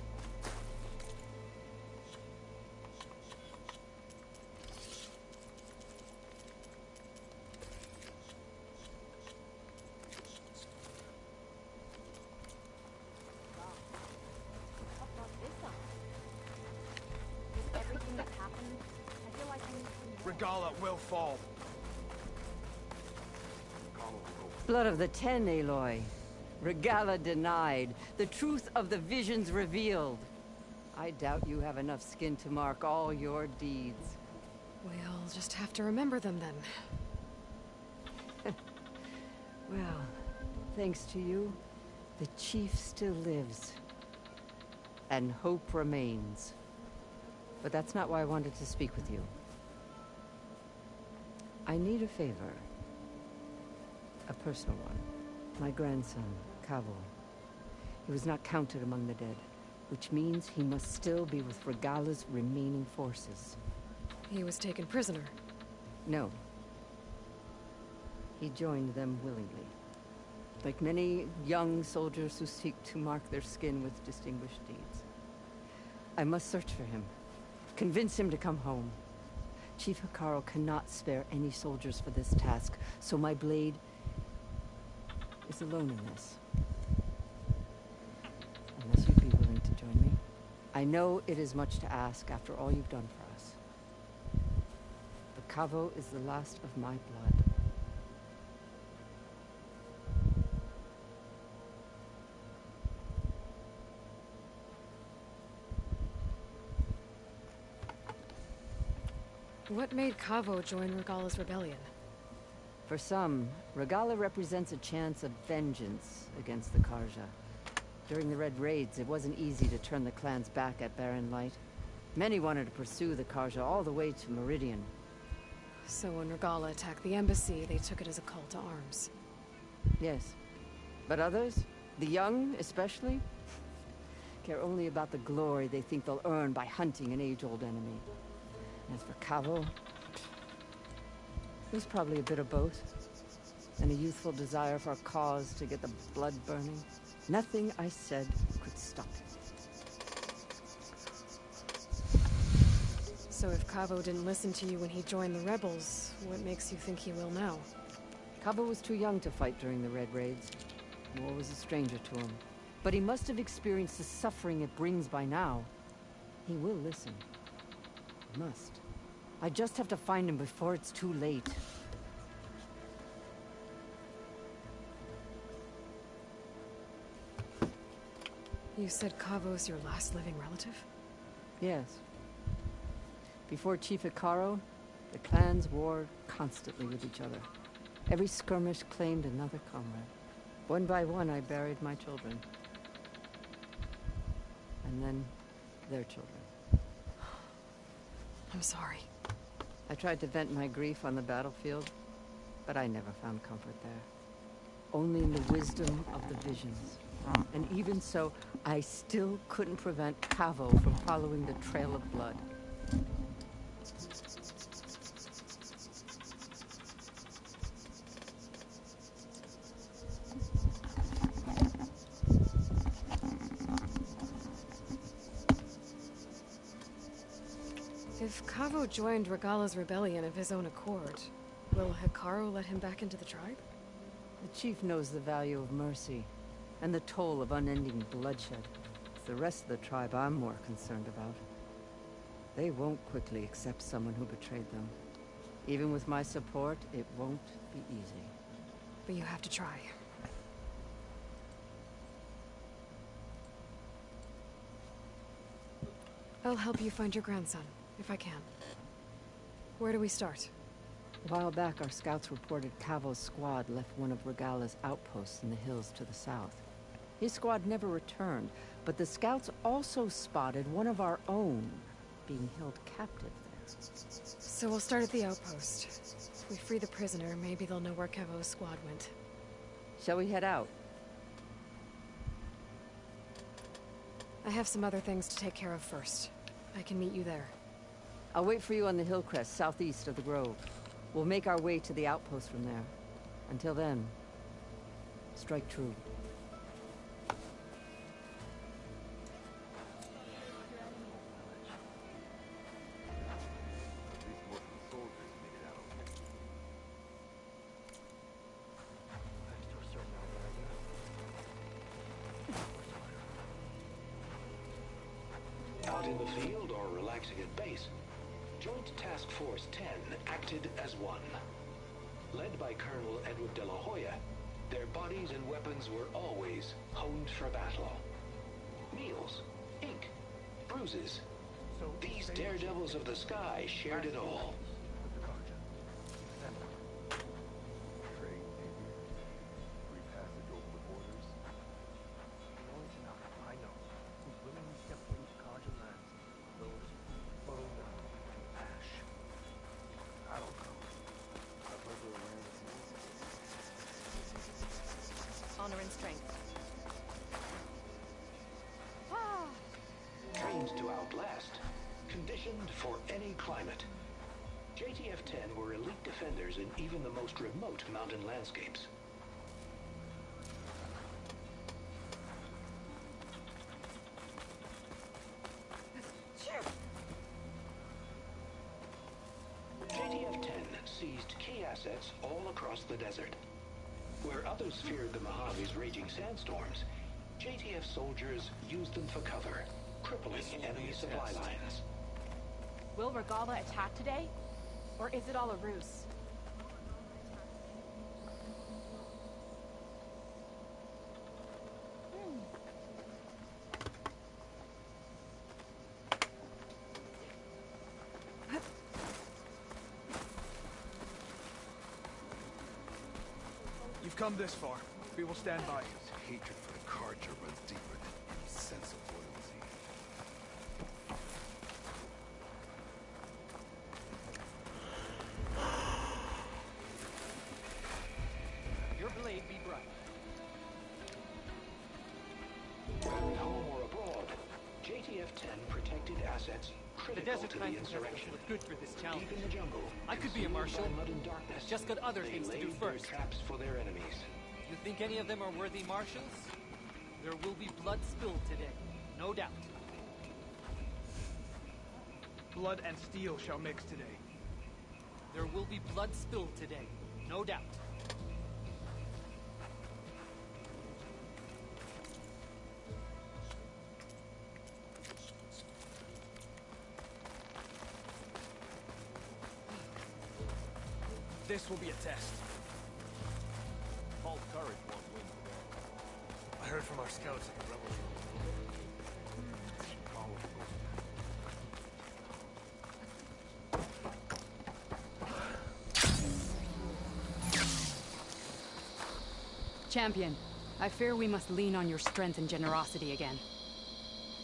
Regala will fall. Blood of the Ten, Aloy. Regala denied. The truth of the visions revealed. I doubt you have enough skin to mark all your deeds. We'll just have to remember them then. Well, thanks to you, the chief still lives. And hope remains. But that's not why I wanted to speak with you. I need a favor. A personal one. My grandson, Cavo. He was not counted among the dead, which means he must still be with Regala's remaining forces. He was taken prisoner? No. He joined them willingly. Like many young soldiers who seek to mark their skin with distinguished deeds. I must search for him. Convince him to come home. Chief Hekarro cannot spare any soldiers for this task, so my blade is alone in this. Unless you'd be willing to join me. I know it is much to ask after all you've done for us. But Cavo is the last of my blood. What made Cavo join Regala's rebellion? For some, Regala represents a chance of vengeance against the Karja. During the Red Raids, it wasn't easy to turn the clan's back at Barren Light. Many wanted to pursue the Karja all the way to Meridian. So when Regala attacked the embassy, they took it as a call to arms. Yes. But others, the young especially, care only about the glory they think they'll earn by hunting an age-old enemy. As for Cavo, it was probably a bit of both. And a youthful desire for a cause to get the blood burning. Nothing I said could stop it. So if Cavo didn't listen to you when he joined the rebels, what makes you think he will now? Cavo was too young to fight during the Red Raids. War was a stranger to him. But he must have experienced the suffering it brings by now. He will listen. Must. I just have to find him before it's too late. You said Cavo's your last living relative? Yes. Before Chief Hekarro, the clans warred constantly with each other. Every skirmish claimed another comrade. One by one, I buried my children. And then their children. I'm sorry. I tried to vent my grief on the battlefield, but I never found comfort there. Only in the wisdom of the visions. And even so, I still couldn't prevent Cavo from following the trail of blood. If Cavo joined Regala's rebellion of his own accord, will Hekarro let him back into the tribe? The chief knows the value of mercy, and the toll of unending bloodshed. It's the rest of the tribe I'm more concerned about. They won't quickly accept someone who betrayed them. Even with my support, it won't be easy. But you have to try. I'll help you find your grandson, if I can. Where do we start? A while back, our scouts reported Cavo's squad left one of Regala's outposts in the hills to the south. His squad never returned, but the scouts also spotted one of our own being held captive there. So we'll start at the outpost. If we free the prisoner, maybe they'll know where Cavo's squad went. Shall we head out? I have some other things to take care of first. I can meet you there. I'll wait for you on the hill crest southeast of the grove. We'll make our way to the outpost from there. Until then, strike true. Out in the field or relaxing at base, Joint Task Force 10 acted as one. Led by Colonel Edward de la Hoya, their bodies and weapons were always honed for battle. Meals, ink, bruises. These daredevils of the sky shared it all. Honor and strength. Trained to outlast, conditioned for any climate. JTF-10 were elite defenders in even the most remote mountain landscapes. JTF-10 seized key assets all across the desert. Where others feared the Mojave's raging sandstorms, JTF soldiers used them for cover, crippling enemy supply lines. Will Regala attack today? Or is it all a ruse? You've come this far. We will stand by. His hatred for the Carja runs deeper than any sense of loyalty. Your blade be bright. Whether at home or abroad, JTF-10 protected assets critical to the insurrection. Good for this challenge. Deep in the jungle, I could be a marshal. mud and darkness, Just got other they things to do laid their first. traps for their enemies. You think any of them are worthy marshals? There will be blood spilled today, no doubt. Blood and steel shall mix today. There will be blood spilled today, no doubt. This will be a test. False courage won't win today. I heard from our scouts that the rebels Champion, I fear we must lean on your strength and generosity again.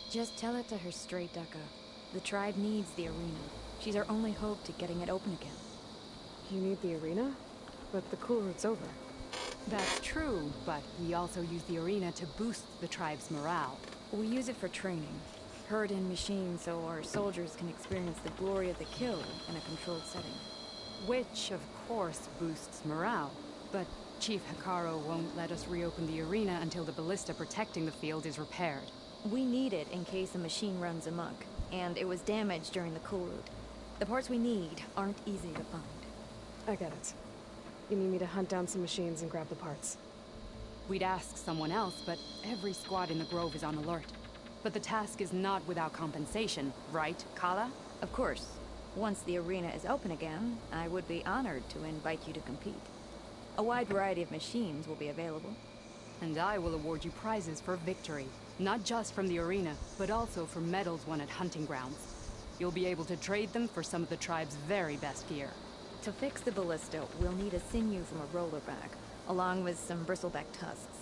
Just tell it to her straight, Ducka. The tribe needs the arena. She's our only hope to getting it open again. You need the arena? But the cool route's over. That's true, but we also use the arena to boost the tribe's morale. We use it for training. Herd in machines so our soldiers can experience the glory of the kill in a controlled setting. Which, of course, boosts morale. But Chief Hekarro won't let us reopen the arena until the ballista protecting the field is repaired. We need it in case a machine runs amok, and it was damaged during the cool route. The parts we need aren't easy to find. I get it. You need me to hunt down some machines and grab the parts. We'd ask someone else, but every squad in the Grove is on alert. But the task is not without compensation, right, Kala? Of course. Once the arena is open again, I would be honored to invite you to compete. A wide variety of machines will be available. And I will award you prizes for victory. Not just from the arena, but also for medals won at hunting grounds. You'll be able to trade them for some of the tribe's very best gear. To fix the ballista, we'll need a sinew from a rollerback, along with some bristleback tusks.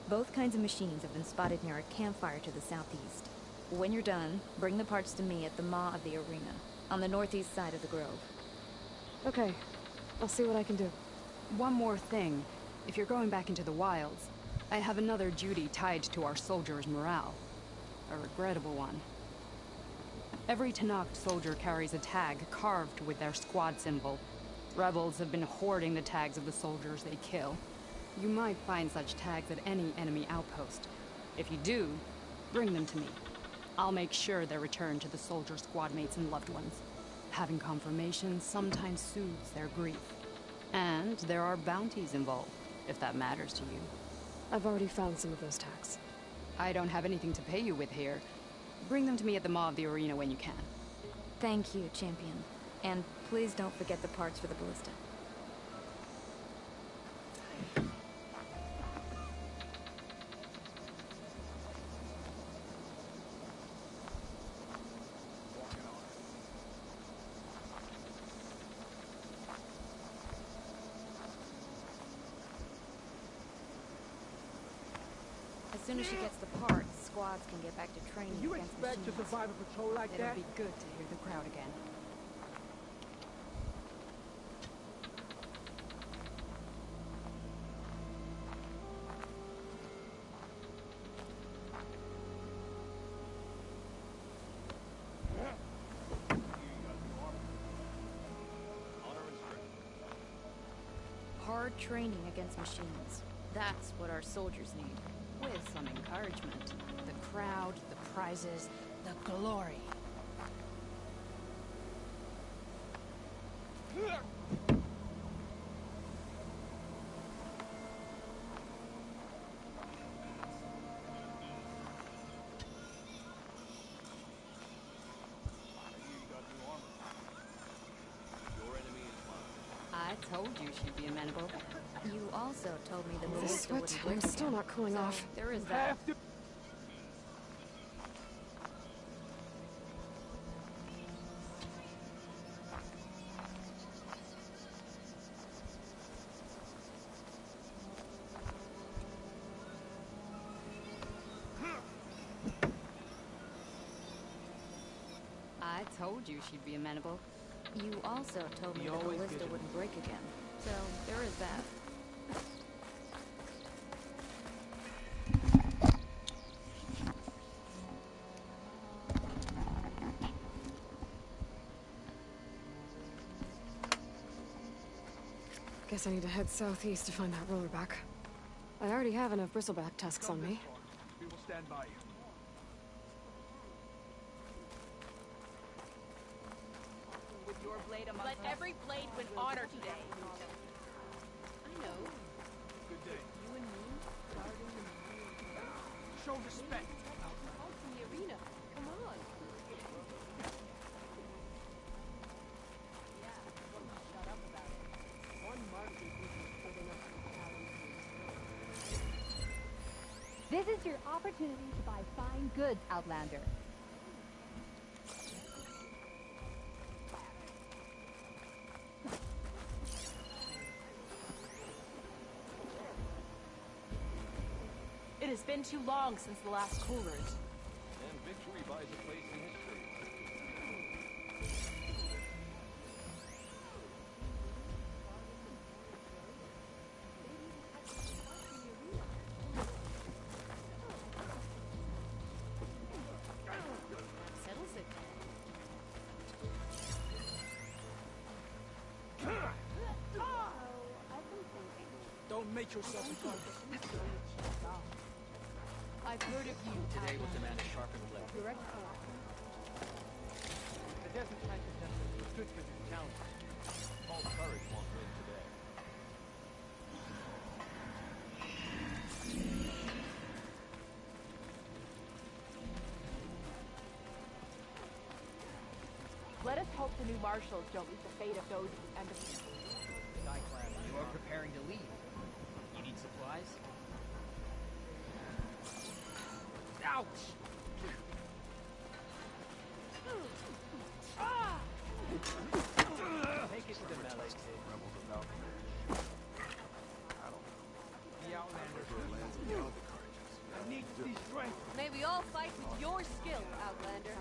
Both kinds of machines have been spotted near a campfire to the southeast. When you're done, bring the parts to me at the maw of the arena, on the northeast side of the grove. Okay, I'll see what I can do. One more thing. If you're going back into the wilds, I have another duty tied to our soldiers' morale. A regrettable one. Every Tenakth soldier carries a tag carved with their squad symbol. Rebels have been hoarding the tags of the soldiers they kill. You might find such tags at any enemy outpost. If you do, bring them to me. I'll make sure they're returned to the soldier squad mates and loved ones. Having confirmation sometimes soothes their grief. And there are bounties involved, if that matters to you. I've already found some of those tags. I don't have anything to pay you with here. Bring them to me at the maw of the arena when you can. Thank you, Champion. And please don't forget the parts for the ballista. soon as she gets the parts, squads can get back to training You against expect to machines. survive a patrol like It'll that? be good to hear the crowd again. Hard training against machines. That's what our soldiers need. With some encouragement. The crowd, the prizes, the glory. I told you she'd be amenable. You also told me the The ballista sweat, wouldn't I'm break still again. not cooling So off. there is that. I told you she'd be amenable. You also told me You the always ballista vigilant. wouldn't break again. So there is that. Guess I need to head southeast to find that rollerback. I already have enough bristleback tusks on me. We will stand by you. With your blade among Let every blade win honor today. I know. Good day. You and me guarding the Show respect. out in the arena. Come on. Yeah, shut up about it. One market isn't good enough to challenge. This is your opportunity to buy fine goods, Outlander. It has been too long since the last coolers. And victory buys a place in history. Settles it. Don't make yourself a target. I've heard of you. Today was the man to sharpen the blade. Direct The desert type of justice is good for new challenges. All courage won't win today. Let us hope the new marshals don't meet the fate of those at the end of the Skyclad, you are preparing to leave. You need supplies? Ouch! Take it to the melee pit. The Outlanders are lands I need to see strength. May we all fight with your skill, Outlander.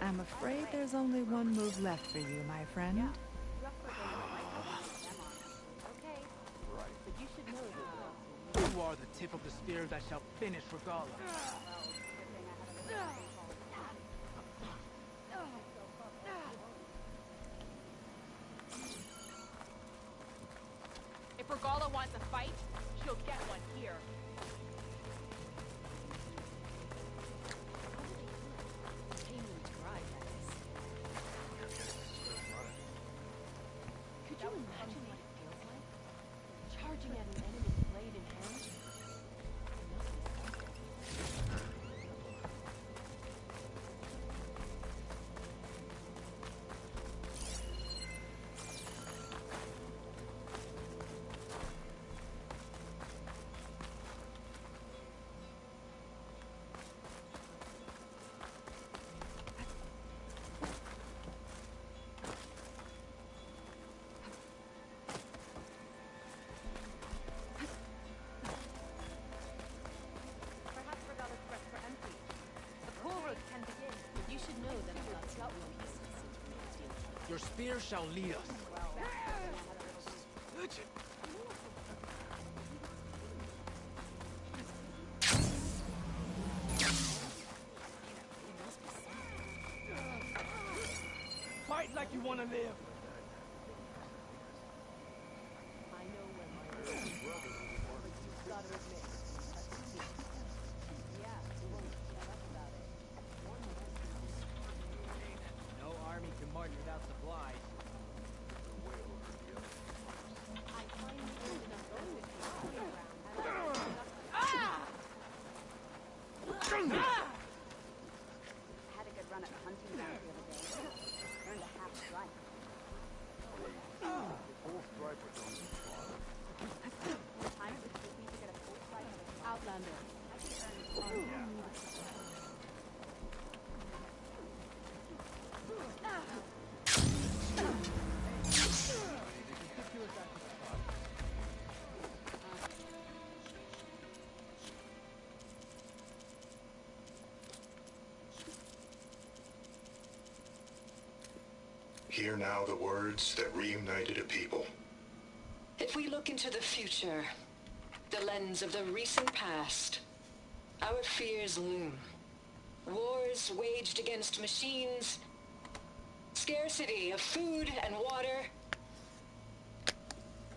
I'm afraid there's only one move left for you, my friend. Okay. But you should know that. You are the tip of the spear that shall finish Regala. If Regala wants a fight, she'll get one here. Could you imagine what it feels like? Charging at an enemy blade in hand? Your spear shall lead us. Fight like you want to live. I know where my brother gotta admit. Yeah, we won't shut up about it. No army can march without supplies. I finally old enough going with you around. I had a good run at the hunting ground the other day. Earned a half stripe. Full stripe or something. What time does it take me to get a full stripe? Outlander. I can earn it. Hear now the words that reunited a people. If we look into the future, the lens of the recent past, our fears loom. Wars waged against machines, scarcity of food and water,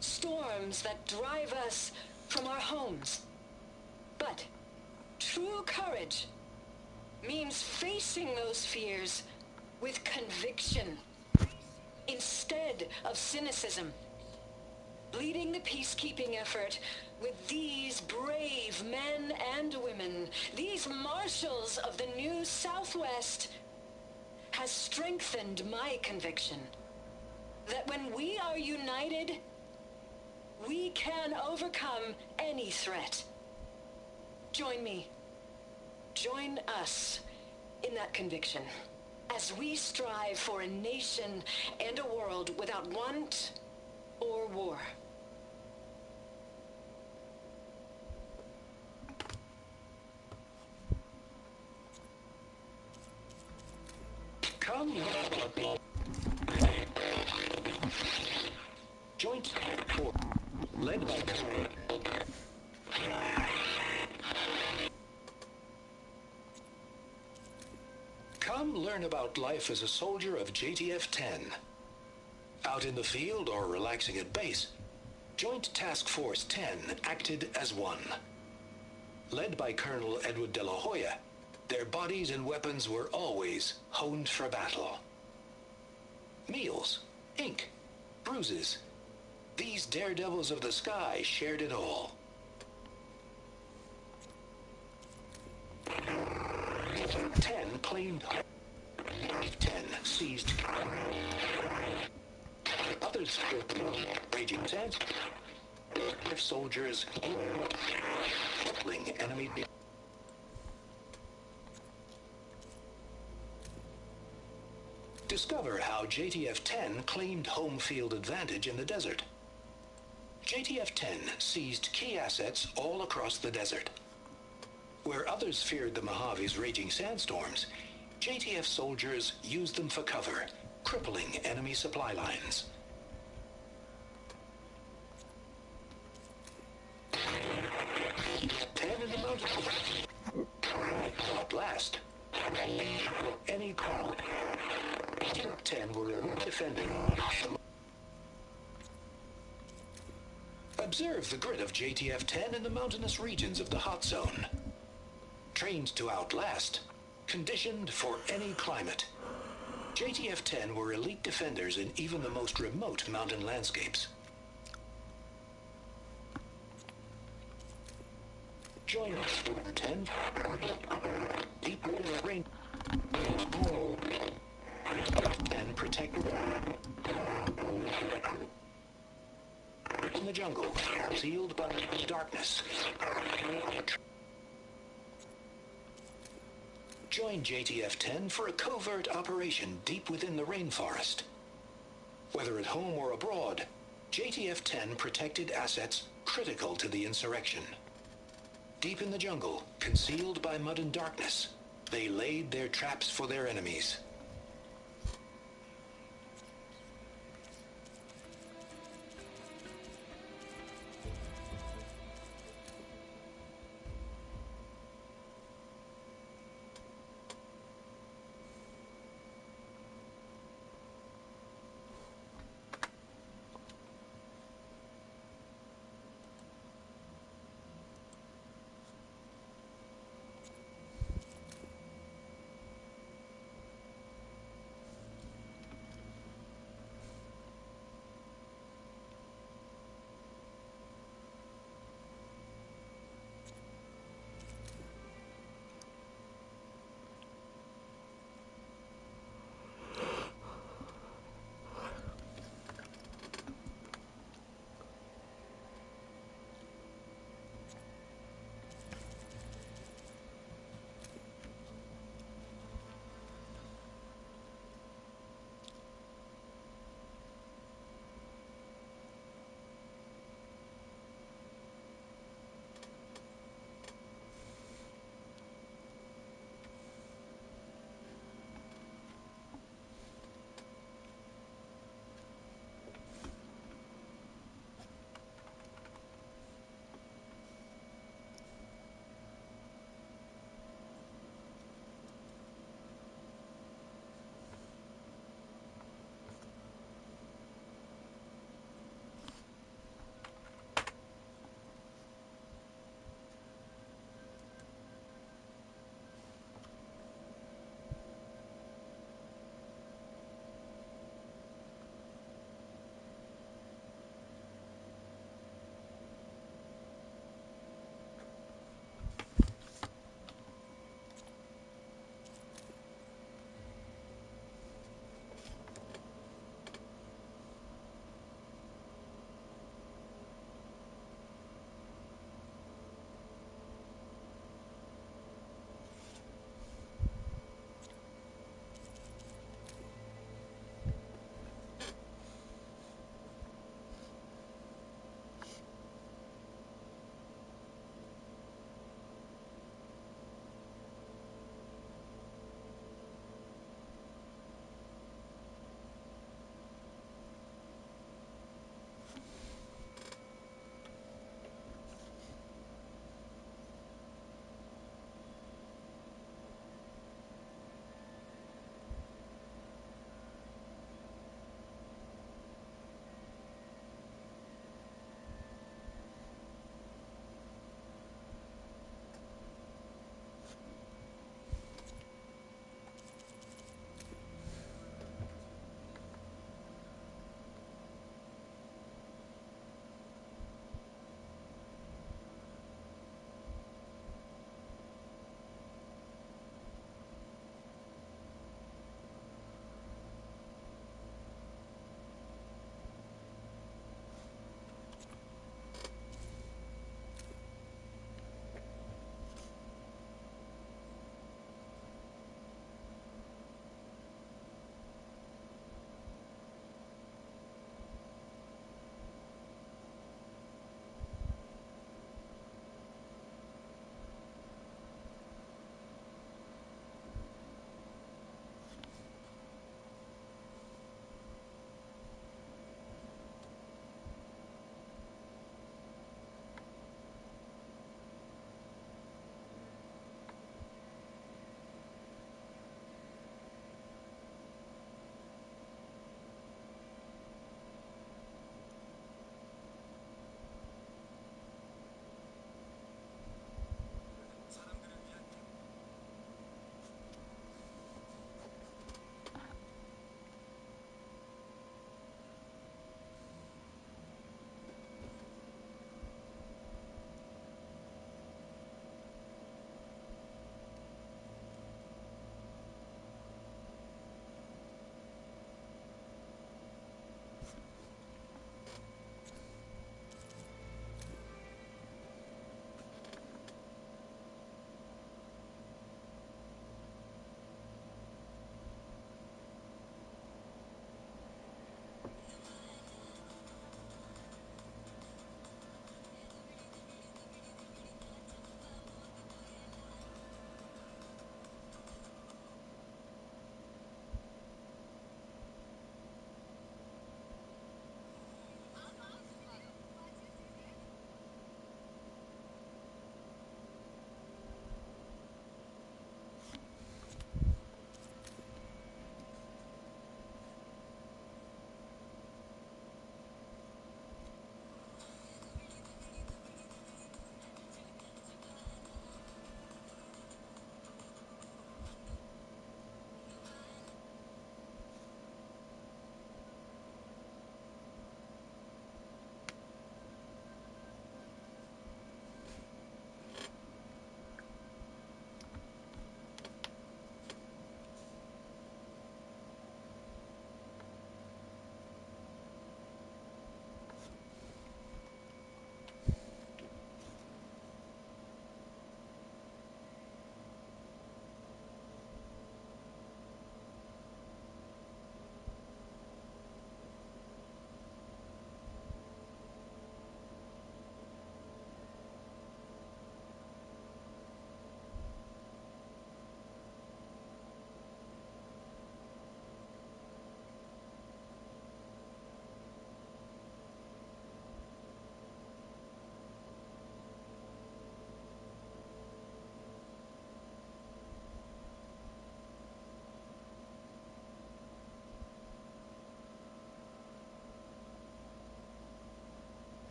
storms that drive us from our homes. But true courage means facing those fears with conviction instead of cynicism. Leading the peacekeeping effort with these brave men and women, these marshals of the new Southwest, has strengthened my conviction that when we are united, we can overcome any threat. Join me. Join us in that conviction as we strive for a nation and a world without want or war. Come, joint force led by Come learn about life as a soldier of JTF-10. Out in the field or relaxing at base, Joint Task Force 10 acted as one. Led by Colonel Edward De La Hoya, their bodies and weapons were always honed for battle. Meals, ink, bruises. These daredevils of the sky shared it all. 10 claimed. 10 seized. Others raging sands. Soldiers battling enemy. Discover how JTF-10 claimed home field advantage in the desert. JTF-10 seized key assets all across the desert. Where others feared the Mojave's raging sandstorms, JTF soldiers used them for cover, crippling enemy supply lines. 10 in the mountains. At last, any call. 10 were defending. Observe the grit of JTF-10 in the mountainous regions of the hot zone. Trained to outlast, conditioned for any climate. JTF-10 were elite defenders in even the most remote mountain landscapes. Join us, 10. Deep in the rain. And protect in the jungle, sealed by darkness. Join JTF-10 for a covert operation deep within the rainforest. Whether at home or abroad, JTF-10 protected assets critical to the insurrection. Deep in the jungle, concealed by mud and darkness, they laid their traps for their enemies.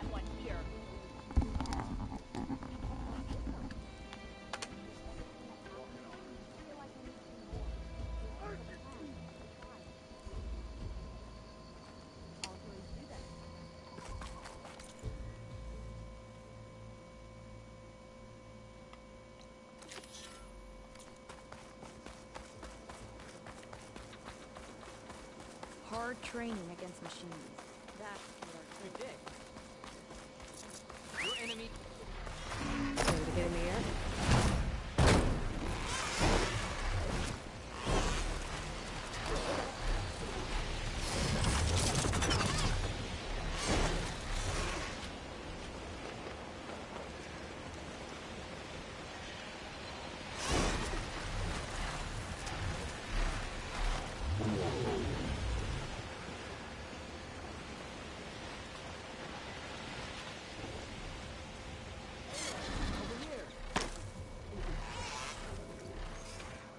that one here. Hard training against machines. That's what our Dick. Your enemy. Ready to get in the air?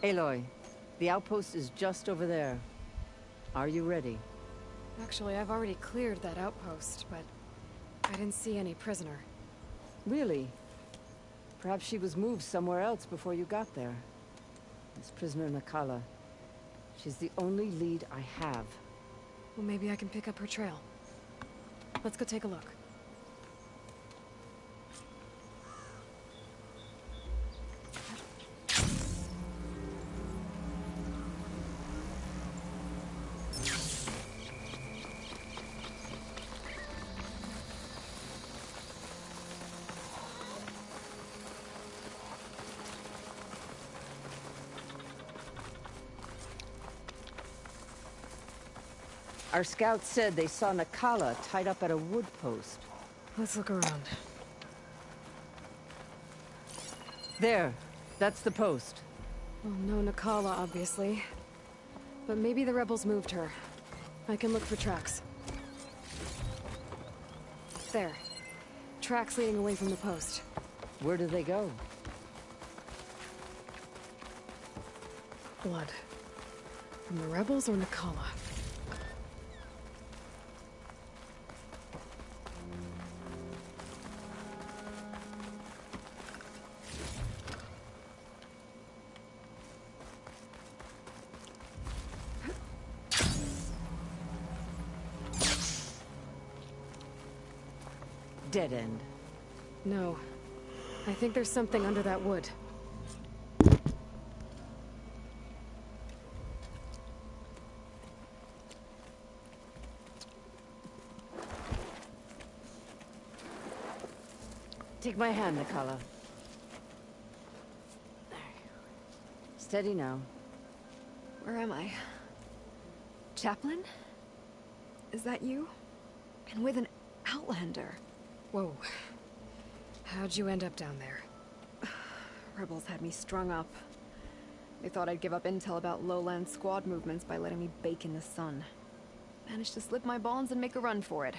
Aloy, the outpost is just over there. Are you ready? Actually, I've already cleared that outpost, but I didn't see any prisoner. Really? Perhaps she was moved somewhere else before you got there. This prisoner Nakala. She's the only lead I have. Well, maybe I can pick up her trail. Let's go take a look. Our scouts said they saw Nakala tied up at a wood post. Let's look around. There. That's the post. Well, no Nakala, obviously. But maybe the rebels moved her. I can look for tracks. There. Tracks leading away from the post. Where do they go? Blood. From the rebels or Nakala? Dead end. No. I think there's something under that wood. Take my hand, Nakala. Steady now. Where am I? Chaplain? Is that you? And with an outlander. Whoa. How'd you end up down there? Rebels had me strung up. They thought I'd give up intel about lowland squad movements by letting me bake in the sun. Managed to slip my bonds and make a run for it.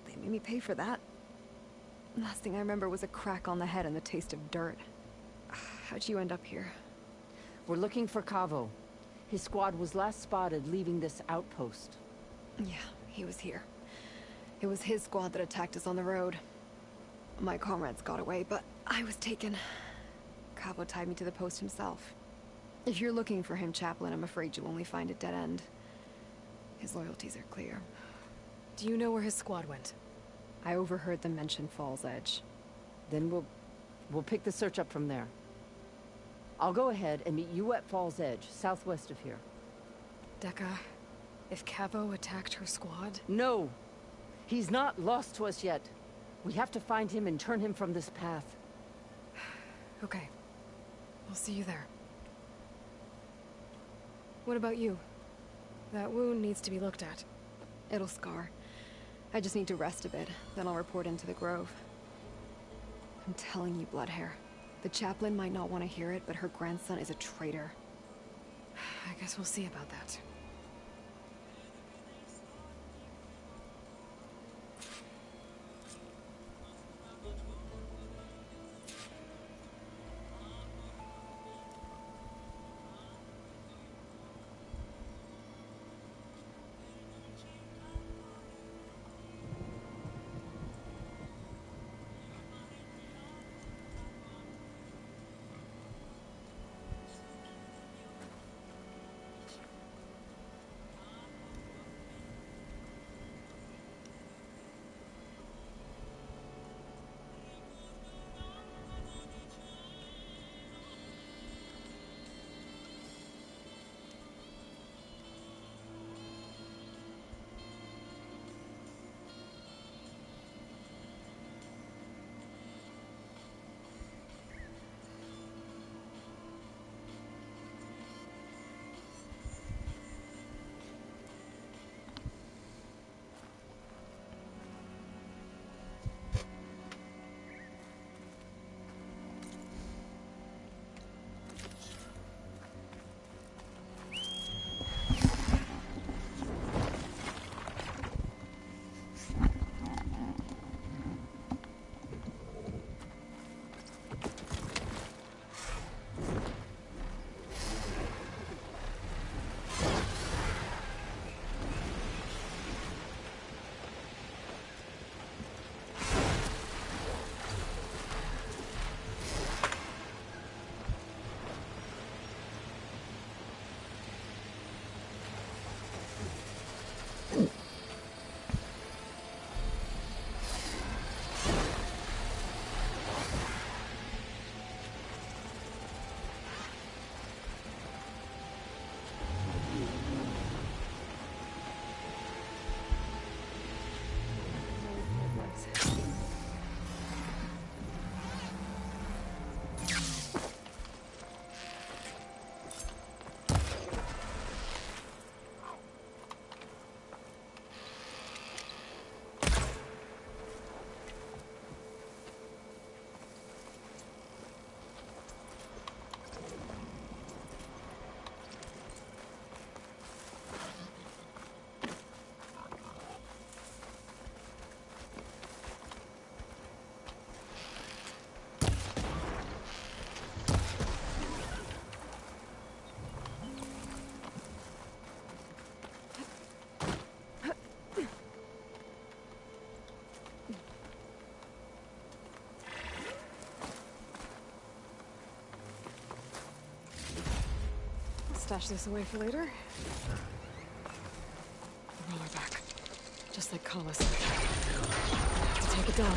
They made me pay for that. Last thing I remember was a crack on the head and the taste of dirt. How'd you end up here? We're looking for Kavo. His squad was last spotted leaving this outpost. Yeah, he was here. It was his squad that attacked us on the road. My comrades got away, but I was taken. Kavo tied me to the post himself. If you're looking for him, Chaplain, I'm afraid you'll only find a dead end. His loyalties are clear. Do you know where his squad went? I overheard them mention Fall's Edge. Then we'll pick the search up from there. I'll go ahead and meet you at Fall's Edge, southwest of here. Dekka, if Kavo attacked her squad? No! He's not lost to us yet. We have to find him and turn him from this path. Okay. We'll see you there. What about you? That wound needs to be looked at. It'll scar. I just need to rest a bit, then I'll report into the Grove. I'm telling you, Bloodhair. The chaplain might not want to hear it, but her grandson is a traitor. I guess we'll see about that. Stash this away for later. Roller back. Just like Kala said. Have to take it down.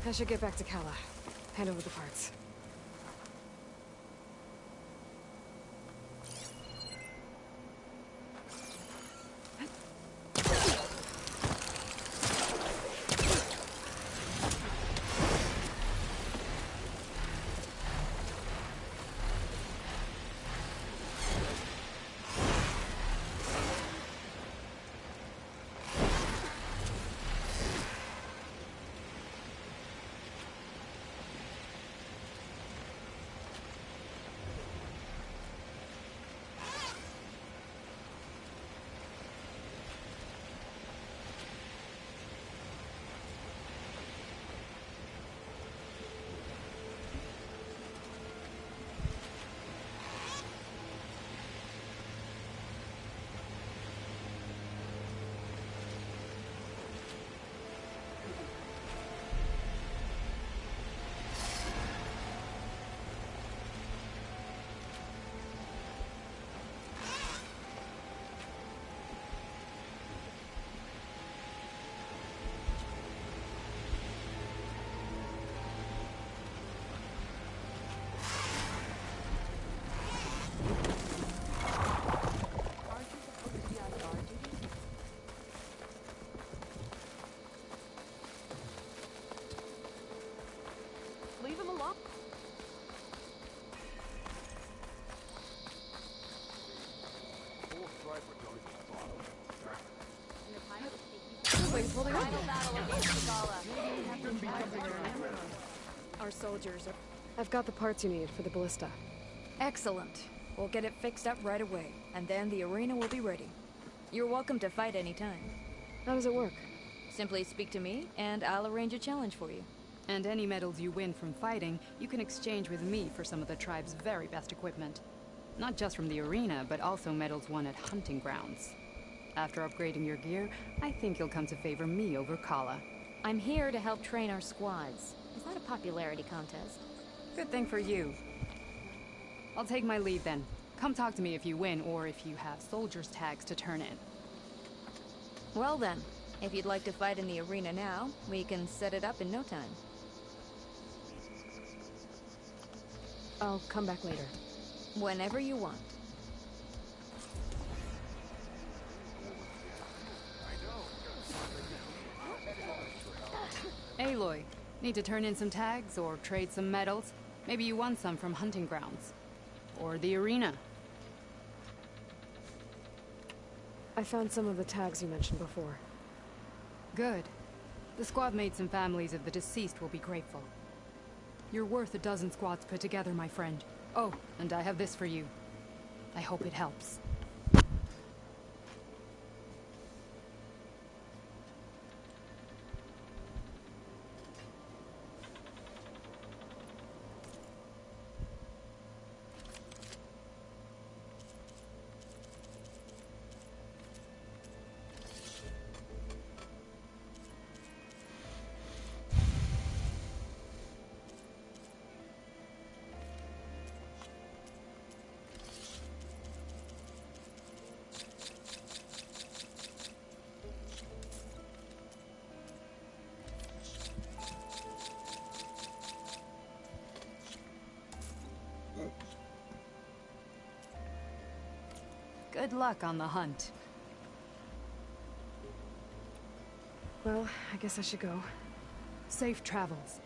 I should get back to Kala. Hand over the parts. Our soldiers are... I've got the parts you need for the ballista. Excellent. We'll get it fixed up right away, and then the arena will be ready. You're welcome to fight anytime. How does it work? Simply speak to me, and I'll arrange a challenge for you. And any medals you win from fighting, you can exchange with me for some of the tribe's very best equipment. Not just from the arena, but also medals won at hunting grounds. After upgrading your gear, I think you'll come to favor me over Kala. I'm here to help train our squads. Is that a popularity contest? Good thing for you. I'll take my leave then. Come talk to me if you win, or if you have soldiers' tags to turn in. Well then, if you'd like to fight in the arena now, we can set it up in no time. I'll come back later. Whenever you want. Aloy, need to turn in some tags or trade some medals? Maybe you won some from hunting grounds. Or the arena. I found some of the tags you mentioned before. Good. The squad mates and families of the deceased will be grateful. You're worth a dozen squads put together, my friend. Oh, and I have this for you. I hope it helps. Good luck on the hunt. Well, I guess I should go. Safe travels.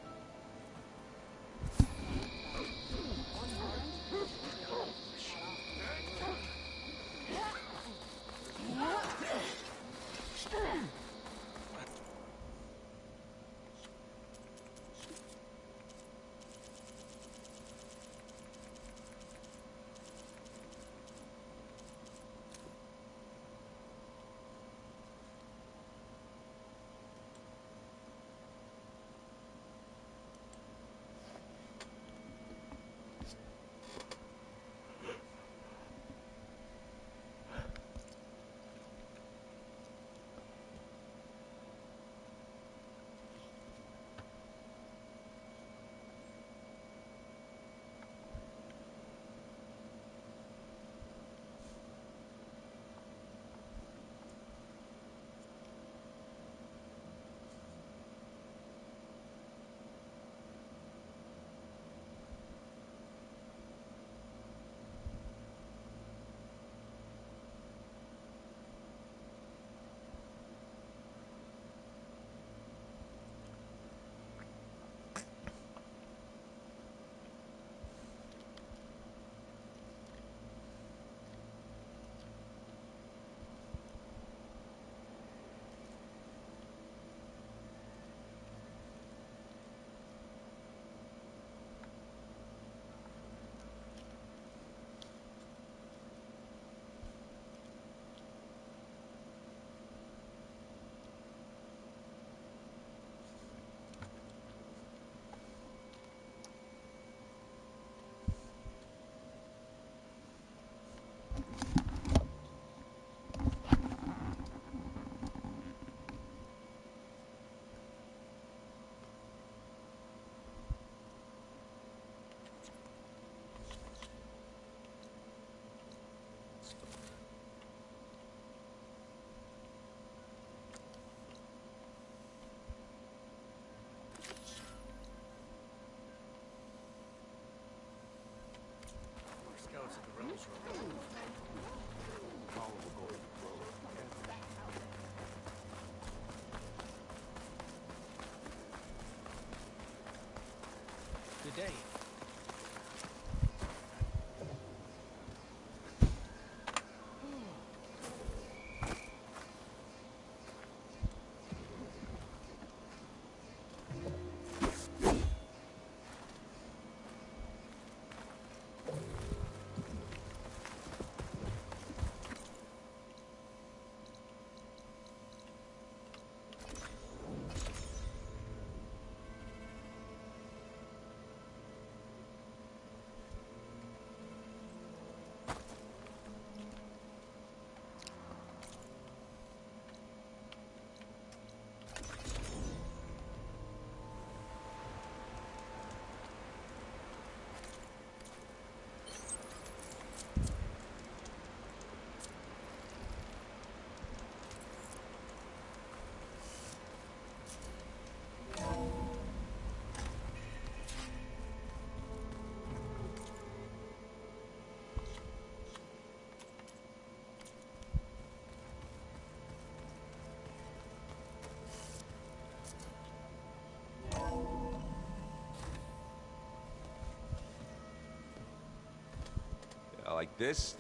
this?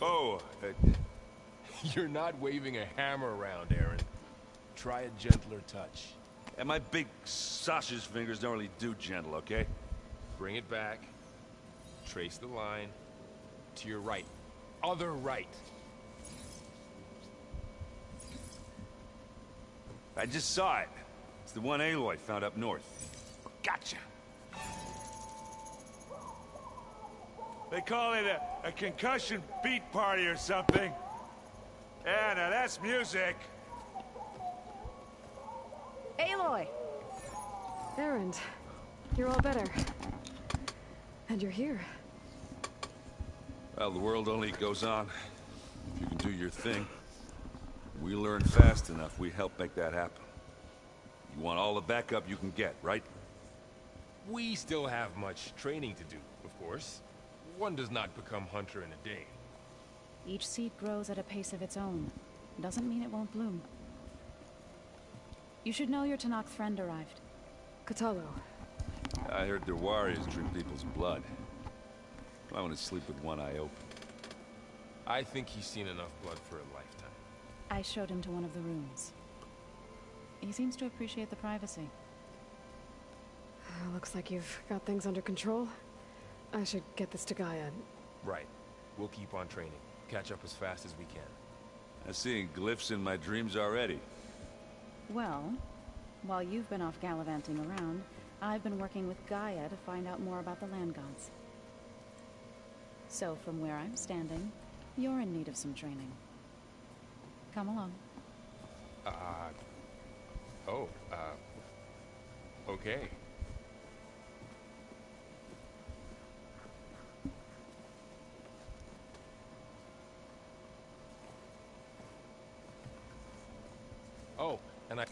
Oh, You're not waving a hammer around, Aaron. Try a gentler touch. and my big sausage fingers don't really do gentle, okay? Bring it back. Trace the line. To your right. Other right. I just saw it. It's the one Aloy found up north. Gotcha. They call it a concussion beat party or something. Yeah, now that's music. Aloy! Erend, you're all better. And you're here. Well, the world only goes on. If you can do your thing. We learn fast enough, we help make that happen. You want all the backup you can get, right? We still have much training to do, of course. One does not become hunter in a day. Each seed grows at a pace of its own. Doesn't mean it won't bloom. You should know your Tanakh friend arrived. Hekarro. I heard their warriors drink people's blood. I want to sleep with one eye open. I think he's seen enough blood for a lifetime. I showed him to one of the rooms. He seems to appreciate the privacy. Looks like you've got things under control. I should get this to Gaia. Right. We'll keep on training. Catch up as fast as we can. I'm seeing glyphs in my dreams already. Well, while you've been off gallivanting around, I've been working with Gaia to find out more about the land gods. So from where I'm standing, you're in need of some training. Come along. Okay. Oh, and I...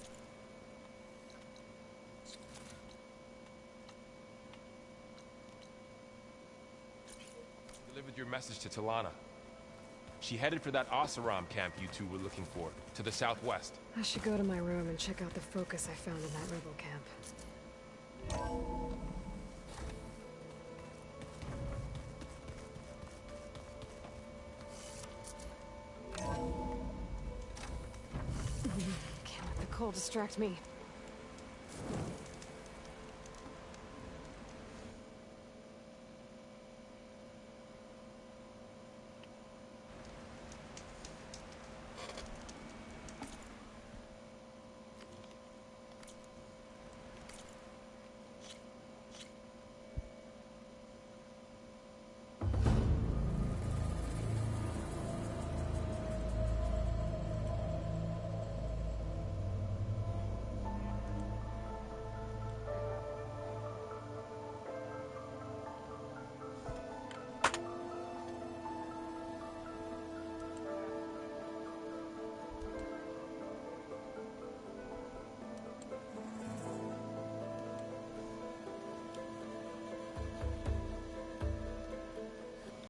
delivered your message to Talana. She headed for that Oseram camp you two were looking for, to the southwest. I should go to my room and check out the focus I found in that rebel camp. Can't let the cold distract me.